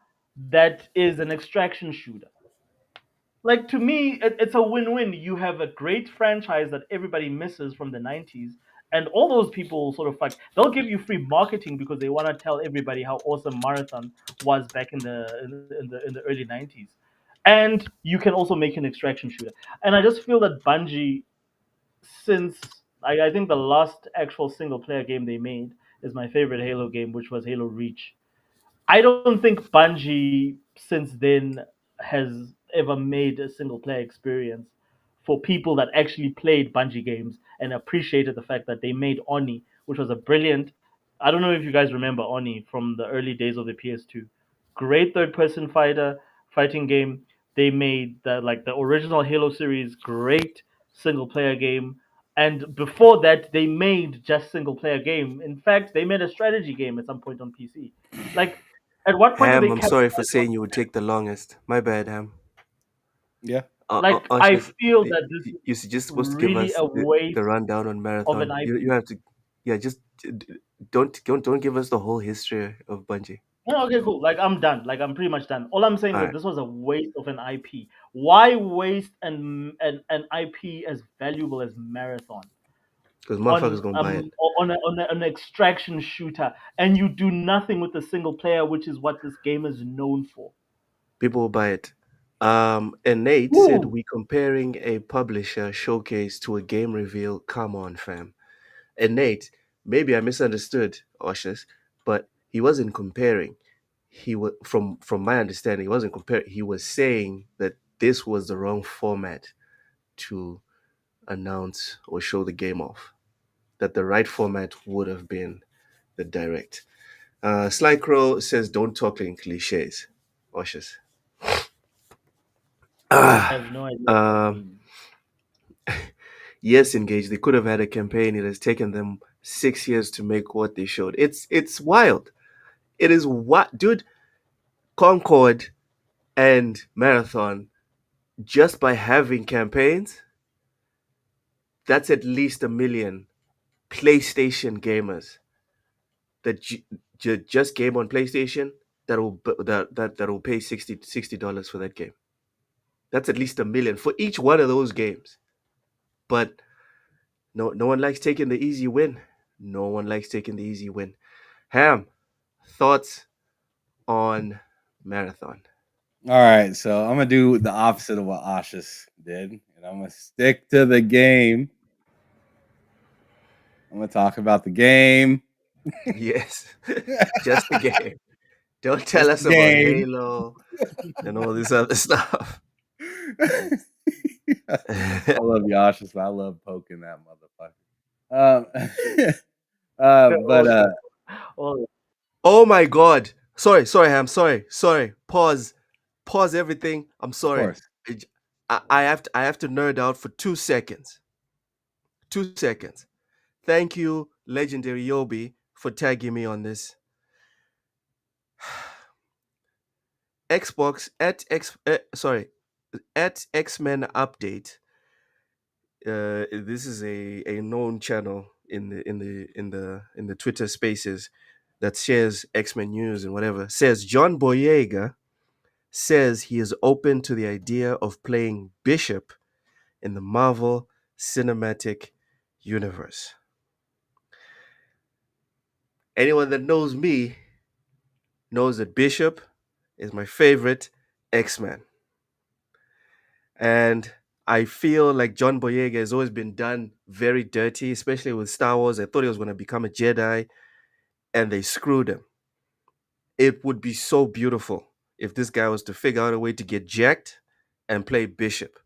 Speaker 6: that is an extraction shooter? Like to me, it's a win-win. You have a great franchise that everybody misses from the '90s, and all those people sort of like they'll give you free marketing because they want to tell everybody how awesome Marathon was back in the early '90s, and you can also make an extraction shooter. And I just feel that Bungie, since I think the last actual single player game they made is my favorite Halo game, which was Halo Reach. I don't think Bungie since then has ever made a single player experience for people that actually played Bungie games and appreciated the fact that they made Oni, which was a brilliant. I don't know if you guys remember Oni from the early days of the PS2. Great third person fighting game. They made the original Halo series, great single player game. And before that, they made just single player game. In fact, they made a strategy game at some point on PC. Like, at what point did
Speaker 5: Ham,
Speaker 6: they
Speaker 5: I'm sorry for
Speaker 6: capitalize on
Speaker 5: saying you would take the longest. My bad, Ham.
Speaker 8: Yeah.
Speaker 6: like I
Speaker 5: Ashes,
Speaker 6: feel that this
Speaker 5: you're
Speaker 6: is
Speaker 5: just supposed to give
Speaker 6: really
Speaker 5: us
Speaker 6: a
Speaker 5: the
Speaker 6: waste
Speaker 5: rundown on
Speaker 6: of an
Speaker 5: Marathon. You
Speaker 6: IP.
Speaker 5: have to, yeah, just don't give us the whole history of Bungie.
Speaker 6: No, okay, cool. Like I'm done. Like I'm pretty much done. All I'm saying is
Speaker 5: All
Speaker 6: that
Speaker 5: right,
Speaker 6: this was a waste of an IP. Why waste an IP as valuable as Marathon
Speaker 5: because
Speaker 6: on
Speaker 5: motherfuckers gonna buy it.
Speaker 6: an extraction shooter, and you do nothing with the single player, which is what this game is known for?
Speaker 5: People will buy it. And Nate said
Speaker 6: Woo!
Speaker 5: we comparing a publisher showcase to a game reveal. Come on, fam. And Nate, maybe I misunderstood Oshus, but he wasn't comparing. He was from my understanding, he wasn't comparing. He was saying that this was the wrong format to announce or show the game off. That the right format would have been the direct. Sly Crow says, "Don't talk in cliches." Oshus.
Speaker 6: I
Speaker 5: Ah,
Speaker 6: have no idea what that
Speaker 5: um,
Speaker 6: means.
Speaker 5: yes, engaged. They could have had a campaign. It has taken them 6 years to make what they showed. It's wild. It is what, dude. Concord and Marathon, just by having campaigns, that's at least 1 million PlayStation gamers that just game on PlayStation that will pay $60 for that game. That's at least 1 million for each one of those games. But no one likes taking the easy win. No one likes taking the easy win. Ham, thoughts on Marathon?
Speaker 8: All right, so I'm gonna do the opposite of what Ashis did, and I'm gonna stick to the game. I'm gonna talk about the game.
Speaker 5: Yes, just the game. Don't tell
Speaker 8: Just
Speaker 5: us
Speaker 8: the
Speaker 5: about
Speaker 8: game.
Speaker 5: Halo and all this other stuff.
Speaker 8: I love Yashis, but I love poking that motherfucker. But
Speaker 6: Oh,
Speaker 5: Oh my god. Sorry, Ham. Sorry. Pause everything. I'm
Speaker 8: of
Speaker 5: sorry.
Speaker 8: course,
Speaker 5: I have to nerd out for 2 seconds. 2 seconds. Thank you, legendary Yobi, for tagging me on this. Xbox at X-Men update. This is a known channel in the Twitter spaces. that shares X-Men news and whatever, says John Boyega says he is open to the idea of playing Bishop in the Marvel Cinematic Universe. Anyone that knows me knows that Bishop is my favorite X-Men. And I feel like John Boyega has always been done very dirty, especially with Star Wars. I thought he was going to become a Jedi, and they screwed him. It would be so beautiful if this guy was to figure out a way to get jacked and play Bishop.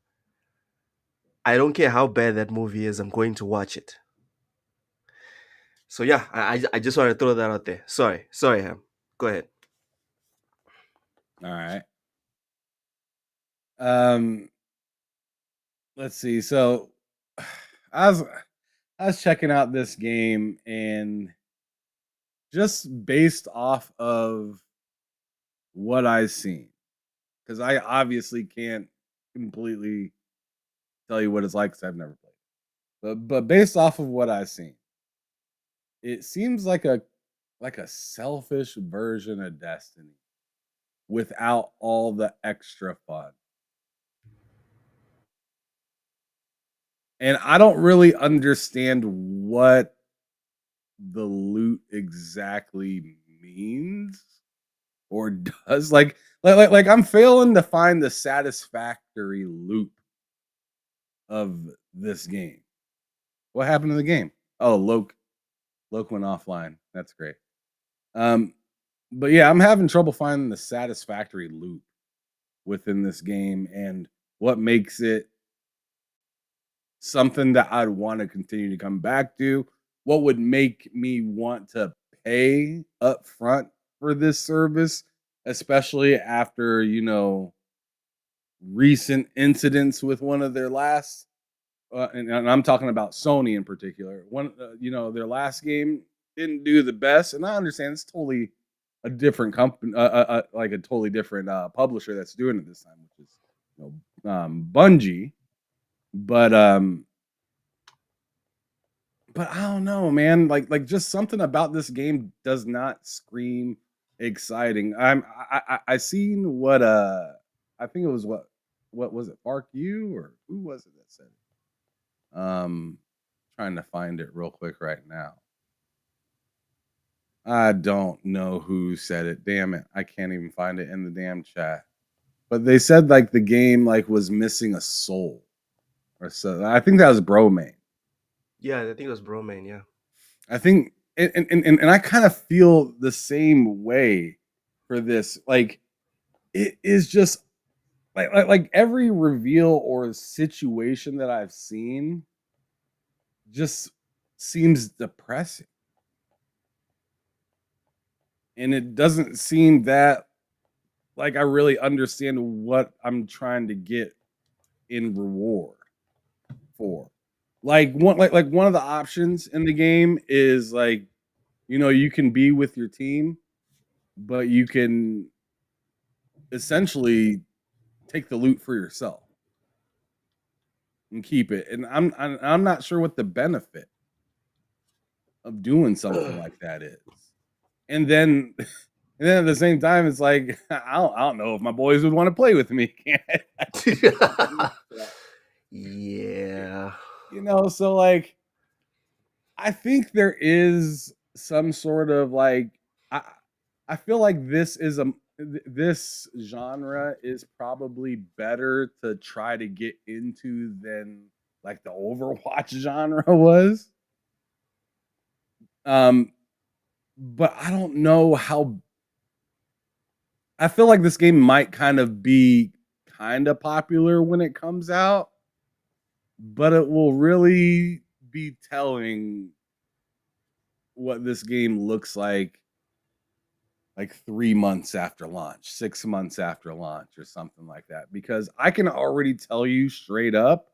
Speaker 5: I don't care how bad that movie is, I'm going to watch it. So yeah, I just want to throw that out there. Sorry, Ham. Go ahead.
Speaker 8: All right. Let's see. So I was checking out this game, and just based off of what I've seen, because I obviously can't completely tell you what it's like because I've never played. But based off of what I've seen, it seems like a selfish version of Destiny without all the extra fun. And I don't really understand what the loot exactly means or does. Like I'm failing to find the satisfactory loop of this game. What happened to the game? Oh, Loke went offline. That's great. But yeah, I'm having trouble finding the satisfactory loop within this game and what makes it something that I'd want to continue to come back to. What would make me want to pay up front for this service, especially after, recent incidents with one of their last, and I'm talking about Sony in particular. Their last game didn't do the best, and I understand it's totally a different company, like a totally different publisher that's doing it this time, which is Bungie. But I don't know, man. Like just something about this game does not scream exciting. I seen what I think it was what was it, Bark U, or who was it that said it? Trying to find it real quick right now. I don't know who said it. Damn it. I can't even find it in the damn chat. But they said like the game like was missing a soul. Or so. I think that was Bromane.
Speaker 5: Yeah, I think it was Bromane, yeah.
Speaker 8: I think and I kind of feel the same way for this. Like it is just like every reveal or situation that I've seen just seems depressing. And it doesn't seem that like I really understand what I'm trying to get in reward for. Like one of the options in the game is like, you can be with your team, but you can essentially take the loot for yourself and keep it. And I'm not sure what the benefit of doing something like that is. And then at the same time, it's like I don't know if my boys would want to play with me.
Speaker 5: Yeah.
Speaker 8: So like I think there is some sort of like I feel like this genre is probably better to try to get into than like the Overwatch genre was. But I don't know how. I feel like this game might kind of be kind of popular when it comes out, but it will really be telling what this game looks like 3 months after launch, 6 months after launch, or something like that. Because I can already tell you straight up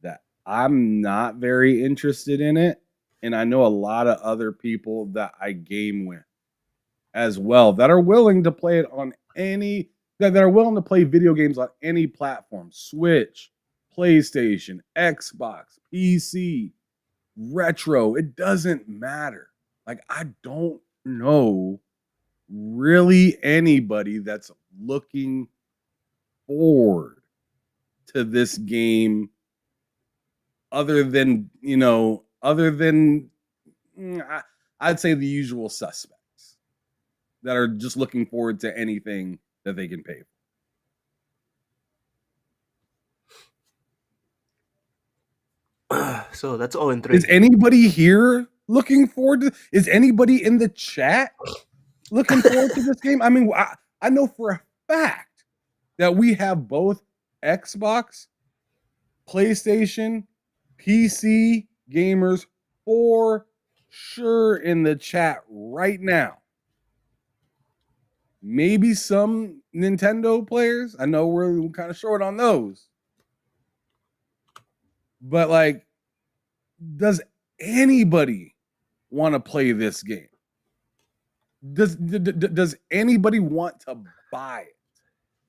Speaker 8: that I'm not very interested in it. And I know a lot of other people that I game with as well that are willing to play it on that are willing to play video games on any platform: Switch, PlayStation, Xbox, PC, retro. It doesn't matter. Like, I don't know really anybody that's looking forward to this game other than, I'd say the usual suspects that are just looking forward to anything that they can pay for.
Speaker 5: So that's 0-3.
Speaker 8: Is anybody here looking forward to? Is anybody in the chat looking forward to this game? I mean, I know for a fact that we have both Xbox, PlayStation, PC gamers for sure in the chat right now. Maybe some Nintendo players. I know we're kind of short on those. But like, does anybody want to play this game? Does anybody want to buy it?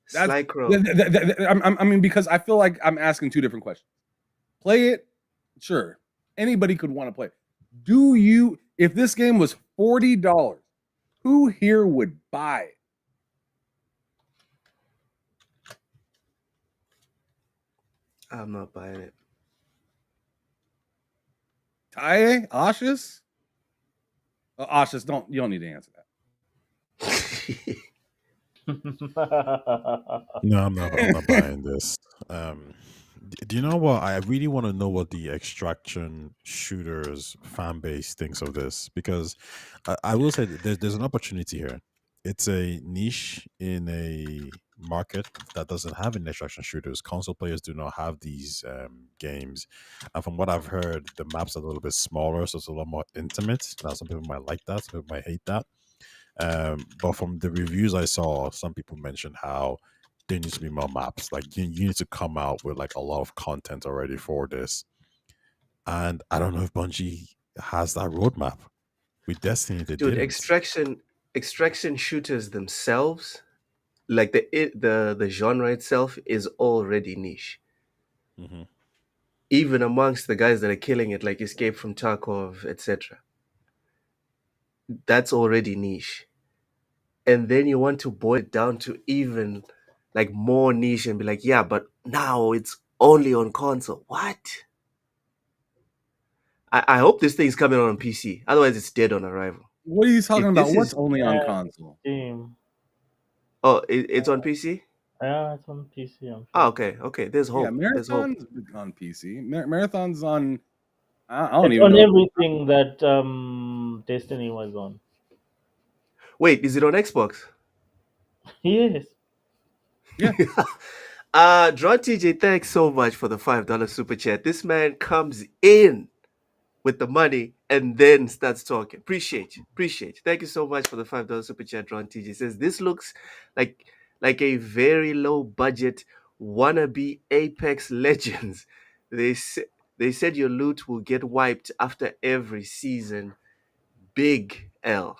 Speaker 5: Sly Crow.
Speaker 8: I mean, because I feel like I'm asking two different questions. Play it, sure. Anybody could want to play it. Do you? If this game was $40, who here would buy it?
Speaker 5: I'm not buying it.
Speaker 8: Taye? Ashes? Ashes, you don't need to answer that.
Speaker 7: No, I'm not buying this. Do you know what? I really want to know what the extraction shooters fan base thinks of this, because I will say that there's an opportunity here. It's a niche in a market that doesn't have any extraction shooters. Console players do not have these games, and from what I've heard, the maps are a little bit smaller, so it's a lot more intimate. Now, some people might like that, some people might hate that. But from the reviews I saw, some people mentioned how there needs to be more maps. Like you need to come out with like a lot of content already for this. And I don't know if Bungie has that roadmap. With Destiny, they
Speaker 5: Dude,
Speaker 7: didn't.
Speaker 5: extraction shooters themselves, like the genre itself, is already niche.
Speaker 7: Mhm.
Speaker 5: Even amongst the guys that are killing it, like Escape from Tarkov, etc. That's already niche. And then you want to boil it down to even like more niche and be like, yeah, but now it's only on console. What? I hope this thing's coming on PC. Otherwise, it's dead on arrival.
Speaker 8: What are you talking
Speaker 5: If
Speaker 8: about?
Speaker 5: this
Speaker 8: What's
Speaker 5: is
Speaker 8: only on console?
Speaker 6: Steam.
Speaker 5: oh, it's on PC.
Speaker 6: Yeah, it's on PC. I'm
Speaker 5: Oh,
Speaker 6: sure.
Speaker 5: okay. There's hope.
Speaker 8: Yeah,
Speaker 5: There's hope.
Speaker 8: Marathon's on PC. Marathon's on. I don't
Speaker 6: It's
Speaker 8: even
Speaker 6: on
Speaker 8: know.
Speaker 6: everything that Destiny was on.
Speaker 5: Wait, is it on Xbox?
Speaker 6: Yes.
Speaker 8: Yeah.
Speaker 5: Draw TJ, thanks so much for the $5 super chat. This man comes in with the money and then starts talking. Appreciate you. Thank you so much for the $5 super chat. Ron TJ says this looks like a very low budget wannabe Apex Legends. They said your loot will get wiped after every season. Big L.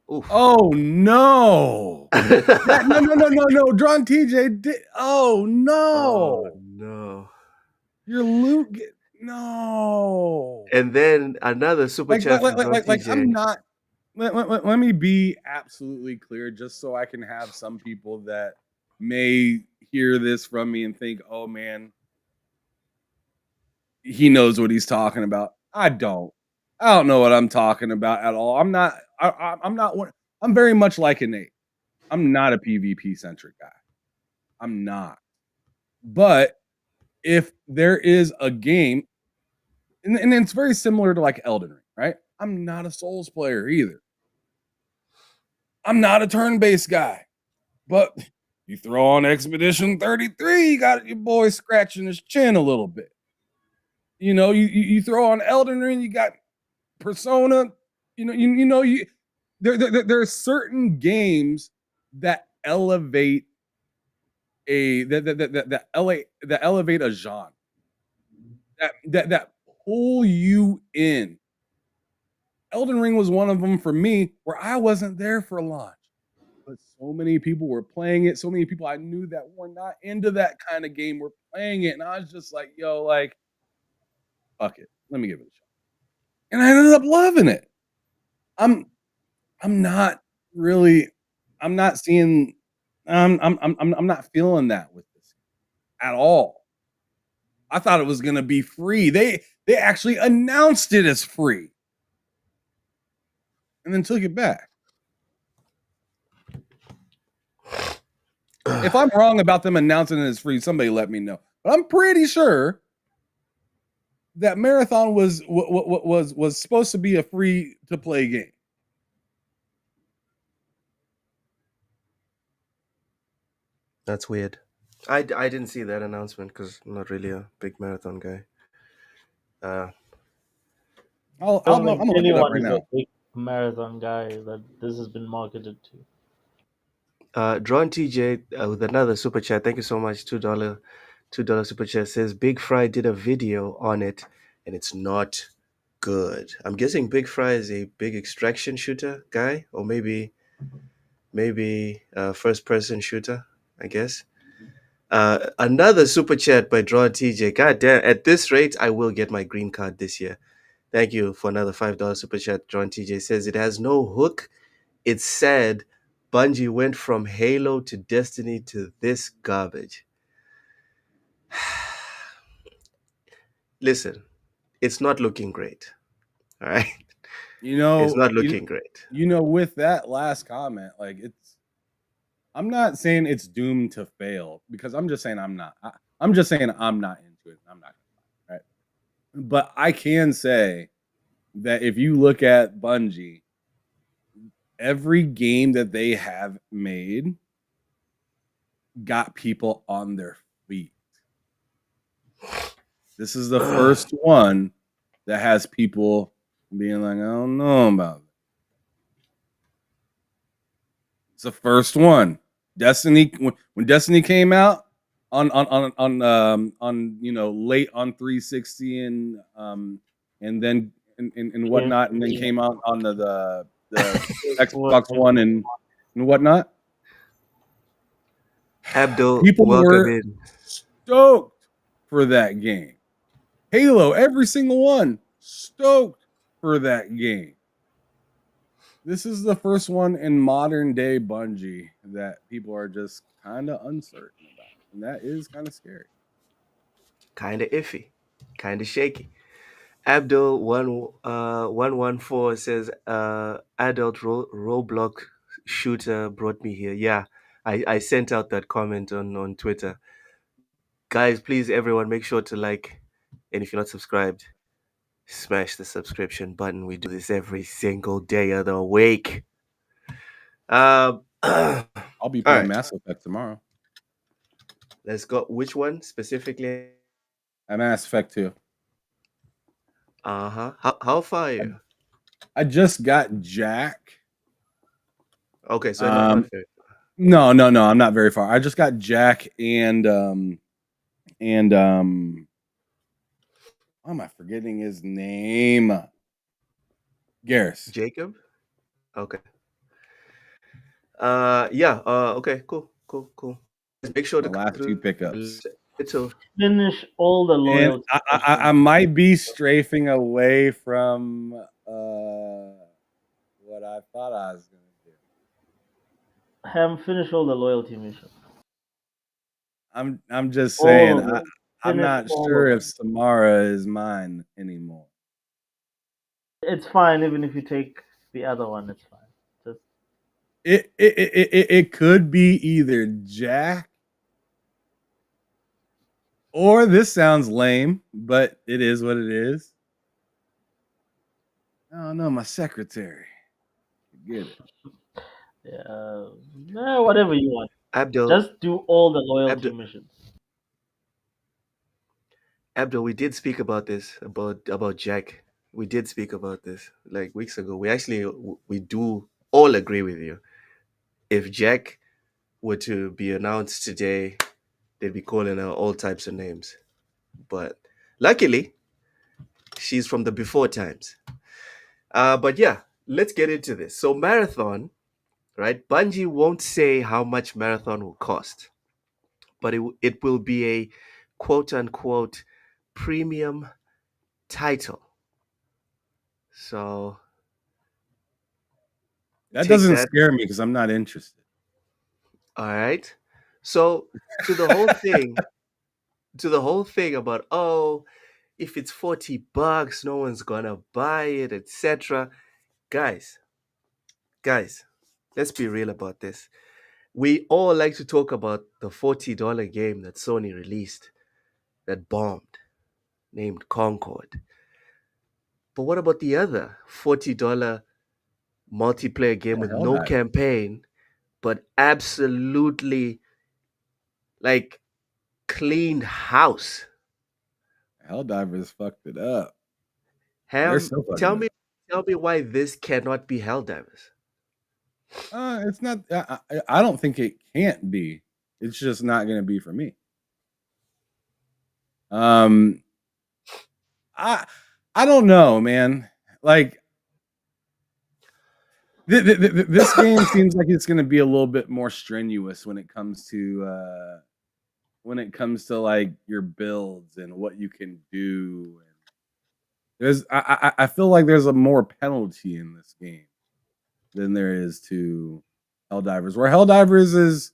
Speaker 5: Oof.
Speaker 8: Oh no! No! Drawn TJ did. Oh no!
Speaker 5: Oh no!
Speaker 8: Your loot no.
Speaker 5: And then another super chat from Drawn TJ.
Speaker 8: I'm not. Let me be absolutely clear, just so I can have some people that may hear this from me and think, "Oh man, he knows what he's talking about." I don't know what I'm talking about at all. I'm not one. I'm very much like Nate. I'm not a PvP centric guy. I'm not. But if there is a game, and it's very similar to like Elden Ring, right? I'm not a Souls player either. I'm not a turn-based guy. But you throw on Expedition 33, you got your boy scratching his chin a little bit. You know, you throw on Elden Ring, you got Persona. There are certain games that elevate that elevate a genre that pull you in. Elden Ring was one of them for me, where I wasn't there for launch, but so many people were playing it. So many people I knew that were not into that kind of game were playing it, and I was just like, "Yo, like, fuck it, let me give it a shot." And I ended up loving it. I'm not really. I'm not seeing. I'm not feeling that with this at all. I thought it was gonna be free. They actually announced it as free, and then took it back. If I'm wrong about them announcing it as free, somebody let me know. But I'm pretty sure that Marathon was supposed to be a free to play game.
Speaker 5: That's weird. I didn't see that announcement because I'm not really a big Marathon guy.
Speaker 8: I'm
Speaker 6: Don't
Speaker 8: gonna
Speaker 6: think
Speaker 8: look it up
Speaker 6: anyone
Speaker 8: right
Speaker 6: is a
Speaker 8: now.
Speaker 6: big marathon guy that this has been marketed to.
Speaker 5: Drawn TJ with another super chat. Thank you so much. $2 super chat says Big Fry did a video on it and it's not good. I'm guessing Big Fry is a big extraction shooter guy, or maybe first person shooter, I guess. Another super chat by Drawn TJ. God damn, at this rate, I will get my green card this year. Thank you for another $5 super chat. Drawn TJ says it has no hook. It's sad Bungie went from Halo to Destiny to this garbage. Listen, it's not looking great. All right. It's not looking great.
Speaker 8: With that last comment, like I'm not saying it's doomed to fail because I'm just saying I'm not. I'm just saying I'm not into it. I'm not right. But I can say that if you look at Bungie, every game that they have made got people on their feet. This is the first one that has people being like, I don't know about it. It's the first one. Destiny, when Destiny came out on late on 360 and then and whatnot, and then came out on the Xbox One and whatnot.
Speaker 5: Abdul,
Speaker 8: People
Speaker 5: welcome
Speaker 8: were
Speaker 5: in.
Speaker 8: stoked for that game. Halo, every single one, stoked for that game. This is the first one in modern day Bungie that people are just kind of uncertain about. And that is kind of scary.
Speaker 5: Kind of iffy. Kind of shaky. Abdul 114 says adult Roblox shooter brought me here. Yeah, I sent out that comment on Twitter. Guys, please everyone make sure to like, and if you're not subscribed, smash the subscription button. We do this every single day of the week.
Speaker 8: I'll be playing
Speaker 5: right.
Speaker 8: Mass Effect tomorrow.
Speaker 5: Let's go. Which one specifically?
Speaker 8: Mass Effect 2.
Speaker 5: How far are you?
Speaker 8: I just got Jack.
Speaker 5: Okay, so not very
Speaker 8: no, I'm not very far. I just got Jack and why am I forgetting his name? Garrus.
Speaker 5: Jacob? Okay. Okay, cool. Make sure
Speaker 8: the last two pickups.
Speaker 6: Finish all the loyalty.
Speaker 8: I might be strafing away from what I thought I was going to do.
Speaker 6: Ham, finish all the loyalty missions.
Speaker 8: I'm just saying. I'm not sure if Samara is mine anymore.
Speaker 6: It's fine, even if you take the other one. It's fine. Just
Speaker 8: it could be either Jack or this sounds lame, but it is what it is. I don't know, my secretary. Get it.
Speaker 6: Yeah, whatever you want.
Speaker 5: Abdul,
Speaker 6: just do all the loyalty missions.
Speaker 5: Abdul, we did speak about this about Jack. We did speak about this like weeks ago. We do all agree with you. If Jack were to be announced today, they'd be calling her all types of names. But luckily, she's from the before times. But yeah, let's get into this. So Marathon, right? Bungie won't say how much Marathon will cost, but it will be a quote unquote premium title. So
Speaker 8: That
Speaker 5: Take
Speaker 8: doesn't
Speaker 5: that.
Speaker 8: scare me because I'm not interested.
Speaker 5: All right. So to the whole thing, about, oh, if it's $40, no one's gonna buy it, etc. Guys, let's be real about this. We all like to talk about the $40 game that Sony released that bombed, named Concord. But what about the other $40 multiplayer game with no
Speaker 8: Helldivers.
Speaker 5: campaign, but absolutely like cleaned house?
Speaker 8: Helldivers fucked it up.
Speaker 5: Ham,
Speaker 8: They're still fucking
Speaker 5: tell
Speaker 8: it
Speaker 5: me, why this cannot be Helldivers.
Speaker 8: It's not. I don't think it can't be. It's just not going to be for me. I don't know, man. Like this game seems like it's going to be a little bit more strenuous when it comes to like your builds and what you can do. I feel like there's a more penalty in this game than there is to Helldivers, where Helldivers is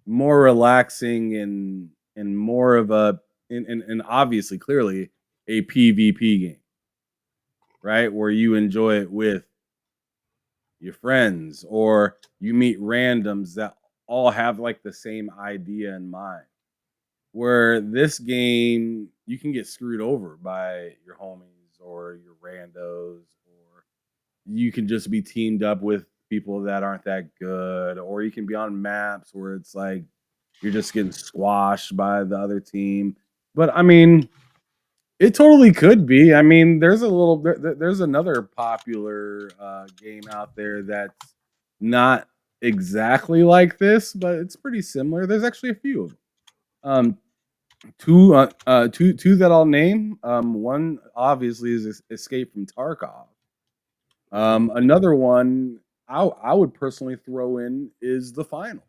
Speaker 8: more relaxing and more of a and obviously clearly a PvP game, right? Where you enjoy it with your friends or you meet randoms that all have like the same idea in mind. Where this game, you can get screwed over by your homies or your randos, or you can just be teamed up with people that aren't that good, or you can be on maps where it's like you're just getting squashed by the other team. But I mean, it totally could be. I mean, there's another popular game out there that's not exactly like this, but it's pretty similar. There's actually a few of them. Two that I'll name. One obviously is Escape from Tarkov. Another one I would personally throw in is The Finals.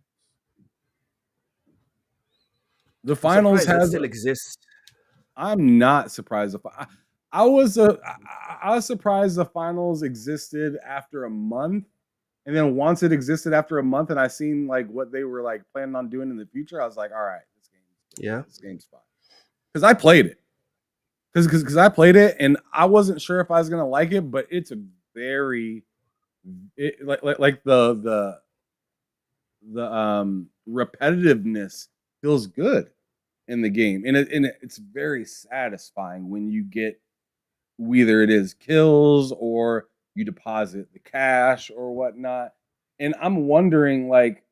Speaker 8: The Finals
Speaker 5: Surprised it
Speaker 8: has
Speaker 5: still exists.
Speaker 8: I'm not surprised if I was surprised the Finals existed after a month, and then once it existed after a month, and I seen like what they were like planning on doing in the future, I was like, all right, this game's fine, because I played it, because I played it, and I wasn't sure if I was gonna like it, but it's a very like the repetitiveness feels good in the game, and it's very satisfying when you get whether it is kills or you deposit the cash or whatnot. And I'm wondering, like,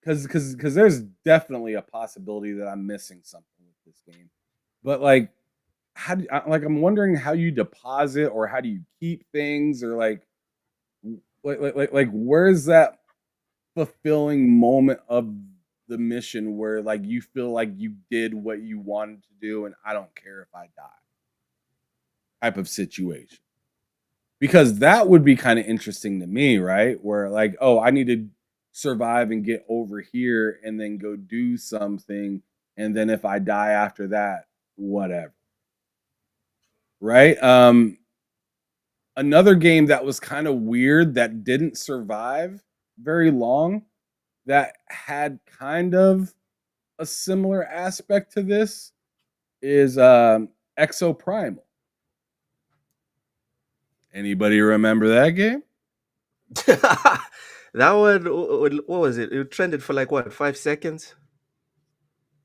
Speaker 8: because there's definitely a possibility that I'm missing something with this game, but like, I'm wondering how you deposit or how do you keep things, or like where's that fulfilling moment of the mission where like you feel like you did what you wanted to do and I don't care if I die type of situation. Because that would be kind of interesting to me, right? Where like, oh, I need to survive and get over here and then go do something, and then if I die after that, whatever. Right? Another game that was kind of weird that didn't survive very long, that had kind of a similar aspect to this, is Exoprimal. Anybody remember that game?
Speaker 5: That one, what was it? It trended for like what, 5 seconds?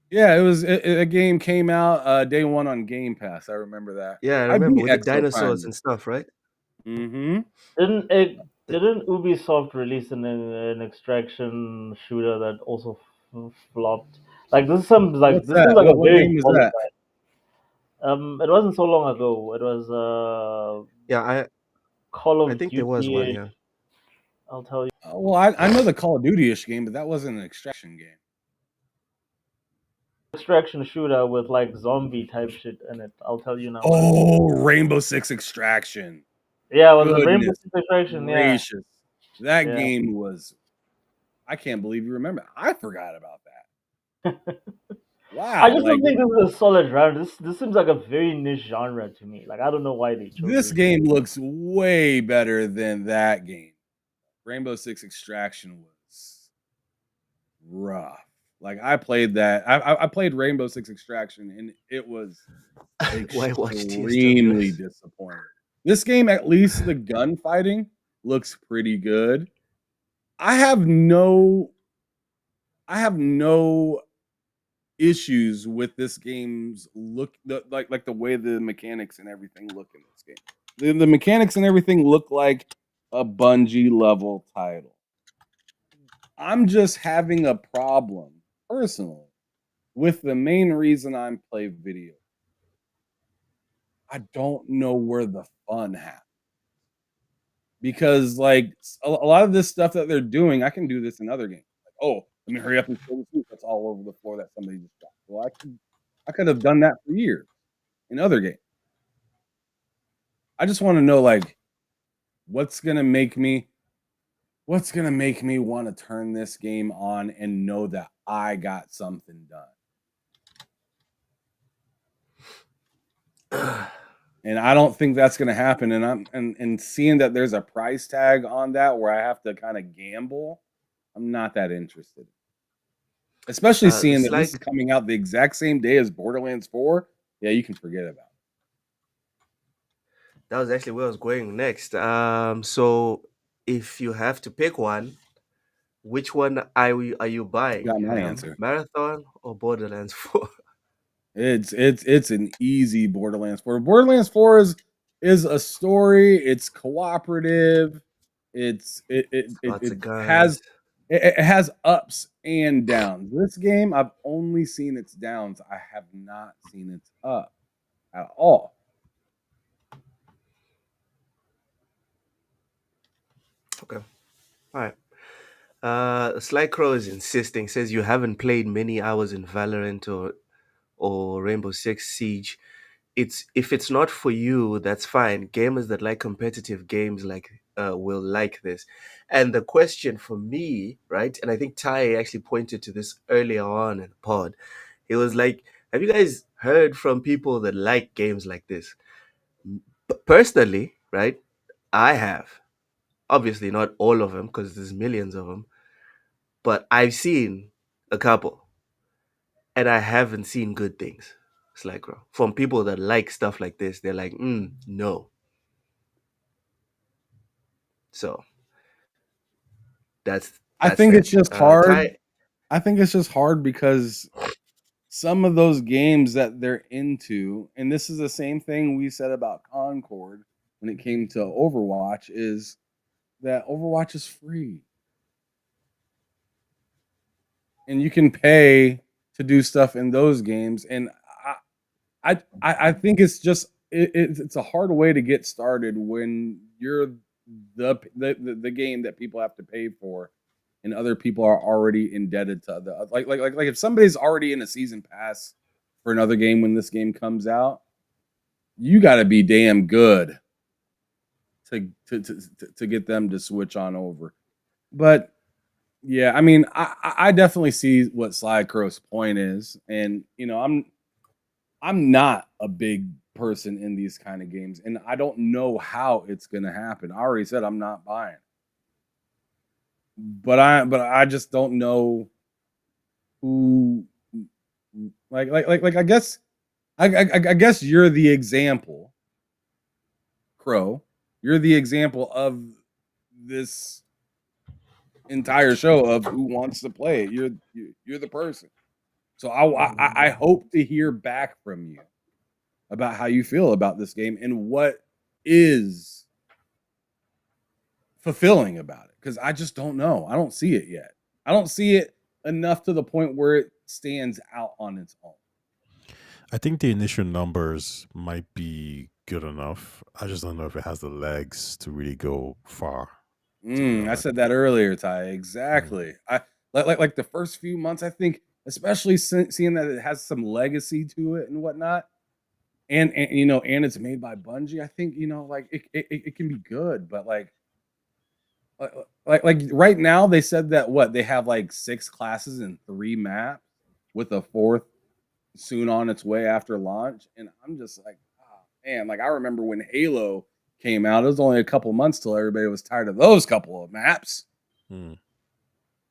Speaker 8: Yeah, it was a game came out day one on Game Pass. I remember that.
Speaker 5: Yeah, I
Speaker 8: I
Speaker 5: remember
Speaker 8: beat
Speaker 5: with the dinosaurs
Speaker 8: Exoprimal.
Speaker 5: and stuff, right?
Speaker 8: Mm-hmm.
Speaker 6: Didn't Ubisoft release an extraction shooter that also flopped? Like this is some like
Speaker 8: What's
Speaker 6: this
Speaker 8: that?
Speaker 6: seems like a
Speaker 8: What
Speaker 6: very
Speaker 8: game is
Speaker 6: solid
Speaker 8: that?
Speaker 6: It wasn't so long ago. It was
Speaker 5: Yeah,
Speaker 6: Call
Speaker 5: I
Speaker 6: of
Speaker 5: think there was one.
Speaker 6: Duty.
Speaker 5: Yeah.
Speaker 6: I'll tell you.
Speaker 8: Well, I know the Call of Duty-ish game, but that wasn't an extraction game.
Speaker 6: Extraction shooter with like zombie type shit in it. I'll tell you now.
Speaker 8: Oh, Rainbow Six Extraction.
Speaker 6: Yeah, it was a Rainbow
Speaker 8: Goodness
Speaker 6: Six Extraction. Yeah.
Speaker 8: gracious. That
Speaker 6: Yeah.
Speaker 8: game was, I can't believe you remember. I forgot about that. Wow.
Speaker 6: I just
Speaker 8: like,
Speaker 6: don't think this is a solid round. This seems like a very niche genre to me. Like I don't know why they chose
Speaker 8: this game looks way better than that game. Rainbow Six Extraction was rough. Like I played that. I played Rainbow Six Extraction, and it was
Speaker 5: Why watch TSWS?
Speaker 8: extremely disappointing. This game, at least the gunfighting looks pretty good. I have no issues with this game's look, like the way the mechanics and everything look in this game. The mechanics and everything look like a Bungie level title. I'm just having a problem personally with the main reason I play video. I don't know where the fun happens. Because like a lot of this stuff that they're doing, I can do this in other games. Like, oh, let me hurry up and kill the soup that's all over the floor that somebody just got. Well, I could have done that for years in other games. I just want to know like what's gonna make me want to turn this game on and know that I got something done. And I don't think that's going to happen. And seeing that there's a price tag on that where I have to kind of gamble, I'm not that interested. Especially seeing that this is coming out the exact same day as Borderlands 4. Yeah, you can forget about it.
Speaker 5: That was actually where I was going next. So if you have to pick one, which one are you buying?
Speaker 8: Got my answer.
Speaker 5: Marathon or Borderlands 4?
Speaker 8: It's an easy Borderlands 4. Borderlands 4 is a story. It's cooperative. It has ups and downs. This game, I've only seen its downs. I have not seen its up at all.
Speaker 5: Okay. All right. Sly Crow is insisting, says you haven't played many hours in Valorant or Rainbow Six Siege. If it's not for you, that's fine. Gamers that like competitive games will like this. And the question for me, right? And I think Ty actually pointed to this earlier on in the pod. He was like, "Have you guys heard from people that like games like this?" Personally, right? I have. Obviously, not all of them because there's millions of them, but I've seen a couple, and I haven't seen good things. Sly Crow. From people that like stuff like this, they're like, no. So that's
Speaker 8: I think it's just hard.
Speaker 5: Ty,
Speaker 8: I think it's just hard because some of those games that they're into, and this is the same thing we said about Concord when it came to Overwatch, is that Overwatch is free. And you can pay to do stuff in those games. And I think it's just it's a hard way to get started when you're the game that people have to pay for, and other people are already indebted to the like if somebody's already in a season pass for another game when this game comes out, you got to be damn good to get them to switch on over. But yeah, I mean, I definitely see what Sly Crow's point is, and you know, I'm not a big person in these kind of games, and I don't know how it's gonna happen. I already said I'm not buying, but I just don't know who. Like I guess I guess you're the example, Crow. You're the example of this entire show of who wants to play it. You're the person. So I hope to hear back from you about how you feel about this game and what is fulfilling about it, because I just don't know. I don't see it yet. I don't see it enough to the point where it stands out on its own.
Speaker 7: I think the initial numbers might be good enough. I just don't know if it has the legs to really go far.
Speaker 8: I said that earlier, Ty. Exactly. I like the first few months. I think, especially seeing that it has some legacy to it and whatnot, and you know, and it's made by Bungie. I think, you know, like it can be good, but like right now they said that they have like 6 classes and 3 maps with a 4th soon on its way after launch, and I'm just like, oh man, like I remember when Halo came out. It was only a couple months till everybody was tired of those couple of maps.
Speaker 7: Hmm.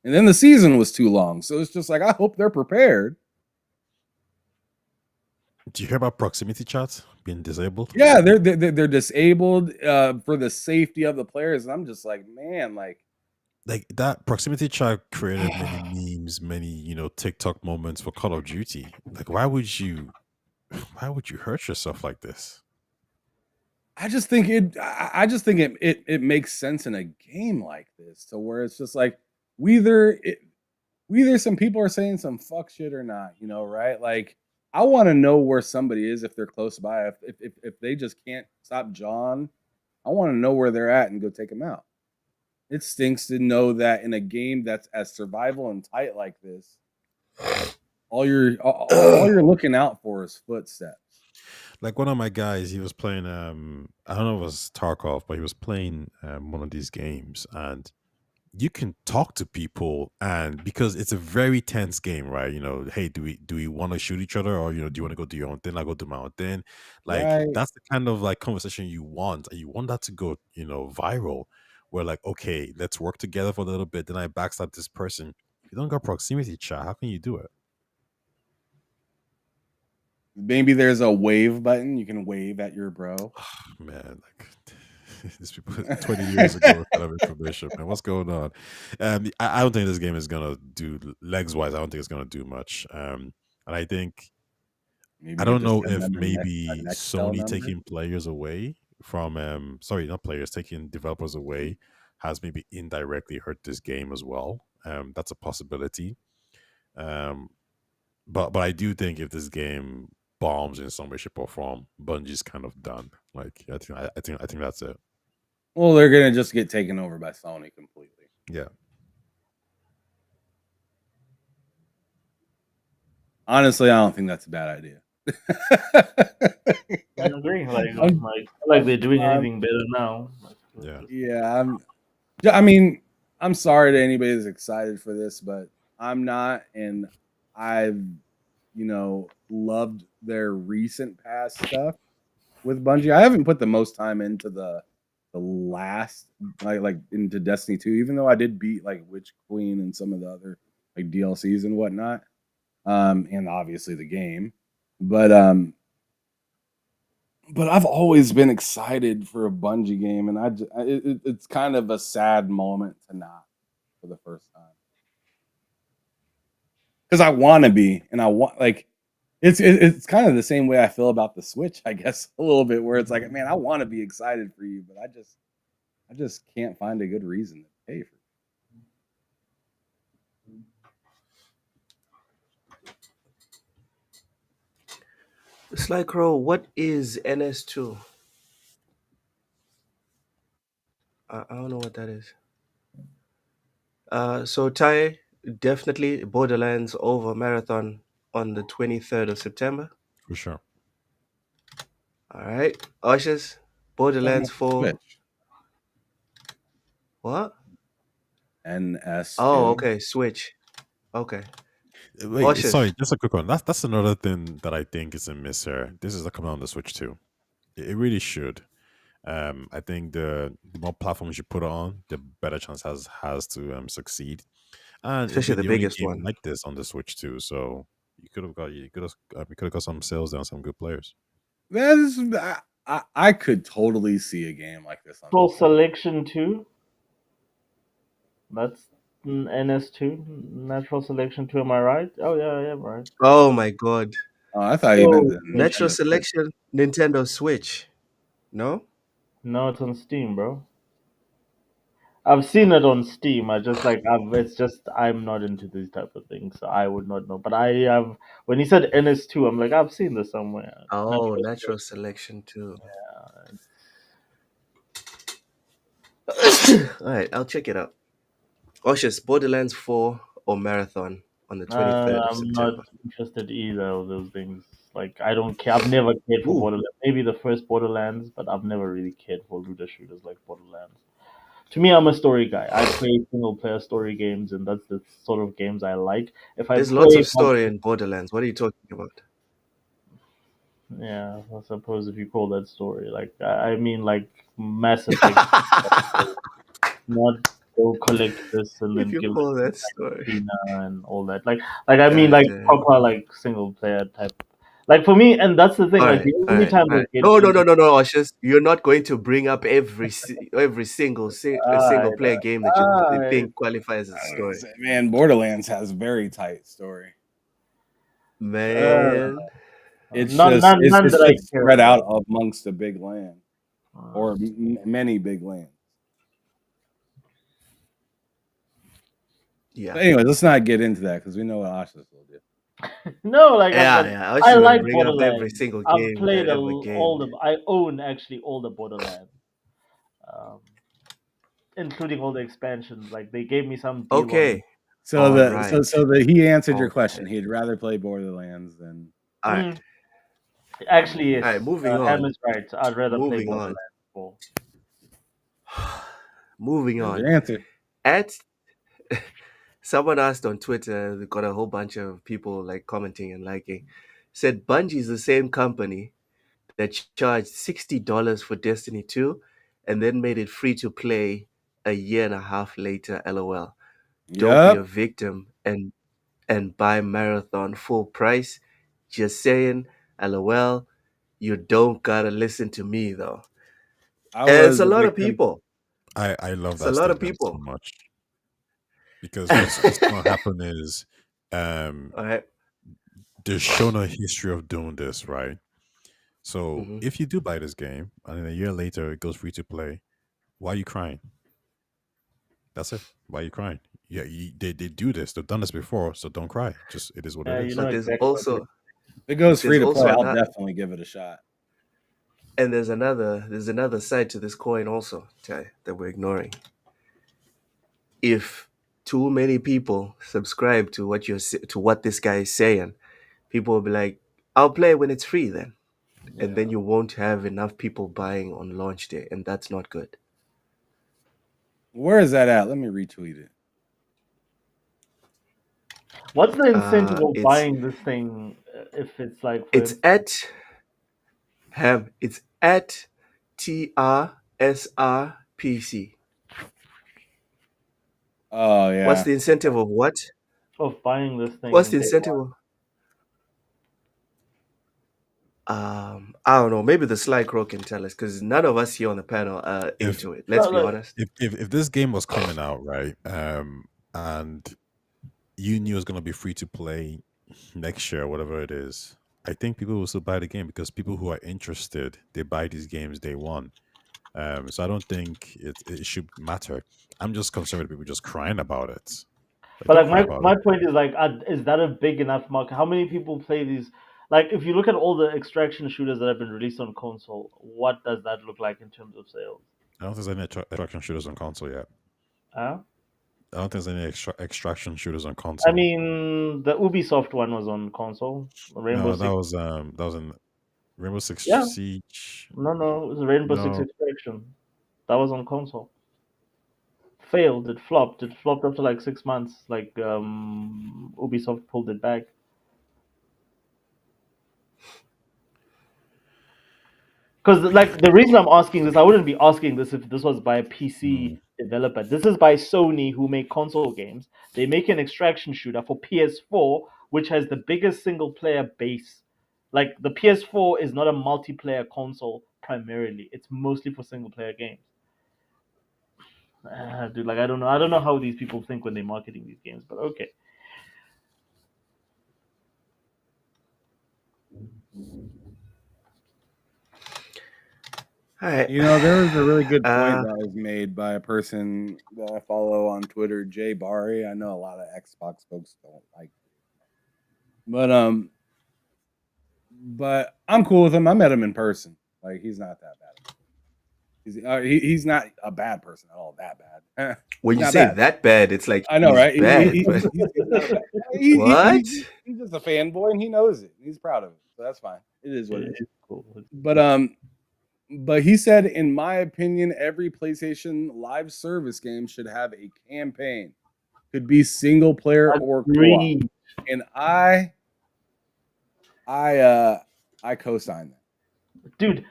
Speaker 8: And then the season was too long. So it's just like, I hope they're prepared.
Speaker 7: Do you hear about proximity chat being disabled?
Speaker 8: Yeah, they're disabled for the safety of the players. And I'm just like, man, like
Speaker 7: That proximity chat created many memes, many TikTok moments for Call of Duty. Like, why would you hurt yourself like this?
Speaker 8: I just think it makes sense in a game like this, to where it's just like whether some people are saying some fuck shit or not, right? Like, I want to know where somebody is if they're close by. If they just can't stop John, I want to know where they're at and go take them out. It stinks to know that in a game that's as survival and tight like this, all you're looking out for is footsteps.
Speaker 7: Like, one of my guys, he was playing I don't know if it was Tarkov, but he was playing one of these games, and you can talk to people, and because it's a very tense game, right? Hey, do we want to shoot each other, or do you want to go do your own thing? I go do my own thing. Like,
Speaker 8: Right.
Speaker 7: that's the kind of like conversation you want, and you want that to go viral, where like, okay, let's work together for a little bit, then I backstab this person. If you don't got proximity chat, how can you do it?
Speaker 8: Maybe there's a wave button. You can wave at your bro.
Speaker 7: Man, like these people 20 years ago with kind of information, man. What's going on? I don't think this game is gonna do legs wise. I don't think it's gonna do much. And I think
Speaker 8: Maybe
Speaker 7: I
Speaker 8: get
Speaker 7: don't
Speaker 8: the
Speaker 7: know
Speaker 8: same
Speaker 7: if
Speaker 8: number
Speaker 7: maybe
Speaker 8: a Nextel
Speaker 7: Sony
Speaker 8: number.
Speaker 7: taking players away from sorry, not players, taking developers away has maybe indirectly hurt this game as well. That's a possibility. But I do think if this game bombs in some way, shape, or form, Bungie's kind of done. Like, I think that's it.
Speaker 8: Well, they're gonna just get taken over by Sony completely.
Speaker 7: Yeah.
Speaker 8: Honestly, I don't think that's a bad idea.
Speaker 6: I agree. Like they're doing anything better now.
Speaker 7: Yeah.
Speaker 8: Yeah, I mean, I'm sorry to anybody that's excited for this, but I'm not, and I've loved their recent past stuff with Bungie. I haven't put the most time into the last like into Destiny 2, even though I did beat like Witch Queen and some of the other like DLCs and whatnot, and obviously the game, but I've always been excited for a Bungie game, and it's kind of a sad moment to not for the first time, because I want to be, and I want like it's kind of the same way I feel about the Switch, I guess, a little bit, where it's like, man, I want to be excited for you, but I just can't find a good reason to pay for it.
Speaker 5: Slycrow, what is NS2? I don't know what that is. So Ty, definitely Borderlands over Marathon on the 23rd of September.
Speaker 7: For sure.
Speaker 5: All right. Ushers, Borderlands 4.
Speaker 8: Switch.
Speaker 5: What?
Speaker 8: NS.
Speaker 5: Oh, okay. Switch. Okay.
Speaker 7: Wait,
Speaker 5: Ushers.
Speaker 7: sorry, just a quick one. That's another thing that I think is a miss here. This is coming on the Switch too. It really should. I think the more platforms you put it on, the better chance has to succeed. And
Speaker 5: Especially the
Speaker 7: only
Speaker 5: biggest
Speaker 7: game
Speaker 5: one.
Speaker 7: like this on the Switch too. So you could have got some sales and some good players.
Speaker 8: I could totally see a game like this.
Speaker 6: Natural Selection 2. That's NS2. Natural Selection 2. Am I right? Oh yeah, right.
Speaker 5: Oh my god.
Speaker 8: Oh, I thought you meant the
Speaker 5: Natural
Speaker 8: Nintendo
Speaker 5: Selection Nintendo Switch. No?
Speaker 6: No, it's on Steam, bro. I've seen it on Steam. I'm not into these type of things, so I would not know. But I have. When he said NS2, I'm like, I've seen this somewhere.
Speaker 5: Oh, Natural Selection too. All right, I'll check it out. Ushers, Borderlands 4 or Marathon on the 23rd of
Speaker 6: I'm
Speaker 5: September.
Speaker 6: not interested either of those things. Like, I don't care. I've never cared for
Speaker 5: Ooh.
Speaker 6: Borderlands. Maybe the first Borderlands, but I've never really cared for looter shooters like Borderlands. To me, I'm a story guy. I play single player story games, and that's the sort of games I like. If I
Speaker 5: There's
Speaker 6: play
Speaker 5: lots of story in Borderlands. What are you talking about?
Speaker 6: Yeah, I suppose if you call that story, like I mean, like Mass Effect, not go collect this and
Speaker 5: If
Speaker 6: then
Speaker 5: you
Speaker 6: give it
Speaker 5: call
Speaker 6: to
Speaker 5: that story.
Speaker 6: Tina and all that. Like I mean,
Speaker 5: God
Speaker 6: like
Speaker 5: damn.
Speaker 6: proper like single player type. Like for me, and that's the thing.
Speaker 5: All
Speaker 6: Like
Speaker 5: right,
Speaker 6: the
Speaker 5: all
Speaker 6: only
Speaker 5: right,
Speaker 6: time
Speaker 5: all
Speaker 6: those
Speaker 5: right.
Speaker 6: games
Speaker 5: No, no,
Speaker 6: come
Speaker 5: no,
Speaker 6: to
Speaker 5: no, no, Oshus. You're not going to bring up every a single
Speaker 6: alright,
Speaker 5: player game that you
Speaker 6: alright.
Speaker 5: think qualifies as a
Speaker 8: I would
Speaker 5: story.
Speaker 8: say, man, Borderlands has very tight story.
Speaker 6: Uh,
Speaker 5: Man.
Speaker 8: It's
Speaker 6: none,
Speaker 8: just
Speaker 6: none, none that I
Speaker 8: it's
Speaker 6: care
Speaker 8: spread out
Speaker 6: about.
Speaker 8: amongst a big land
Speaker 6: Uh,
Speaker 8: or many big lands.
Speaker 5: Yeah.
Speaker 8: But anyway, let's not get into that because we know what Oshus will do.
Speaker 6: no, like
Speaker 5: Yeah, yeah. I
Speaker 6: I
Speaker 5: should
Speaker 6: like
Speaker 5: bring up every
Speaker 6: Borderlands.
Speaker 5: single
Speaker 6: I've
Speaker 5: game
Speaker 6: played
Speaker 5: that ever
Speaker 6: all
Speaker 5: gamed.
Speaker 6: the. I own actually all the Borderlands, um, including all the expansions. Like they gave me some deal on.
Speaker 5: Okay.
Speaker 8: So
Speaker 5: All
Speaker 8: the
Speaker 5: right.
Speaker 8: he answered your
Speaker 5: All
Speaker 8: question.
Speaker 5: right.
Speaker 8: He'd rather play Borderlands than
Speaker 5: All right.
Speaker 6: Mm, actually,
Speaker 5: All
Speaker 6: yes.
Speaker 5: right. Moving
Speaker 6: Ham
Speaker 5: on.
Speaker 6: is right. I'd rather play
Speaker 5: Moving on.
Speaker 6: Borderlands 4.
Speaker 5: Moving
Speaker 8: there's
Speaker 5: on.
Speaker 8: your answer.
Speaker 5: At someone asked on Twitter, they got a whole bunch of people like commenting and liking. Said Bungie's the same company that charged $60 for Destiny 2 and then made it free to play a year and a half later, LOL. Don't be a
Speaker 8: Yep.
Speaker 5: victim and buy Marathon full price. Just saying, LOL. You don't gotta listen to me though.
Speaker 8: I
Speaker 5: And it's
Speaker 8: was
Speaker 5: a
Speaker 8: a
Speaker 5: lot of
Speaker 8: victim.
Speaker 5: people.
Speaker 7: I love
Speaker 5: It's a
Speaker 7: that
Speaker 5: lot of
Speaker 7: statement so
Speaker 5: people.
Speaker 7: much because what's going to happen is um,
Speaker 5: All right.
Speaker 7: there's shown a history of doing this, right? So
Speaker 5: Mm-hmm.
Speaker 7: if you do buy this game and then a year later it goes free to play, why are you crying? That's it. Why are you crying? Yeah, they do this. They've done this before, so don't cry. Just it is what it
Speaker 6: You
Speaker 7: is.
Speaker 6: know
Speaker 5: But there's
Speaker 6: exactly what
Speaker 5: also
Speaker 8: If it goes
Speaker 5: there's
Speaker 8: free to
Speaker 5: also
Speaker 8: play, I'll
Speaker 5: another
Speaker 8: definitely give it a shot.
Speaker 5: and there's another side to this coin also, Ty, that we're ignoring. If too many people subscribe to to what this guy is saying, people will be like, "I'll play when it's free then," and
Speaker 8: Yeah.
Speaker 5: then you won't have enough people buying on launch day, and that's not good.
Speaker 8: Where is that at? Let me retweet it.
Speaker 6: What's the incentive of
Speaker 5: It's
Speaker 6: buying this thing if it's like for
Speaker 5: it's at Ham. It's at TRSRPC.
Speaker 8: Oh
Speaker 5: What's
Speaker 8: yeah.
Speaker 5: the incentive of what?
Speaker 6: of buying this
Speaker 5: What's
Speaker 6: thing
Speaker 5: the
Speaker 6: day
Speaker 5: incentive
Speaker 6: one?
Speaker 5: of? I don't know. Maybe the Sly Crow can tell us because none of us here on the panel are
Speaker 7: If
Speaker 5: into it.
Speaker 6: No,
Speaker 5: Let's be
Speaker 6: like,
Speaker 5: honest.
Speaker 7: if this game was coming out, right, and you knew it was gonna be free to play next year, whatever it is, I think people will still buy the game because people who are interested, they buy these games day one. So I don't think it should matter. I'm just concerned with people just crying about it. Like,
Speaker 6: but
Speaker 7: don't
Speaker 6: like
Speaker 7: cry about
Speaker 6: my
Speaker 7: it.
Speaker 6: point is like, is that a big enough market? How many people play these? Like, if you look at all the extraction shooters that have been released on console, what does that look like in terms of sales?
Speaker 7: I don't think there's any extraction shooters on console yet.
Speaker 6: Huh?
Speaker 7: I don't think there's any extraction shooters on
Speaker 6: I
Speaker 7: console.
Speaker 6: mean, the Ubisoft one was on console. Rainbow
Speaker 7: No,
Speaker 6: Six.
Speaker 7: that was in Rainbow Six
Speaker 6: Yeah.
Speaker 7: Siege.
Speaker 6: No, it was Rainbow Six
Speaker 7: No,
Speaker 6: Extraction. That was on console. Failed. It flopped. It flopped after like 6 months. Like Ubisoft pulled it back. Because like the reason I'm asking this, I wouldn't be asking this if this was by a PC developer. This is by Sony, who make console games. They make an extraction shooter for PS4, which has the biggest single player base. Like the PS4 is not a multiplayer console primarily. It's mostly for single player games. Dude, like I don't know. I don't know how these people think when they're marketing these games, but okay.
Speaker 5: All right.
Speaker 8: You know, there was a really good point
Speaker 5: Uh,
Speaker 8: that was made by a person that I follow on Twitter, Jay Barry. I know a lot of Xbox folks don't like it. But I'm cool with him. I met him in person. Like he's not that bad. He's not a bad person at all. That bad.
Speaker 5: when
Speaker 8: He's
Speaker 5: you
Speaker 8: not
Speaker 5: say
Speaker 8: bad.
Speaker 5: that bad, it's like
Speaker 8: I know,
Speaker 5: he's
Speaker 8: right?
Speaker 5: bad.
Speaker 8: He's
Speaker 5: but-
Speaker 8: not bad.
Speaker 5: What?
Speaker 8: He's just a fanboy, and he knows it. He's proud of it, so that's fine. It is what it is.
Speaker 6: It's cool.
Speaker 8: But he said, in my opinion, every PlayStation Live service game should have a campaign. Could be single player or co-op.
Speaker 6: Agreed.
Speaker 8: And I I co-sign that.
Speaker 6: dude.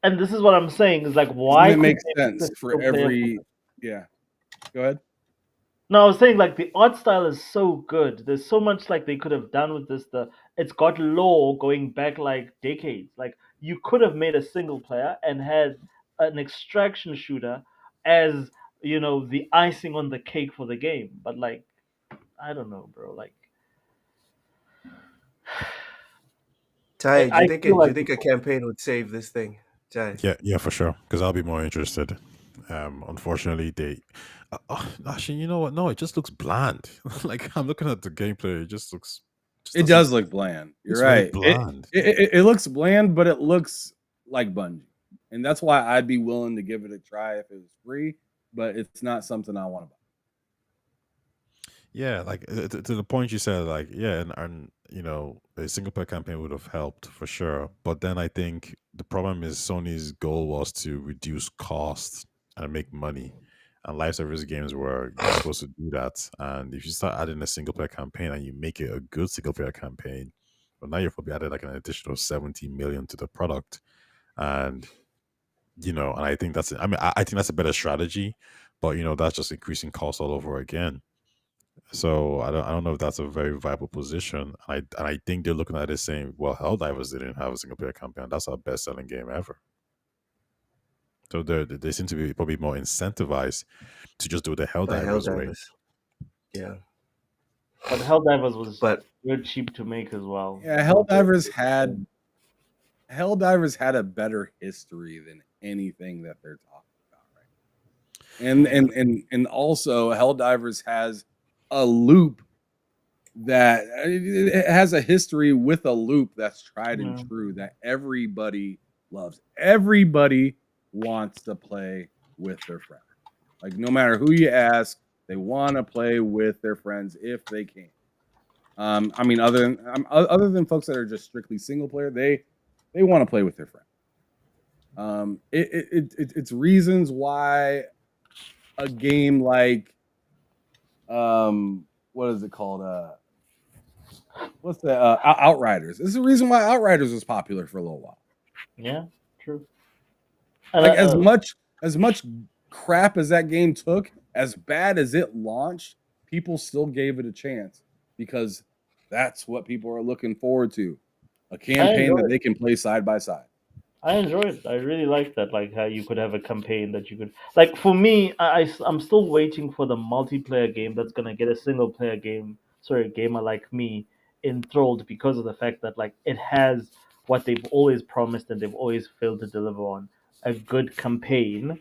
Speaker 6: And this is what I'm saying is like,
Speaker 8: Doesn't
Speaker 6: why
Speaker 8: it
Speaker 6: could
Speaker 8: make
Speaker 6: they make
Speaker 8: sense
Speaker 6: a
Speaker 8: for
Speaker 6: single player
Speaker 8: every? Yeah. Go ahead.
Speaker 6: No, I was saying like the art style is so good. There's so much like they could have done with this. It's got lore going back like decades. Like you could have made a single player and had an extraction shooter as the icing on the cake for the game. But like I don't know, bro. Like
Speaker 5: Ty,
Speaker 6: I feel
Speaker 5: do you
Speaker 6: like
Speaker 5: think a campaign would save this thing? Ty.
Speaker 7: Yeah, for sure. Because I'll be more interested. Unfortunately, actually, you know what? No, it just looks bland. Like I'm looking at the gameplay, it just
Speaker 8: It
Speaker 7: doesn't.
Speaker 8: does look bland. You're
Speaker 7: It's very
Speaker 8: right.
Speaker 7: bland.
Speaker 8: It looks bland, but it looks like Bungie, and that's why I'd be willing to give it a try if it was free. But it's not something I want to buy.
Speaker 7: Yeah, like to the point you said, like yeah, and a single player campaign would have helped for sure. But then I think the problem is Sony's goal was to reduce costs and make money, and live service games were supposed to do that. And if you start adding a single player campaign and you make it a good single player campaign, well, now you've probably added like an additional 70 million to the product, and and I think that's, I mean, I think that's a better strategy, but that's just increasing costs all over again. So I don't know if that's a very viable position. And I think they're looking at it saying, well, Helldivers didn't have a single player campaign. That's our best selling game ever. So they seem to be probably more incentivized to just do the
Speaker 5: The
Speaker 7: Helldivers way.
Speaker 5: Helldivers. Yeah.
Speaker 6: but Helldivers was
Speaker 5: But
Speaker 6: real cheap to make as well.
Speaker 8: Yeah, Helldivers had a better history than anything that they're talking about right now. And also Helldivers has a loop that it has a history with a loop that's tried and
Speaker 6: Yeah.
Speaker 8: true that everybody loves. Everybody wants to play with their friends. Like no matter who you ask, they want to play with their friends if they can. I mean, other than folks that are just strictly single player, they want to play with their friends. It's reasons why a game like what is it called? What's the Outriders? This is the reason why Outriders was popular for a little while.
Speaker 6: Yeah, true.
Speaker 8: Like as much crap as that game took, as bad as it launched, people still gave it a chance because that's what people are looking forward to. A campaign that they can play side by side.
Speaker 6: I enjoy it. I really like that. Like how you could have a campaign that you could like. For me, I'm still waiting for the multiplayer game that's gonna get a single player gamer like me enthralled because of the fact that like it has what they've always promised and they've always failed to deliver on, a good campaign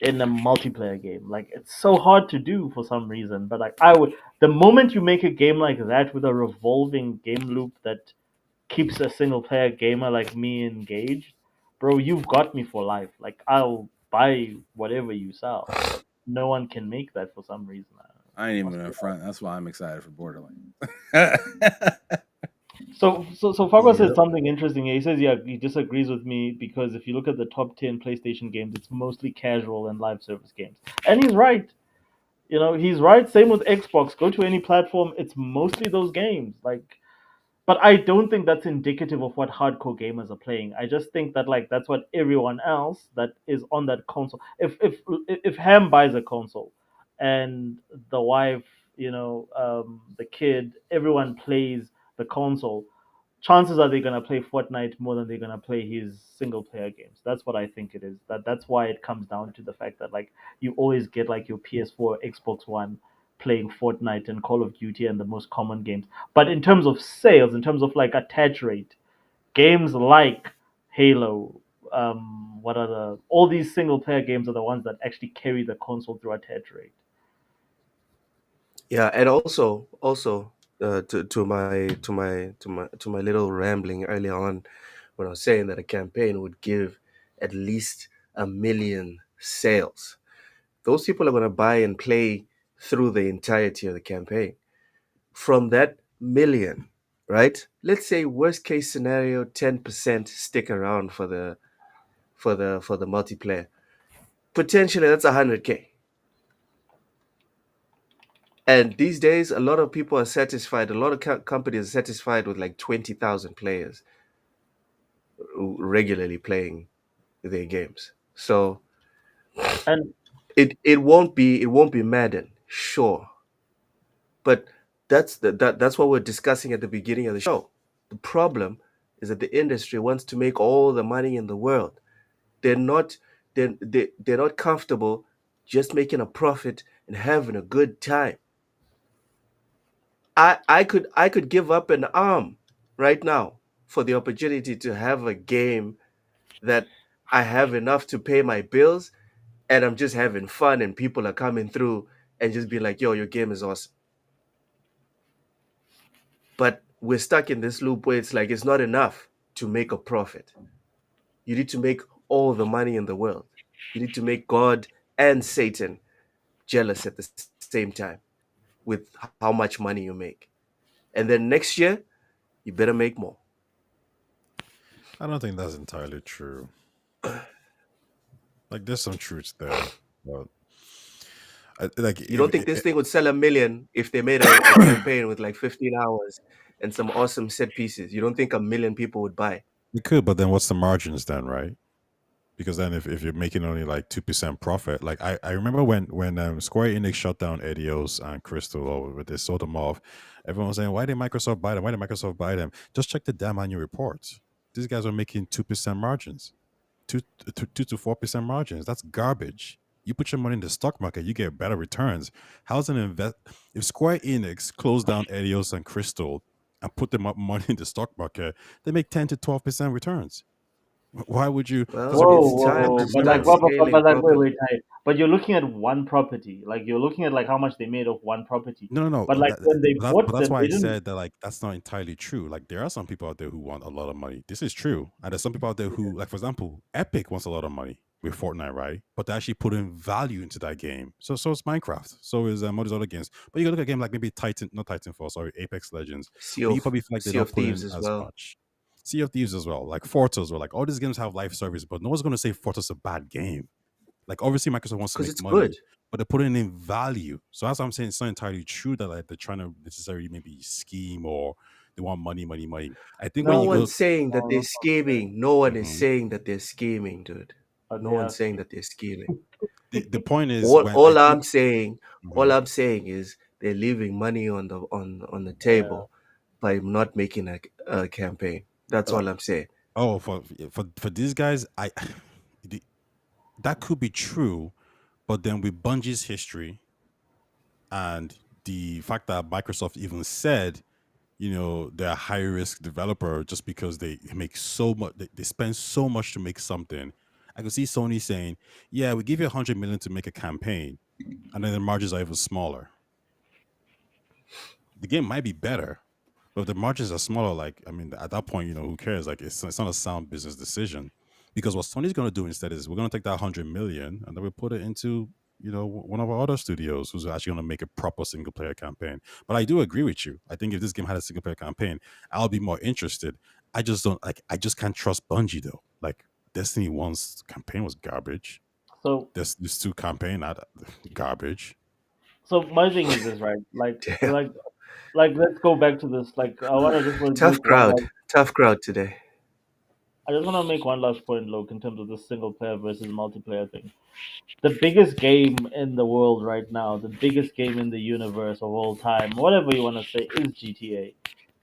Speaker 6: in a multiplayer game. Like it's so hard to do for some reason. But like the moment you make a game like that with a revolving game loop that keeps a single player gamer like me engaged, bro, you've got me for life. Like I'll buy whatever you sell. But no one can make that for some reason.
Speaker 8: I ain't even gonna front. That's why I'm excited for Borderlands.
Speaker 6: So Fago said something interesting. He says, yeah, he disagrees with me because if you look at the top 10 PlayStation games, it's mostly casual and live service games. And he's right. He's right. Same with Xbox. Go to any platform, it's mostly those games. Like, but I don't think that's indicative of what hardcore gamers are playing. I just think that like that's what everyone else that is on that console. If Ham buys a console, and the wife, the kid, everyone plays the console, chances are they're gonna play Fortnite more than they're gonna play his single player games. That's what I think it is. That's why it comes down to the fact that like you always get like your PS4, Xbox One playing Fortnite and Call of Duty and the most common games. But in terms of sales, in terms of like attach rate, games like Halo, all these single player games are the ones that actually carry the console through attach rate.
Speaker 5: yeah, and also to my little rambling earlier on when I was saying that a campaign would give at least 1 million sales. Those people are going to buy and play through the entirety of the campaign. From that million, right? Let's say worst case scenario, 10% stick around for the multiplayer. Potentially, that's 100K. And these days, a lot of people are satisfied. A lot of companies are satisfied with like 20,000 players. regularly playing their games. So
Speaker 6: And
Speaker 5: it won't be Madden, sure, but that's what we're discussing at the beginning of the show. The problem is that the industry wants to make all the money in the world. They're not they're not comfortable just making a profit and having a good time. I could give up an arm right now for the opportunity to have a game that I have enough to pay my bills, and I'm just having fun and people are coming through and just be like, yo, your game is awesome. But we're stuck in this loop where it's like it's not enough to make a profit. You need to make all the money in the world. You need to make God and Satan jealous at the same time with how much money you make. And then next year, you better make more.
Speaker 7: I don't think that's entirely true. Like, there's some truth there, but like
Speaker 5: You don't think this thing would sell 1 million if they made a campaign with like 15 hours and some awesome set pieces? You don't think 1 million people would buy?
Speaker 7: it could, but then what's the margins then, right? Because then if you're making only like 2% profit, like I remember when Square Enix shut down Edios and Crystal, or when they sold them off, everyone was saying, why did Microsoft buy them? Why did Microsoft buy them? Just check the damn annual reports. These guys are making 2% margins, 2 to 4% margins. That's garbage. You put your money in the stock market, you get better returns. How's an invest? If Square Enix closed down Edios and Crystal and put them up money in the stock market, they make 10 to 12% returns. Why would you? Because
Speaker 5: Well, it's time to
Speaker 6: but
Speaker 5: start
Speaker 6: like,
Speaker 5: scaling
Speaker 6: like, wait,
Speaker 5: properly.
Speaker 6: Ty. But you're looking at one property. Like you're looking at like how much they made of one property.
Speaker 7: No.
Speaker 6: But like when they
Speaker 7: But
Speaker 6: bought
Speaker 7: that's
Speaker 6: them,
Speaker 7: why
Speaker 6: they
Speaker 7: I
Speaker 6: didn't.
Speaker 7: said that, like, that's not entirely true. Like, there are some people out there who want a lot of money. This is true, and there's some people out there who, like, for example, Epic wants a lot of money with Fortnite, right? But they actually put in value into that game. So is Minecraft. So is all these other games. But you can look at a game like maybe not Titanfall, sorry, Apex Legends,
Speaker 5: Sea
Speaker 7: where you
Speaker 5: of
Speaker 7: probably feel like they
Speaker 5: Sea
Speaker 7: don't
Speaker 5: of
Speaker 7: put
Speaker 5: Thieves
Speaker 7: in
Speaker 5: as
Speaker 7: as
Speaker 5: well.
Speaker 7: much. Sea of Thieves as well, like Forza as well. Like, all these games have live service, but no one's going to say Forza's a bad game. Like, obviously Microsoft wants to
Speaker 5: Because
Speaker 7: make
Speaker 5: it's
Speaker 7: money,
Speaker 5: good.
Speaker 7: but they're putting in value. So that's what I'm saying. It's not entirely true that, like, they're trying to necessarily maybe scheme or they want money. I think when
Speaker 5: No
Speaker 7: you
Speaker 6: No,
Speaker 7: go,
Speaker 5: one's saying that they're
Speaker 6: no,
Speaker 5: scheming. No one is
Speaker 7: Mhm.
Speaker 5: saying that they're scheming, dude.
Speaker 6: but
Speaker 5: No
Speaker 6: they
Speaker 5: one's
Speaker 6: are.
Speaker 5: saying that they're scheming.
Speaker 7: The point is,
Speaker 5: All
Speaker 7: when I
Speaker 5: all I'm
Speaker 7: think,
Speaker 5: saying, all
Speaker 7: Mhm.
Speaker 5: I'm saying is they're leaving money on the
Speaker 6: Yeah.
Speaker 5: table by not making a campaign. That's
Speaker 7: uh,
Speaker 5: all I'm saying.
Speaker 7: oh, for these guys, the, that could be true, but then with Bungie's history and the fact that Microsoft even said, they're a high risk developer just because they make so much, they spend so much to make something. I could see Sony saying, yeah, we give you 100 million to make a campaign, and then the margins are even smaller. The game might be better, but if the margins are smaller, like, I mean, at that point, who cares? Like, it's not a sound business decision, because what Sony's going to do instead is we're going to take that 100 million and then we put it into, one of our other studios who's actually going to make a proper single player campaign. But I do agree with you. I think if this game had a single player campaign, I'll be more interested. I just don't like. I just can't trust Bungie though. Like, Destiny 1's campaign was garbage.
Speaker 6: So
Speaker 7: This 2 campaign, not garbage.
Speaker 6: so my thing is this, right?
Speaker 5: Damn.
Speaker 6: Let's go back to this. Like I want to just
Speaker 5: Tough
Speaker 6: make one
Speaker 5: crowd.
Speaker 6: last.
Speaker 5: Tough crowd today.
Speaker 6: I just want to make one last point, Luke, in terms of the single player versus multiplayer thing. The biggest game in the world right now, the biggest game in the universe of all time, whatever you want to say, is GTA.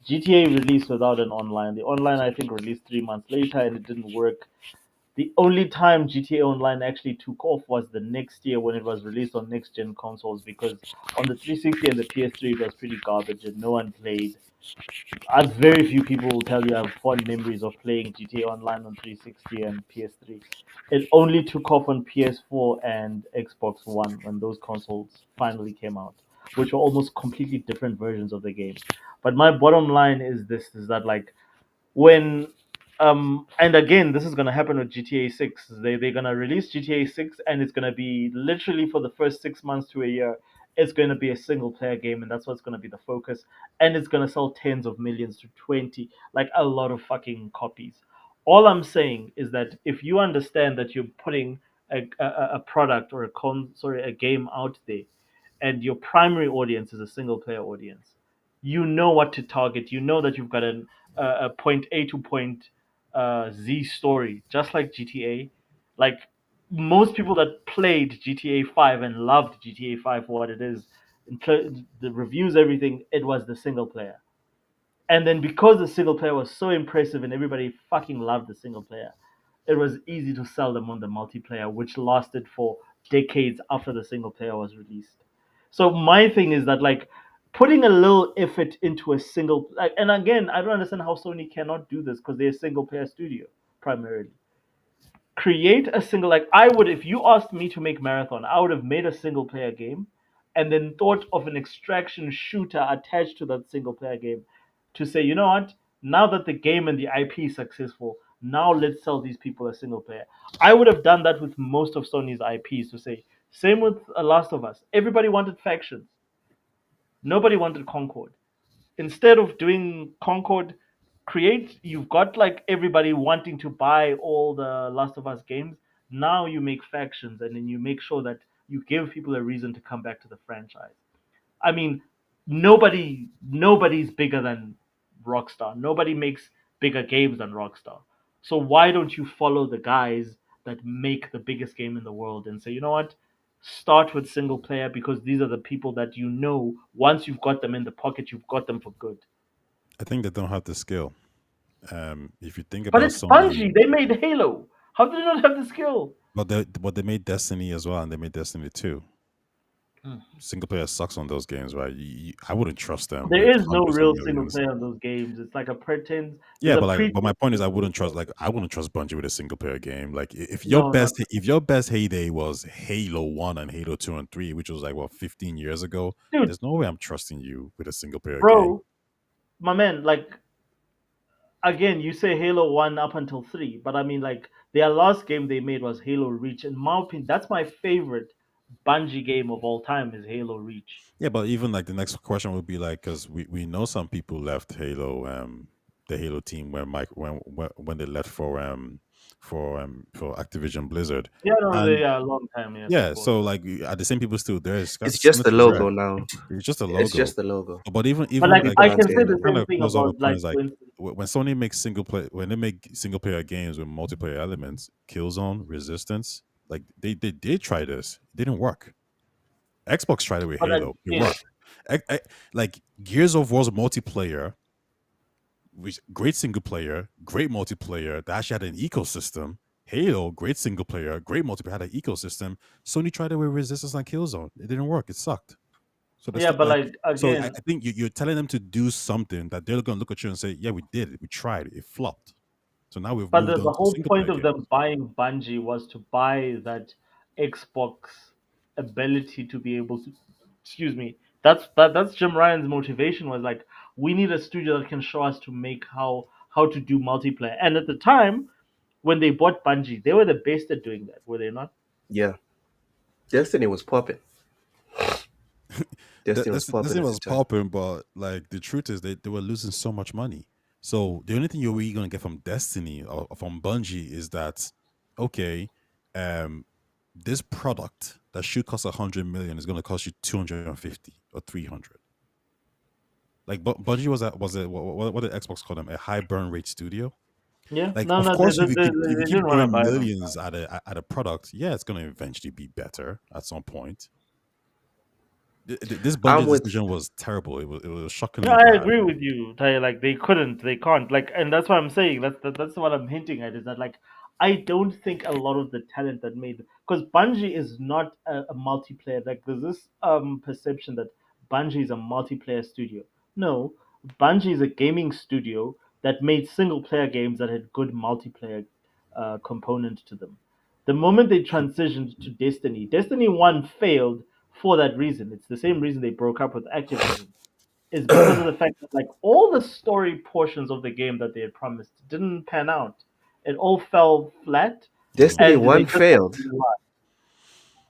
Speaker 6: GTA released without an online. The online, I think, released 3 months later, and it didn't work. The only time GTA Online actually took off was the next year when it was released on next gen consoles, because on the 360 and the PS3 it was pretty garbage and no one played. Very few people will tell you I have fond memories of playing GTA Online on 360 and PS3. It only took off on PS4 and Xbox One when those consoles finally came out, which were almost completely different versions of the game. But my bottom line is this: is that like when and again this is going to happen with GTA 6. They're going to release GTA 6 and it's going to be literally for the first 6 months to a year it's going to be a single player game, and that's what's going to be the focus, and it's going to sell tens of millions to 20, like a lot of fucking copies. All I'm saying is that if you understand that you're putting a product or a game out there, and your primary audience is a single player audience, you know what to target. You know that you've got a point A to point Z story, just like GTA. Like most people that played GTA 5 and loved GTA 5 for what it is, the reviews, everything, it was the single player. And then because the single player was so impressive and everybody fucking loved the single player, it was easy to sell them on the multiplayer, which lasted for decades after the single player was released. So my thing is that like putting a little effort into a single like, and again, I don't understand how Sony cannot do this because they're a single player studio primarily. Create a single like I would if you asked me to make Marathon, I would have made a single player game and then thought of an extraction shooter attached to that single player game to say, you know what? Now that the game and the IP is successful, now let's sell these people a single player. I would have done that with most of Sony's IPs to say, same with Last of Us. Everybody wanted factions. Nobody wanted Concord. Instead of doing Concord, you've got like everybody wanting to buy all the Last of Us games. Now you make factions and then you make sure that you give people a reason to come back to the franchise. I mean, nobody's bigger than Rockstar. Nobody makes bigger games than Rockstar. So why don't you follow the guys that make the biggest game in the world and say, you know what? Start with single player because these are the people that you know once you've got them in the pocket, you've got them for good.
Speaker 7: I think they don't have the skill. If you think
Speaker 6: But
Speaker 7: about
Speaker 6: it's
Speaker 7: Sony,
Speaker 6: Bungie. They made Halo. How do they not have the skill?
Speaker 7: but they made Destiny as well, and they made Destiny 2.
Speaker 6: Hmm.
Speaker 7: Single player sucks on those games, right? I wouldn't trust them.
Speaker 6: There
Speaker 7: with
Speaker 6: is no
Speaker 7: hundreds of
Speaker 6: real single
Speaker 7: millions.
Speaker 6: player on those games. It's like a pretend.
Speaker 7: Yeah,
Speaker 6: It's a
Speaker 7: but my point is, I wouldn't trust Bungie with a single player game. Like if
Speaker 6: No, not
Speaker 7: if your best heyday was Halo 1 and Halo 2 and 3, which was like what 15 years ago,
Speaker 6: dude,
Speaker 7: there's no way I'm trusting you with a single player game.
Speaker 6: bro, my man. Like again, you say Halo 1 up until 3, but I mean like their last game they made was Halo Reach. In my opinion, that's my favorite Bungie game of all time is Halo Reach.
Speaker 7: Yeah, but even like the next question would be like, because we know some people left Halo, the Halo team when they left for Activision Blizzard.
Speaker 6: Yeah, no,
Speaker 7: And
Speaker 6: yeah, a long time, yes,
Speaker 7: yeah,
Speaker 6: of course.
Speaker 7: so like are the same people still there?
Speaker 5: It's just the logo now.
Speaker 7: It's just a
Speaker 5: It's
Speaker 7: logo.
Speaker 5: just the logo.
Speaker 7: But even
Speaker 6: But like
Speaker 5: people
Speaker 6: I
Speaker 5: aren't
Speaker 6: can say
Speaker 5: saying
Speaker 6: the
Speaker 5: that.
Speaker 7: kind
Speaker 6: same
Speaker 7: of
Speaker 6: thing
Speaker 7: close off
Speaker 6: about
Speaker 7: the point
Speaker 6: like
Speaker 7: is like when Sony makes single player games with multiplayer elements, Killzone, Resistance, like they did try this, it didn't work. Xbox tried it with
Speaker 6: but
Speaker 7: Halo, it
Speaker 6: yeah.
Speaker 7: worked. Like Gears of War's multiplayer, which great single player, great multiplayer that actually had an ecosystem. Halo, great single player, great multiplayer, had an ecosystem. Sony tried it with Resistance and Killzone, it didn't work, it sucked. So that's
Speaker 6: Yeah, but
Speaker 7: like,
Speaker 6: like
Speaker 7: so I
Speaker 6: again,
Speaker 7: think you're telling them to do something that they're going to look at you and say, "Yeah, we did it. We tried it. It flopped. So now we've
Speaker 6: but
Speaker 7: moved on
Speaker 6: the
Speaker 7: to
Speaker 6: whole
Speaker 7: single
Speaker 6: point
Speaker 7: player
Speaker 6: of them
Speaker 7: games."
Speaker 6: buying Bungie was to buy that Xbox ability to be able to. Excuse me. That's Jim Ryan's motivation was like we need a studio that can show us to make how to do multiplayer. And at the time when they bought Bungie, they were the best at doing that, were they not?
Speaker 5: Yeah. Destiny was popping. Destiny was
Speaker 7: This
Speaker 5: popping
Speaker 7: thing
Speaker 5: at the
Speaker 7: was
Speaker 5: time.
Speaker 7: popping, but like the truth is, they were losing so much money. So the only thing you're really going to get from Destiny or from Bungie is that, okay, um, this product that should cost 100 million is going to cost you 250 or 300. Like Bungie what did Xbox call them? A high burn rate studio.
Speaker 6: Yeah.
Speaker 7: Like,
Speaker 6: No,
Speaker 7: of
Speaker 6: no,
Speaker 7: course, if
Speaker 6: they
Speaker 7: you keep
Speaker 6: didn't want to
Speaker 7: throwing
Speaker 6: buy them.
Speaker 7: millions at a product, yeah, it's going to eventually be better at some point. This
Speaker 5: I'm
Speaker 7: Bungie
Speaker 5: with
Speaker 7: decision was terrible. It was shockingly
Speaker 6: Yeah, I
Speaker 7: bad.
Speaker 6: agree with you, Ty. Like they can't. Like, and that's what I'm saying. That's what I'm hinting at is that like I don't think a lot of the talent that made because Bungie is not a multiplayer. Like there's this perception that Bungie is a multiplayer studio. No, Bungie is a gaming studio that made single player games that had good multiplayer component to them. The moment they transitioned to Destiny, Destiny 1 failed for that reason. It's the same reason they broke up with Activision is because of the fact that like all the story portions of the game that they had promised didn't pan out. It all fell flat,
Speaker 5: Destiny
Speaker 6: and they
Speaker 5: 1
Speaker 6: just
Speaker 5: failed.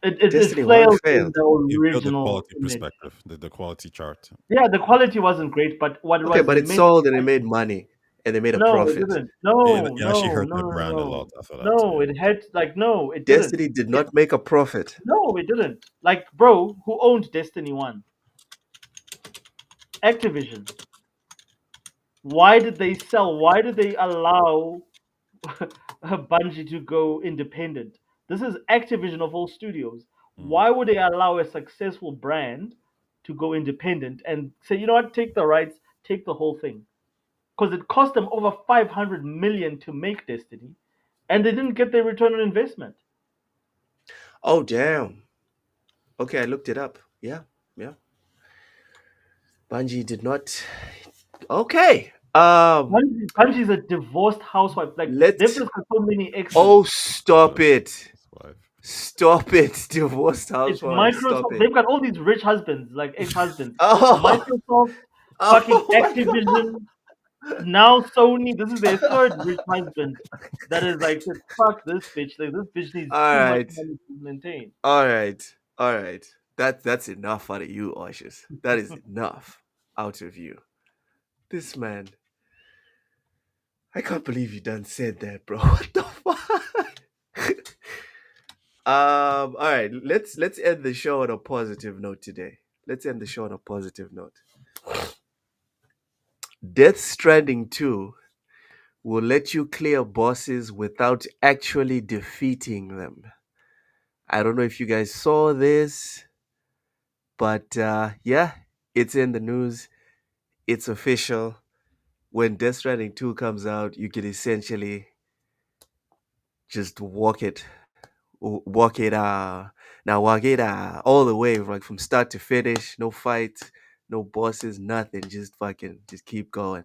Speaker 6: it
Speaker 5: Destiny 1
Speaker 6: failed in
Speaker 5: failed.
Speaker 6: the
Speaker 7: You feel the
Speaker 6: original
Speaker 7: quality
Speaker 6: image.
Speaker 7: perspective, the quality chart.
Speaker 6: Yeah, the quality wasn't great, but what it
Speaker 5: Okay,
Speaker 6: was
Speaker 5: but it
Speaker 6: meant
Speaker 5: sold and it made money and they made a
Speaker 6: no, it
Speaker 5: profit.
Speaker 6: didn't.
Speaker 7: It,
Speaker 6: No,
Speaker 7: it actually
Speaker 6: no,
Speaker 7: hurt
Speaker 6: no,
Speaker 7: their
Speaker 6: no,
Speaker 7: brand a
Speaker 6: no.
Speaker 7: lot after that.
Speaker 6: No,
Speaker 7: Yeah.
Speaker 6: it had like no, it didn't.
Speaker 5: Destiny did not make a profit.
Speaker 6: No, it didn't. Like, bro, who owned Destiny 1? Activision. Why did they sell? Why did they allow Bungie to go independent. This is Activision of all studios.
Speaker 7: Mm.
Speaker 6: Why would they allow a successful brand to go independent and say, you know what, take the rights, take the whole thing? Because it cost them over 500 million to make Destiny, and they didn't get their return on investment.
Speaker 5: Oh damn. Okay, I looked it up. Yeah, yeah. Bungie did not. Okay.
Speaker 6: Bungie's a divorced housewife. Like they've
Speaker 5: Let's.
Speaker 6: just got so many exes.
Speaker 5: Oh, stop it!
Speaker 7: His wife.
Speaker 5: Stop it! Divorced
Speaker 6: It's
Speaker 5: housewife. Stop
Speaker 6: Microsoft.
Speaker 5: it.
Speaker 6: They've got all these rich husbands, like ex-husbands.
Speaker 5: Oh,
Speaker 6: Microsoft, fucking
Speaker 5: oh my God.
Speaker 6: Activision, now Sony. This is their third rich husband. That is like, fuck this bitch. Like this bitch needs
Speaker 5: All
Speaker 6: too
Speaker 5: right.
Speaker 6: much money to maintain.
Speaker 5: All right. That's enough out of you, Oshis. That is enough out of you. This man, I can't believe you done said that, bro. What the fuck? All right. Let's end the show on a positive note today. Let's end the show on a positive note. Death Stranding 2 will let you clear bosses without actually defeating them. I don't know if you guys saw this, but yeah, it's in the news. It's official. When Death Stranding 2 comes out, you can essentially just walk it all the way, like from start to finish. No fights, no bosses, nothing. Just keep going.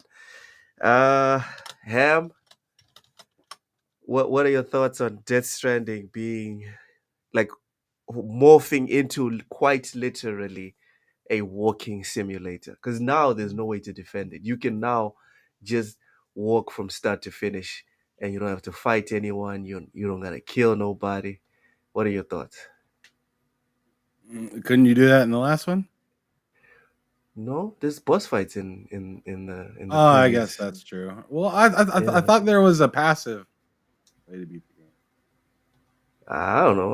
Speaker 5: Ham, what are your thoughts on Death Stranding being like morphing into quite literally a walking simulator? Because now there's no way to defend it. You can now just walk from start to finish, and you don't have to fight anyone. You don't gotta kill nobody. What are your thoughts?
Speaker 8: Couldn't you do that in the last one?
Speaker 5: No, there's boss fights in the
Speaker 8: Oh, I
Speaker 5: previous.
Speaker 8: guess that's true. Well, I thought there was a passive way to beat the game.
Speaker 5: I don't know.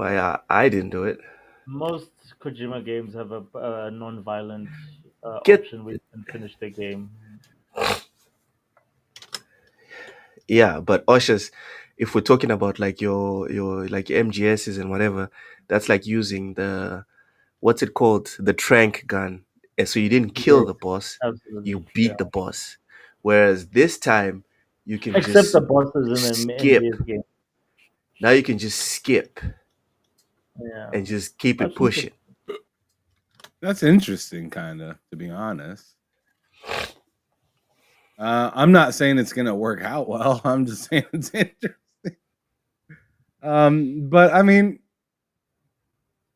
Speaker 5: I didn't do it.
Speaker 6: Most Kojima games have a non-violent
Speaker 5: Get-
Speaker 6: option where you can finish the game.
Speaker 5: Yeah, but Ushers, if we're talking about like your like MGSs and whatever, that's like using the what's it called? The trank gun. And so you didn't kill the boss,
Speaker 6: Absolutely.
Speaker 5: you beat the boss. Whereas this time you can
Speaker 6: Except
Speaker 5: just
Speaker 6: the bosses in the
Speaker 5: skip.
Speaker 6: MGS game.
Speaker 5: Now you can just skip
Speaker 6: Yeah.
Speaker 5: and just keep it
Speaker 6: That's
Speaker 5: pushing.
Speaker 8: That's interesting, kind of, to be honest. I'm not saying it's gonna work out well. I'm just saying it's interesting. But I mean,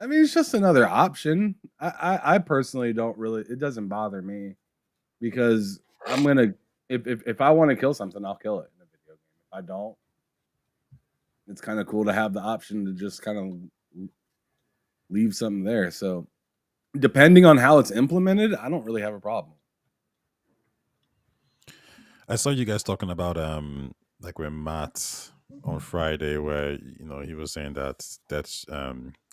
Speaker 8: it's just another option. I personally don't really. It doesn't bother me because I'm gonna if I want to kill something, I'll kill it in a video game. If I don't, it's kind of cool to have the option to just kind of leave something there. So, depending on how it's implemented, I don't really have a problem.
Speaker 7: I saw you guys talking about like with Matt on Friday, where he was saying that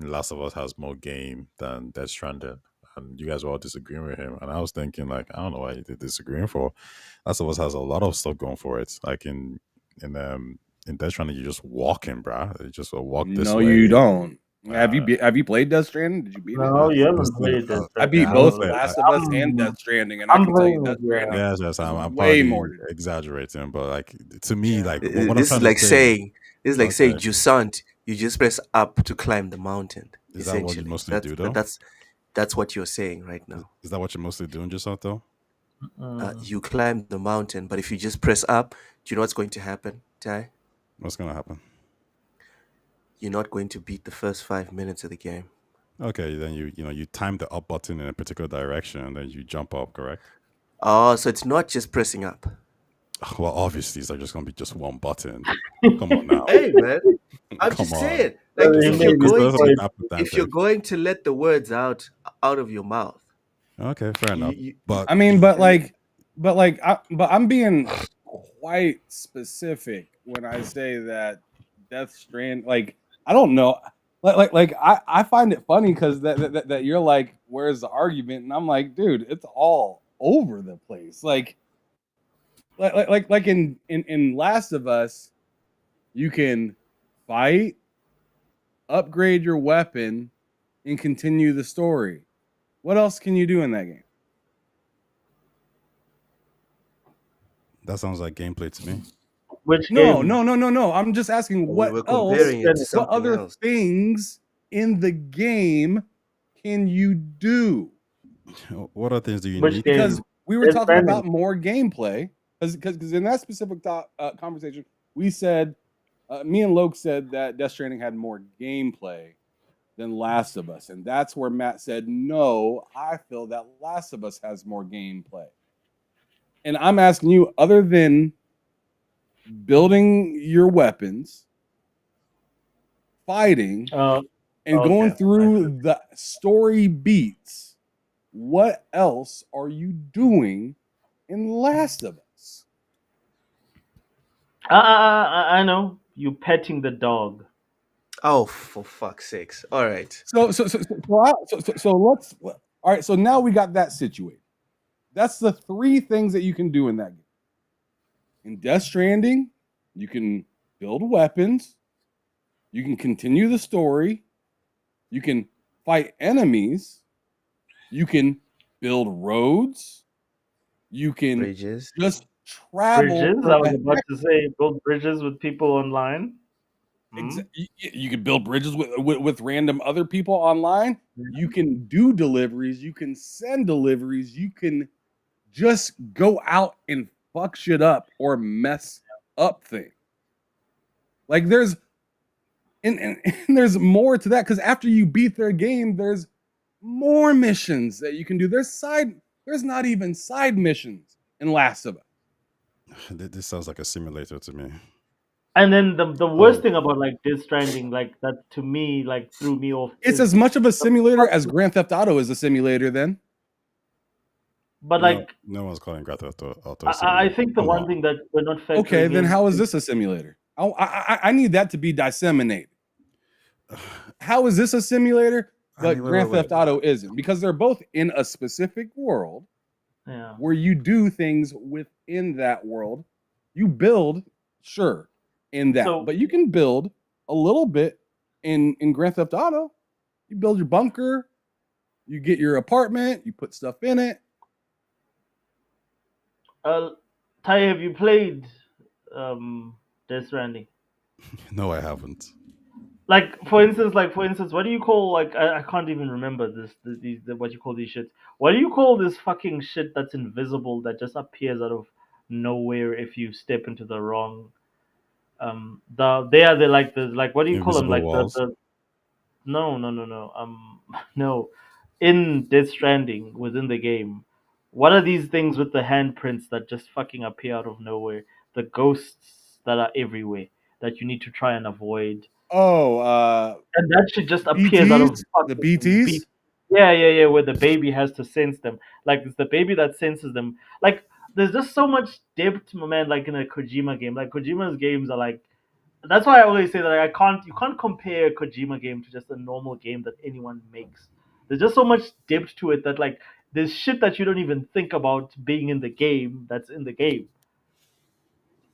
Speaker 7: Last of Us has more game than Death Stranded, and you guys were all disagreeing with him. And I was thinking, like, I don't know why you're disagreeing for. Last of Us has a lot of stuff going for it. Like in Death Stranding, you're just walking, bruh. You just walk this way.
Speaker 8: No, you don't. Have you played Death Stranding? Did you beat it?
Speaker 6: No, you haven't
Speaker 7: Listen,
Speaker 6: played this.
Speaker 8: I beat
Speaker 7: I
Speaker 8: both
Speaker 7: would say-
Speaker 8: Last of Us and Death Stranding, and I
Speaker 6: I'm
Speaker 8: can tell you
Speaker 6: playing
Speaker 8: Death
Speaker 6: with you.
Speaker 8: Stranding.
Speaker 7: Yes, I'm
Speaker 8: way
Speaker 7: probably
Speaker 8: more.
Speaker 7: exaggerating, but like to me, like what I'm
Speaker 5: This
Speaker 7: trying
Speaker 5: is
Speaker 7: to
Speaker 5: like
Speaker 7: say,
Speaker 5: saying saying
Speaker 7: Okay.
Speaker 5: Jusant, you just press up to climb the mountain.
Speaker 7: Is that what you
Speaker 5: essentially.
Speaker 7: mostly do, though?
Speaker 5: That's what you're saying right now.
Speaker 7: Is that what you're mostly doing, just out though?
Speaker 5: You climb the mountain, but if you just press up, do you know what's going to happen, Ty?
Speaker 7: What's gonna happen?
Speaker 5: You're not going to beat the first 5 minutes of the game.
Speaker 7: Okay, then you time the up button in a particular direction, and then you jump up, correct?
Speaker 5: Oh, so it's not just pressing up.
Speaker 7: Well, obviously, it's like just gonna be just one button. Come on now.
Speaker 5: Hey, man. I'm
Speaker 7: Come
Speaker 5: just
Speaker 7: on.
Speaker 5: saying. Like,
Speaker 6: It's
Speaker 5: if you're going to let the words out of your mouth.
Speaker 7: Okay, fair enough. But
Speaker 8: I mean, but I'm being quite specific when I say that Death Strand. Like, I don't know. I find it funny because that you're like, where's the argument? And I'm like, dude, it's all over the place. Like in Last of Us, You can fight, upgrade your weapon, and continue the story. What else can you do in that game?
Speaker 7: That sounds like gameplay to me.
Speaker 6: Which
Speaker 8: No,
Speaker 6: game?
Speaker 8: no. I'm just asking
Speaker 5: We
Speaker 8: what
Speaker 5: were
Speaker 8: else,
Speaker 5: comparing it to
Speaker 8: what
Speaker 5: something
Speaker 8: other
Speaker 5: else.
Speaker 8: things in the game can you do?
Speaker 7: What other things do you
Speaker 6: Which
Speaker 7: need?
Speaker 6: game?
Speaker 8: Because we were
Speaker 6: Death
Speaker 8: talking
Speaker 6: Stranding.
Speaker 8: about more gameplay. Because in that specific conversation, we said, me and Loke said that Death Stranding had more gameplay than Last of Us. And that's where Matt said, no, I feel that Last of Us has more gameplay. And I'm asking you, other than building your weapons, fighting, and going
Speaker 6: okay.
Speaker 8: through the story beats, what else are you doing in Last of Us?
Speaker 6: I know. You petting the dog.
Speaker 5: Oh, for fuck's sakes! All right.
Speaker 8: So let's. All right. So now we got that situated. That's the three things that you can do in that game. In Death Stranding, you can build weapons. You can continue the story. You can fight enemies. You can build roads. You can
Speaker 5: Bridges.
Speaker 8: just travel.
Speaker 6: Bridges? I was about to say build bridges with people online.
Speaker 8: You can build bridges with random other people online. You can do deliveries. You can send deliveries. You can just go out and fuck shit up or mess up things. Like there's and there's more to that because after you beat their game, there's more missions that you can do. There's not even side missions in Last of Us.
Speaker 7: This sounds like a simulator to me.
Speaker 6: And then the worst thing about like Death Stranding, like that to me, like threw me off.
Speaker 8: It's
Speaker 6: is
Speaker 8: as much of a simulator as Grand Theft Auto is a simulator then.
Speaker 6: But like
Speaker 7: no one's calling Grand Theft Auto.
Speaker 6: I think the one thing that we're not factoring
Speaker 8: Okay, then
Speaker 6: in
Speaker 8: how is this a simulator? I need that to be disseminated. How is this a simulator, but Grand Theft Auto isn't? Because they're both in a specific world
Speaker 6: Yeah.
Speaker 8: where you do things within that world. You build, sure, in that,
Speaker 6: So-
Speaker 8: but you can build a little bit in Grand Theft Auto. You build your bunker, you get your apartment, you put stuff in it.
Speaker 6: Ty, have you played Death Stranding?
Speaker 7: No, I haven't.
Speaker 6: Like for instance, what do you call like I can't even remember what you call these shits. What do you call this fucking shit that's invisible that just appears out of nowhere if you step into the wrong what do you call them?
Speaker 7: Invisible
Speaker 6: Like
Speaker 7: walls?
Speaker 6: no no. In Death Stranding within the game, what are these things with the handprints that just fucking appear out of nowhere? The ghosts that are everywhere that you need to try and avoid.
Speaker 8: Oh,
Speaker 6: And that shit just appears out of
Speaker 8: BTs?
Speaker 6: fucking
Speaker 8: The BTs?
Speaker 6: Yeah, where the baby has to sense them. Like it's the baby that senses them. Like there's just so much depth, man, like in a Kojima game. Like Kojima's games are like that's why I always say that you can't compare a Kojima game to just a normal game that anyone makes. There's just so much depth to it that like there's shit that you don't even think about being in the game that's in the game.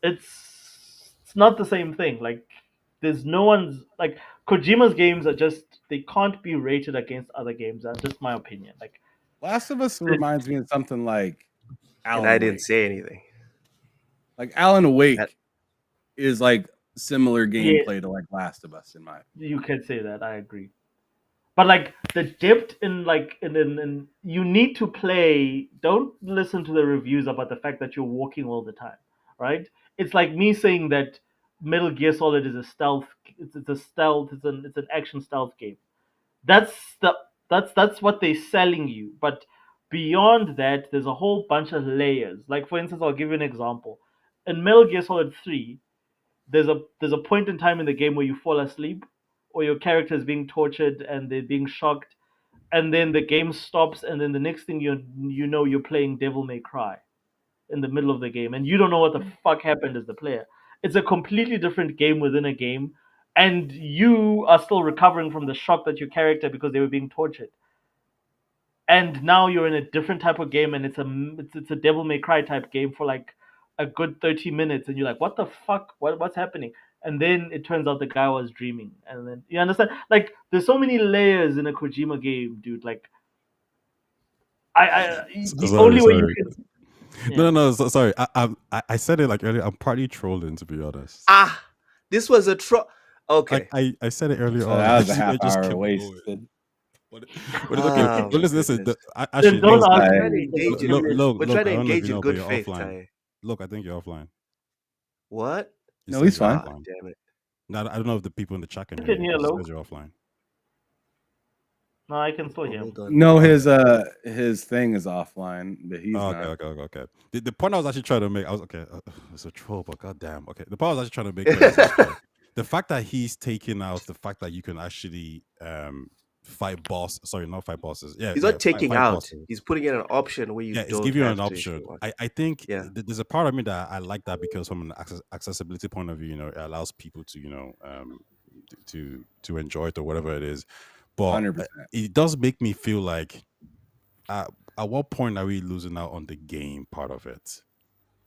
Speaker 6: It's not the same thing. Like there's no one's like Kojima's games are just they can't be rated against other games. That's just my opinion. Like
Speaker 8: Last of Us reminds me of something like Alan
Speaker 5: And I didn't
Speaker 8: Wake.
Speaker 5: say anything.
Speaker 8: Like Alan Wake
Speaker 5: That-
Speaker 8: is like similar gameplay to like Last of Us in my opinion.
Speaker 6: you can say that. I agree. But like the depth in you need to play. Don't listen to the reviews about the fact that you're walking all the time, right? It's like me saying that Metal Gear Solid is a stealth. It's a stealth. It's an action stealth game. That's what they're selling you. But beyond that, there's a whole bunch of layers. Like for instance, I'll give you an example. In Metal Gear Solid 3, there's a point in time in the game where you fall asleep or your character is being tortured and they're being shocked, and then the game stops, and then the next thing you know you're playing Devil May Cry in the middle of the game, and you don't know what the fuck happened as the player. It's a completely different game within a game, and you are still recovering from the shock that your character because they were being tortured. And now you're in a different type of game, and it's a Devil May Cry type game for like a good 30 minutes, and you're like, what the fuck? What's happening? and then it turns out the guy was dreaming, and then you understand. Like, there's so many layers in a Kojima game, dude. Like, the
Speaker 7: Sorry,
Speaker 6: only way you
Speaker 7: sorry.
Speaker 6: can,
Speaker 7: No,
Speaker 6: yeah.
Speaker 7: no, sorry. I said it like earlier. I'm partly trolling, to be honest.
Speaker 5: Ah, this was a troll. Okay.
Speaker 7: I said it earlier
Speaker 8: So
Speaker 7: on.
Speaker 8: that was a
Speaker 7: I
Speaker 8: half
Speaker 7: just
Speaker 8: hour
Speaker 7: kept going.
Speaker 8: wasted.
Speaker 7: But okay,
Speaker 5: Ah,
Speaker 7: but
Speaker 5: my
Speaker 7: listen.
Speaker 5: goodness.
Speaker 7: Actually,
Speaker 6: Then don't
Speaker 7: look,
Speaker 5: We're
Speaker 6: ask
Speaker 5: trying to
Speaker 6: me for
Speaker 5: engage in
Speaker 7: look,
Speaker 6: opinion.
Speaker 7: look,
Speaker 5: we're
Speaker 7: look.
Speaker 5: trying to
Speaker 7: I don't know if
Speaker 5: engage
Speaker 7: you
Speaker 5: in
Speaker 7: know, but
Speaker 5: good
Speaker 7: you're
Speaker 5: faith,
Speaker 7: offline.
Speaker 5: Ty.
Speaker 7: Look, I think you're offline.
Speaker 5: What?
Speaker 7: It
Speaker 8: No, he's
Speaker 7: says you're
Speaker 8: fine.
Speaker 5: Ah,
Speaker 7: offline.
Speaker 5: damn it.
Speaker 7: Now I don't know if the people in the chat can
Speaker 6: I
Speaker 7: hear
Speaker 6: can
Speaker 7: you
Speaker 6: hear
Speaker 7: because it
Speaker 6: low.
Speaker 7: says you're offline.
Speaker 6: No, I can still
Speaker 5: Oh,
Speaker 6: hear him.
Speaker 5: hold on.
Speaker 8: No,
Speaker 7: Okay.
Speaker 8: his thing is offline, but he's
Speaker 7: Oh,
Speaker 8: not.
Speaker 7: okay. The point I was actually trying to make, I was okay. It's a troll, but goddamn. Okay, the point I was actually trying to make was this, right? The fact that he's taking out the fact that you can actually fight boss. Sorry, not fight bosses. Yeah,
Speaker 5: He's
Speaker 7: yeah,
Speaker 5: not taking
Speaker 7: fight
Speaker 5: out.
Speaker 7: bosses.
Speaker 5: He's putting in an option where you
Speaker 7: Yeah, it's
Speaker 5: don't
Speaker 7: giving you
Speaker 5: have
Speaker 7: an
Speaker 5: to if you
Speaker 7: option.
Speaker 5: want.
Speaker 7: I think
Speaker 5: Yeah.
Speaker 7: there's a part of me that I like that because from an accessibility point of view, it allows people to to enjoy it or whatever it is. But
Speaker 8: 100%.
Speaker 7: it does make me feel like at what point are we losing out on the game part of it?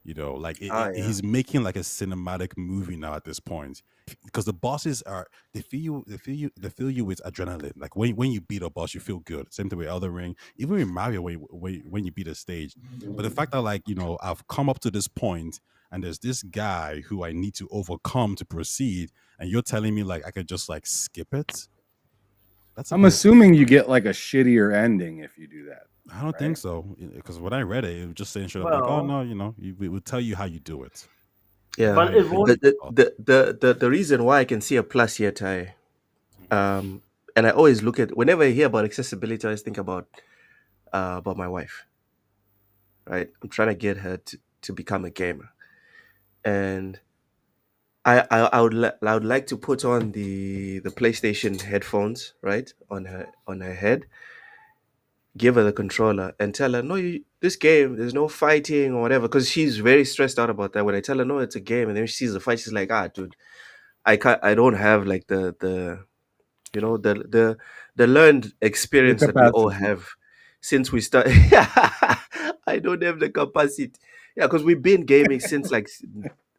Speaker 7: Like
Speaker 5: Ah, yeah.
Speaker 7: he's making like a cinematic movie now at this point because the bosses they fill you with adrenaline. Like when you beat a boss, you feel good. Same thing with Elden Ring, even with Mario when you beat a stage. But the fact that I've come up to this point and there's this guy who I need to overcome to proceed, and you're telling me like I could just like skip it. That's a
Speaker 8: I'm
Speaker 7: bit-
Speaker 8: assuming you get like a shittier ending if you do that.
Speaker 7: I don't think so because when I read it, it was just saying straight up like, oh
Speaker 6: Well,
Speaker 7: no, we will tell you how you do it.
Speaker 5: Yeah.
Speaker 6: but it won't.
Speaker 5: The reason why I can see a plus here, Ty, and I always look at whenever I hear about accessibility, I always think about my wife. Right? I'm trying to get her to become a gamer. And I would like to put on the PlayStation headphones, right, on her head, give her the controller, and tell her, no, this game, there's no fighting or whatever, because she's very stressed out about that. When I tell her, no, it's a game, and then she sees the fight, she's like, dude, I don't have like the the learned experience that we all
Speaker 8: capacity.
Speaker 5: have since we start. I don't have the capacity. Yeah, because we've been gaming since like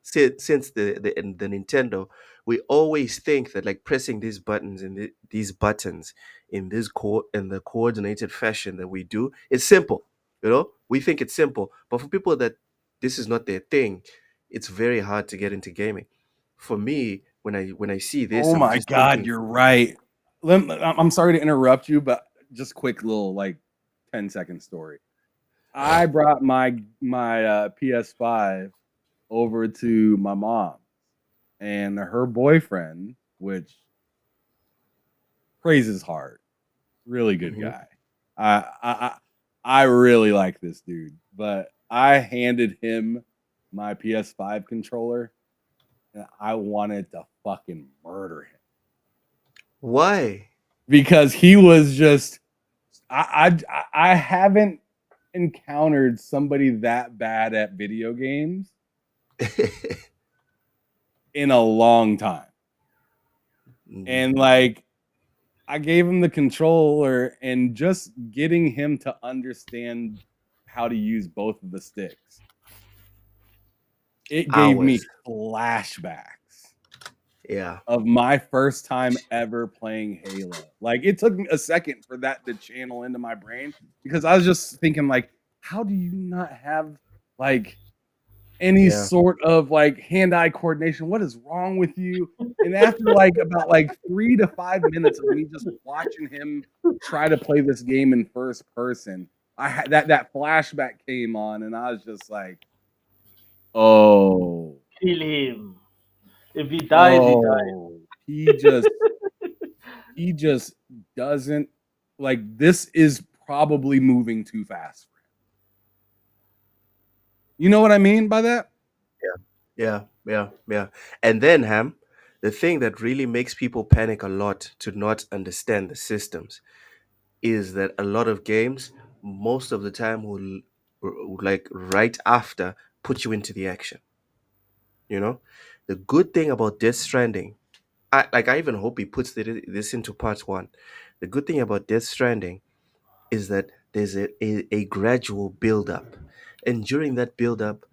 Speaker 5: since the Nintendo. We always think that like pressing these buttons and these buttons in in the coordinated fashion that we do, it's simple. We think it's simple, but for people that this is not their thing, it's very hard to get into gaming. For me, when I see this,
Speaker 8: Oh
Speaker 5: I'm
Speaker 8: my
Speaker 5: just
Speaker 8: God,
Speaker 5: thinking,
Speaker 8: you're right. I'm sorry to interrupt you, but just quick little like 10-second story. I brought my PS5 over to my mom and her boyfriend, which praises hard, really good
Speaker 5: Mhm.
Speaker 8: guy. I really like this dude, but I handed him my PS5 controller and I wanted to fucking murder him
Speaker 5: Why?
Speaker 8: because he was just I haven't encountered somebody that bad at video games in a long time. And like I gave him the controller and just getting him to understand how to use both of the sticks. It gave me
Speaker 5: Hours.
Speaker 8: flashbacks
Speaker 5: Yeah.
Speaker 8: of my first time ever playing Halo. Like it took me a second for that to channel into my brain because I was just thinking like, how do you not have like any
Speaker 5: Yeah.
Speaker 8: sort of like hand-eye coordination? What is wrong with you? And after like about like 3 to 5 minutes of me just watching him try to play this game in first person, I had that flashback came on and I was just like, oh,
Speaker 6: Kill him. If he dies, he dies.
Speaker 8: oh, he just doesn't like this is probably moving too fast for him. You know what I mean by that?
Speaker 5: Yeah. And then, Ham, the thing that really makes people panic a lot to not understand the systems is that a lot of games, most of the time, will like right after put you into the action. The good thing about Death Stranding, I even hope he puts this into part one. The good thing about Death Stranding is that there's a gradual build up, and during that build up,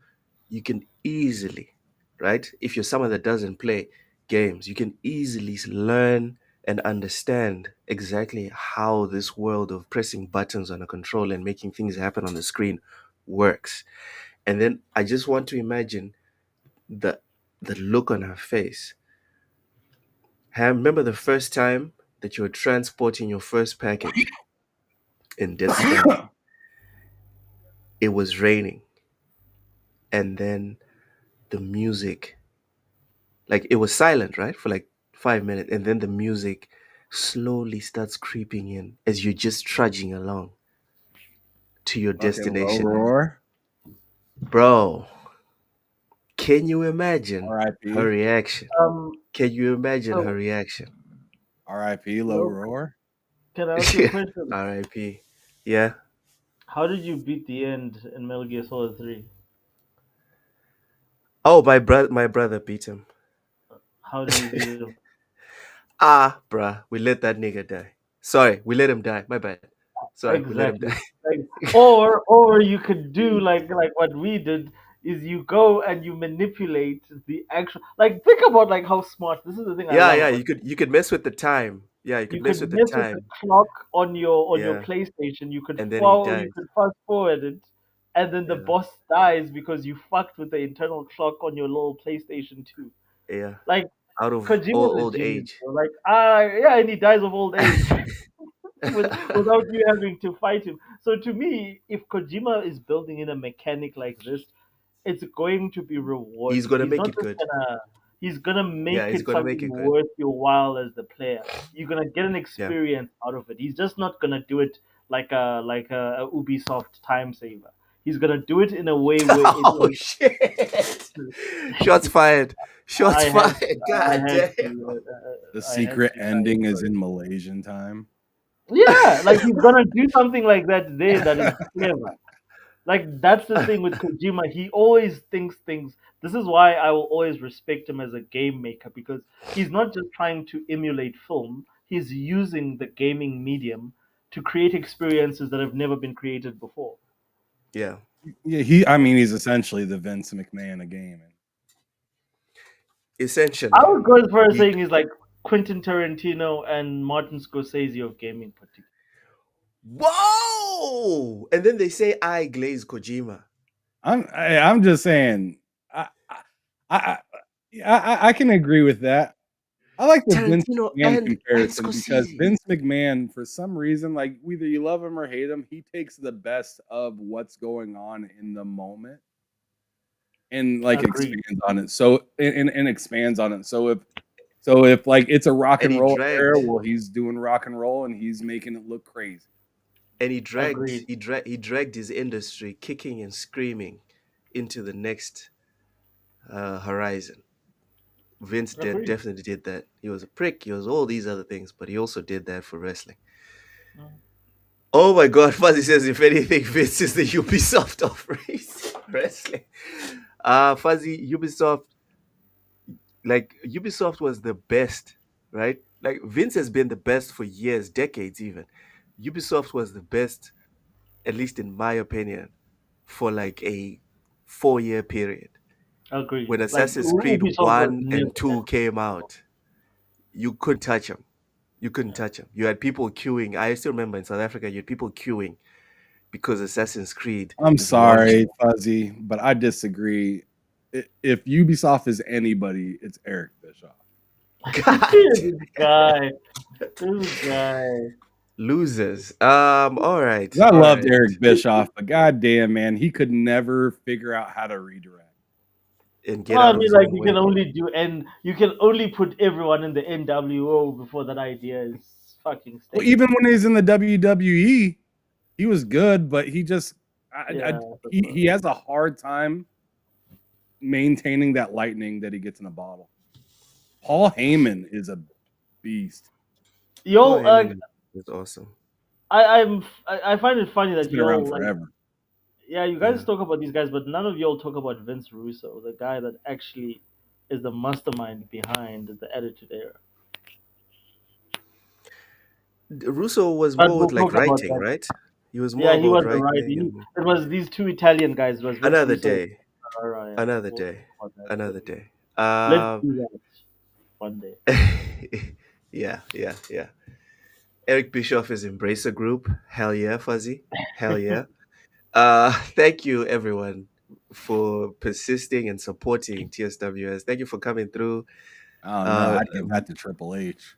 Speaker 5: you can easily, right? If you're someone that doesn't play, games, you can easily learn and understand exactly how this world of pressing buttons on a controller and making things happen on the screen works. And then I just want to imagine the the look on her face. Ham, remember the first time that you were transporting your first package in Death Stranding? It was raining, and then the music, like it was silent, right, for like 5 minutes, and then the music slowly starts creeping in as you're just trudging along to your
Speaker 8: Fucking low
Speaker 5: destination.
Speaker 8: roar.
Speaker 5: Bro, can you imagine her
Speaker 8: R.I.P.
Speaker 5: reaction? Can you imagine her
Speaker 6: So,
Speaker 5: reaction?
Speaker 8: R.I.P. Low
Speaker 6: Lo,
Speaker 8: roar.
Speaker 6: can I ask you a question?
Speaker 5: R.I.P. Yeah.
Speaker 6: How did you beat the end in Metal Gear Solid 3?
Speaker 5: Oh, my brother beat him.
Speaker 6: How did you beat him?
Speaker 5: Bruh, we let that nigga die. Sorry, we let him die. My bad. Sorry, we let him
Speaker 6: Exactly.
Speaker 5: die.
Speaker 6: Like, or you could do like what we did is you go and you manipulate the actual, like, think about like how smart, this is the thing I
Speaker 5: Yeah,
Speaker 6: love
Speaker 5: yeah,
Speaker 6: about,
Speaker 5: you could mess with the time. Yeah, you
Speaker 6: you
Speaker 5: could mess
Speaker 6: could
Speaker 5: with the
Speaker 6: mess with the
Speaker 5: time.
Speaker 6: clock on your
Speaker 5: Yeah,
Speaker 6: PlayStation,
Speaker 5: and then he
Speaker 6: you
Speaker 5: died.
Speaker 6: could fast forward it, and then the
Speaker 5: Yeah,
Speaker 6: boss dies because you fucked with the internal clock on your little PlayStation 2.
Speaker 5: yeah.
Speaker 6: Like,
Speaker 5: Out of
Speaker 6: Kojima's a
Speaker 5: old
Speaker 6: genius,
Speaker 5: age.
Speaker 6: bro. Like, yeah, and he dies of old age. Without you having to fight him. So to me, if Kojima is building in a mechanic like this, it's going to be
Speaker 5: He's
Speaker 6: rewarding.
Speaker 5: gonna make it good.
Speaker 6: He's gonna
Speaker 5: Yeah,
Speaker 6: make
Speaker 5: he's
Speaker 6: it
Speaker 5: gonna
Speaker 6: something
Speaker 5: make it good.
Speaker 6: worth your while as the player. You're gonna get an
Speaker 5: Yeah.
Speaker 6: experience out of it. He's just not gonna do it like a Ubisoft time saver. He's gonna do it in a way where it
Speaker 5: Oh
Speaker 6: is.
Speaker 5: shit! Shots fired. Shots
Speaker 6: I had
Speaker 5: fired.
Speaker 6: I
Speaker 5: God
Speaker 6: had
Speaker 5: damn.
Speaker 6: to
Speaker 8: The
Speaker 6: I had
Speaker 8: secret
Speaker 6: to
Speaker 8: ending is in Malaysian time.
Speaker 6: yeah, like he's gonna do something like that there that is clever. Like, that's the thing with Kojima. He always thinks things. This is why I will always respect him as a game maker, because he's not just trying to emulate film. He's using the gaming medium to create experiences that have never been created before.
Speaker 5: Yeah.
Speaker 8: Yeah, I mean, he's essentially the Vince McMahon of gaming.
Speaker 5: Essentially.
Speaker 6: I would go as far as
Speaker 5: He-
Speaker 6: saying he's like Quentin Tarantino and Martin Scorsese of gaming, particularly.
Speaker 5: Whoa! And then they say I glaze Kojima.
Speaker 8: I'm just saying. I can agree with that. I like the Vince
Speaker 5: Tarantino
Speaker 8: McMahon
Speaker 5: and
Speaker 8: comparison because
Speaker 5: Scorsese.
Speaker 8: Vince McMahon, for some reason, like whether you love him or hate him, he takes the best of what's going on in the moment and like
Speaker 6: Agreed.
Speaker 8: expands on it. So and expands on it. So if like it's a rock
Speaker 5: And
Speaker 8: and
Speaker 5: he
Speaker 8: roll
Speaker 5: dragged.
Speaker 8: era, well, he's doing rock and roll and he's making it look crazy.
Speaker 5: And he dragged
Speaker 6: Agreed.
Speaker 5: he dragged his industry kicking and screaming into the next horizon. Vince
Speaker 6: Agreed.
Speaker 5: definitely did that. He was a prick. He was all these other things, but he also did that for wrestling.
Speaker 6: Mm.
Speaker 5: Oh my God! Fuzzy says, if anything, Vince is the Ubisoft of wrestling. Fuzzy, Ubisoft, like Ubisoft was the best, right? Like Vince has been the best for years, decades even. Ubisoft was the best, at least in my opinion, for like a 4-year period.
Speaker 6: Agreed.
Speaker 5: When
Speaker 6: Like,
Speaker 5: Assassin's Creed
Speaker 6: Ubisoft was
Speaker 5: 1
Speaker 6: never
Speaker 5: and 2 came out, you couldn't touch them. You couldn't touch them. You had people queuing. I still remember in South Africa, you had people queuing because Assassin's Creed.
Speaker 8: I'm
Speaker 5: is
Speaker 8: sorry, Fuzzy, but I disagree. If Ubisoft is anybody, it's Eric Bischoff.
Speaker 5: God,
Speaker 6: This guy.
Speaker 5: losers. All right.
Speaker 8: I
Speaker 5: all
Speaker 8: loved
Speaker 5: right.
Speaker 8: Eric Bischoff, but goddamn, man, he could never figure out how to redirect.
Speaker 5: And get
Speaker 6: Well, I
Speaker 5: out of
Speaker 6: mean,
Speaker 5: his
Speaker 6: like,
Speaker 5: own
Speaker 6: you
Speaker 5: way.
Speaker 6: can only do, and you can only put everyone in the NWO before that idea is fucking
Speaker 8: Well,
Speaker 6: stable.
Speaker 8: even when he's in the WWE, he was good, but he just
Speaker 6: Yeah,
Speaker 8: he has a hard time maintaining that lightning that he gets in a bottle. Paul Heyman is a beast.
Speaker 6: Yo,
Speaker 5: It's awesome.
Speaker 6: I find it funny
Speaker 8: He's
Speaker 6: that
Speaker 8: been
Speaker 6: y'all
Speaker 8: around
Speaker 6: like,
Speaker 8: forever.
Speaker 6: yeah, you guys
Speaker 5: Yeah.
Speaker 6: talk about these guys, but none of y'all talk about Vince Russo, the guy that actually is the mastermind behind the Attitude Era.
Speaker 5: Russo was
Speaker 6: But
Speaker 5: more
Speaker 6: we'll
Speaker 5: with like
Speaker 6: talk about
Speaker 5: writing,
Speaker 6: that.
Speaker 5: right? He was more
Speaker 6: Yeah, he
Speaker 5: about
Speaker 6: was the
Speaker 5: writing.
Speaker 6: right. It was these two Italian guys. It was Vince
Speaker 5: Another
Speaker 6: Russo.
Speaker 5: day.
Speaker 6: Alright,
Speaker 5: Another
Speaker 6: we'll
Speaker 5: day.
Speaker 6: talk about that.
Speaker 5: Another day.
Speaker 6: Let's do that. fun day.
Speaker 5: Yeah, yeah, yeah. Eric Bischoff is Embracer Group. Hell yeah, Fuzzy. Hell yeah. Thank you everyone for persisting and supporting TSWS. Thank you for coming through.
Speaker 8: Oh no,
Speaker 5: Uh,
Speaker 8: I'd give that to Triple H.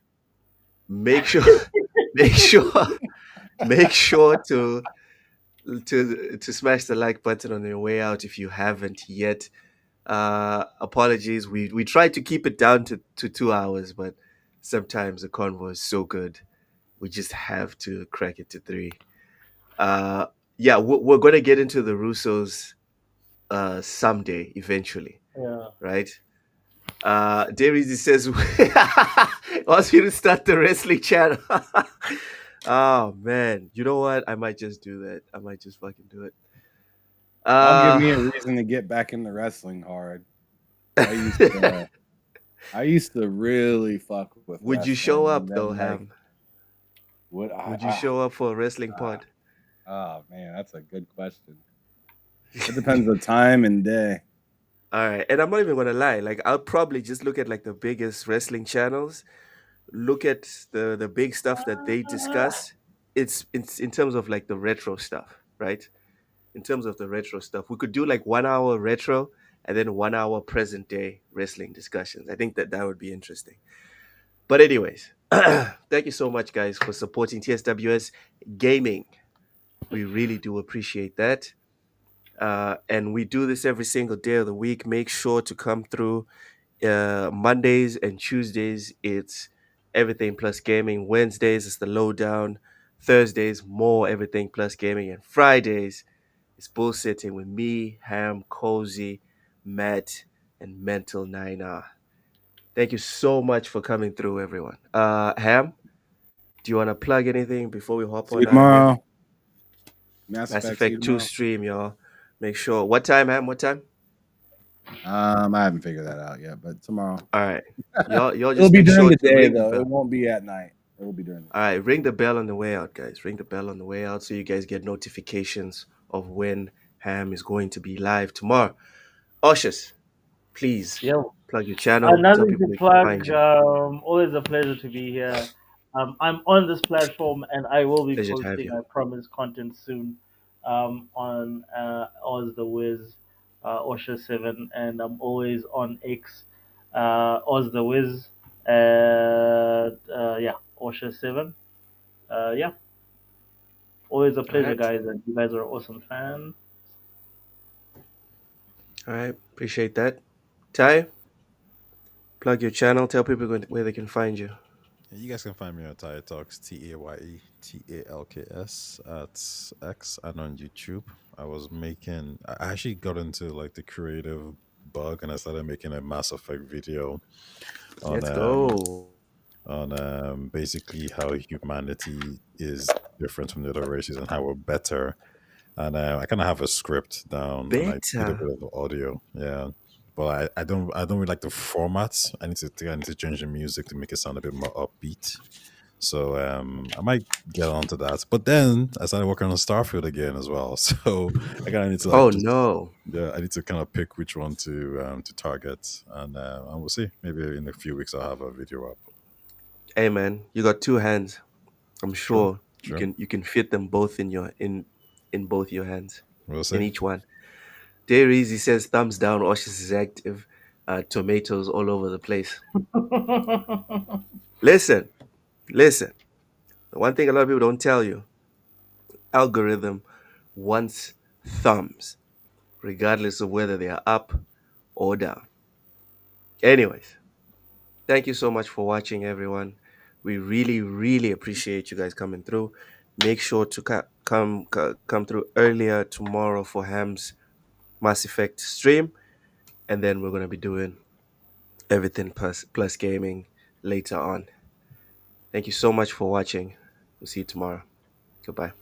Speaker 5: make sure, make sure, make sure to smash the like button on your way out if you haven't yet. Apologies, we tried to keep it down to 2 hours, but sometimes the convo is so good, we just have to crack it to three. Uh, yeah, we're gonna get into the Russos someday, eventually,
Speaker 6: Yeah.
Speaker 5: right? Davies says wants you to start the wrestling channel. Oh man, you know what? I might just do that. I might just fucking do it.
Speaker 8: I'll give me a
Speaker 5: Uh,
Speaker 8: reason to get back into wrestling hard. I used to really fuck with.
Speaker 5: would you show
Speaker 8: wrestling,
Speaker 5: up
Speaker 8: and
Speaker 5: though,
Speaker 8: then, like,
Speaker 5: Ham?
Speaker 8: would
Speaker 5: Would you show up for a wrestling pod?
Speaker 8: Oh man, that's a good question. It depends on time and day.
Speaker 5: All right, and I'm not even gonna lie. Like, I'll probably just look at like the biggest wrestling channels, look at the big stuff that they discuss. It's in terms of like the retro stuff, right? In terms of the retro stuff, we could do like 1 hour retro and then 1 hour present day wrestling discussions. I think that that would be interesting. But anyways, thank you so much, guys, for supporting TSWS Gaming. We really do appreciate that. And we do this every single day of the week. Make sure to come through Mondays and Tuesdays. It's everything plus gaming. Wednesdays is the lowdown. Thursdays more everything plus gaming, and Fridays is bullshitting with me, Ham, Cozy, Matt, and Mental 9R. Thank you so much for coming through, everyone. Ham, do you want to plug anything before we hop
Speaker 8: See
Speaker 5: on
Speaker 8: you
Speaker 5: out of here?
Speaker 8: tomorrow.
Speaker 5: Mass
Speaker 8: see you
Speaker 5: Effect 2
Speaker 8: tomorrow.
Speaker 5: stream, y'all. Make sure. What time, Ham? What time?
Speaker 8: I haven't figured that out yet, but tomorrow.
Speaker 5: All right. Y'all just
Speaker 8: It'll be
Speaker 5: make
Speaker 8: during
Speaker 5: sure
Speaker 8: the
Speaker 5: to
Speaker 8: day
Speaker 5: ring the
Speaker 8: though.
Speaker 5: bell.
Speaker 8: It won't be at night. It will be during the day.
Speaker 5: All right, ring the bell on the way out, guys. Ring the bell on the way out so you guys get notifications of when Ham is going to be live tomorrow. Ushers, please
Speaker 6: Yeah.
Speaker 5: plug your channel. Tell
Speaker 6: Another
Speaker 5: people
Speaker 6: to
Speaker 5: they can find
Speaker 6: plug.
Speaker 5: you.
Speaker 6: Always a pleasure to be here. I'm on this platform, and I will be
Speaker 5: Pleasure to have
Speaker 6: posting,
Speaker 5: you.
Speaker 6: I promise, content soon on Oz the Wiz, Osha7, and I'm always on X, Oz the Wiz, yeah, Osha7. Yeah, always a pleasure,
Speaker 5: right.
Speaker 6: guys, and you guys are awesome fans.
Speaker 5: All right, appreciate that. Ty, plug your channel. Tell people where they can find you.
Speaker 7: Yeah, you guys can find me on Taya Talks, TAYETALKS at X and on YouTube. I actually got into like the creative bug and I started making a Mass Effect video on
Speaker 5: Let's go.
Speaker 7: basically how humanity is different from the other races and how we're better. And I kind of have a script down, and I did a
Speaker 5: Better.
Speaker 7: bit of audio, yeah. But I don't really like the format. I need to change the music to make it sound a bit more upbeat. So I might get onto that. But then I started working on Starfield again as well. So I kind of need to
Speaker 5: Oh no.
Speaker 7: yeah, I need to kind of pick which one to target, and we'll see. Maybe in a few weeks I'll have a video up.
Speaker 5: Hey man, you got two hands. I'm sure
Speaker 7: Sure.
Speaker 5: you can fit them both in both your hands.
Speaker 7: We'll
Speaker 5: In
Speaker 7: see.
Speaker 5: each one. Dairies, says thumbs down. Oshis is active. Tomatoes all over the place. Listen. The one thing a lot of people don't tell you, algorithm wants thumbs, regardless of whether they are up or down. Anyways, thank you so much for watching, everyone. We really, really appreciate you guys coming through. Make sure to come through earlier tomorrow for Ham's Mass Effect stream, and then we're gonna be doing everything plus gaming later on. Thank you so much for watching. We'll see you tomorrow. Goodbye.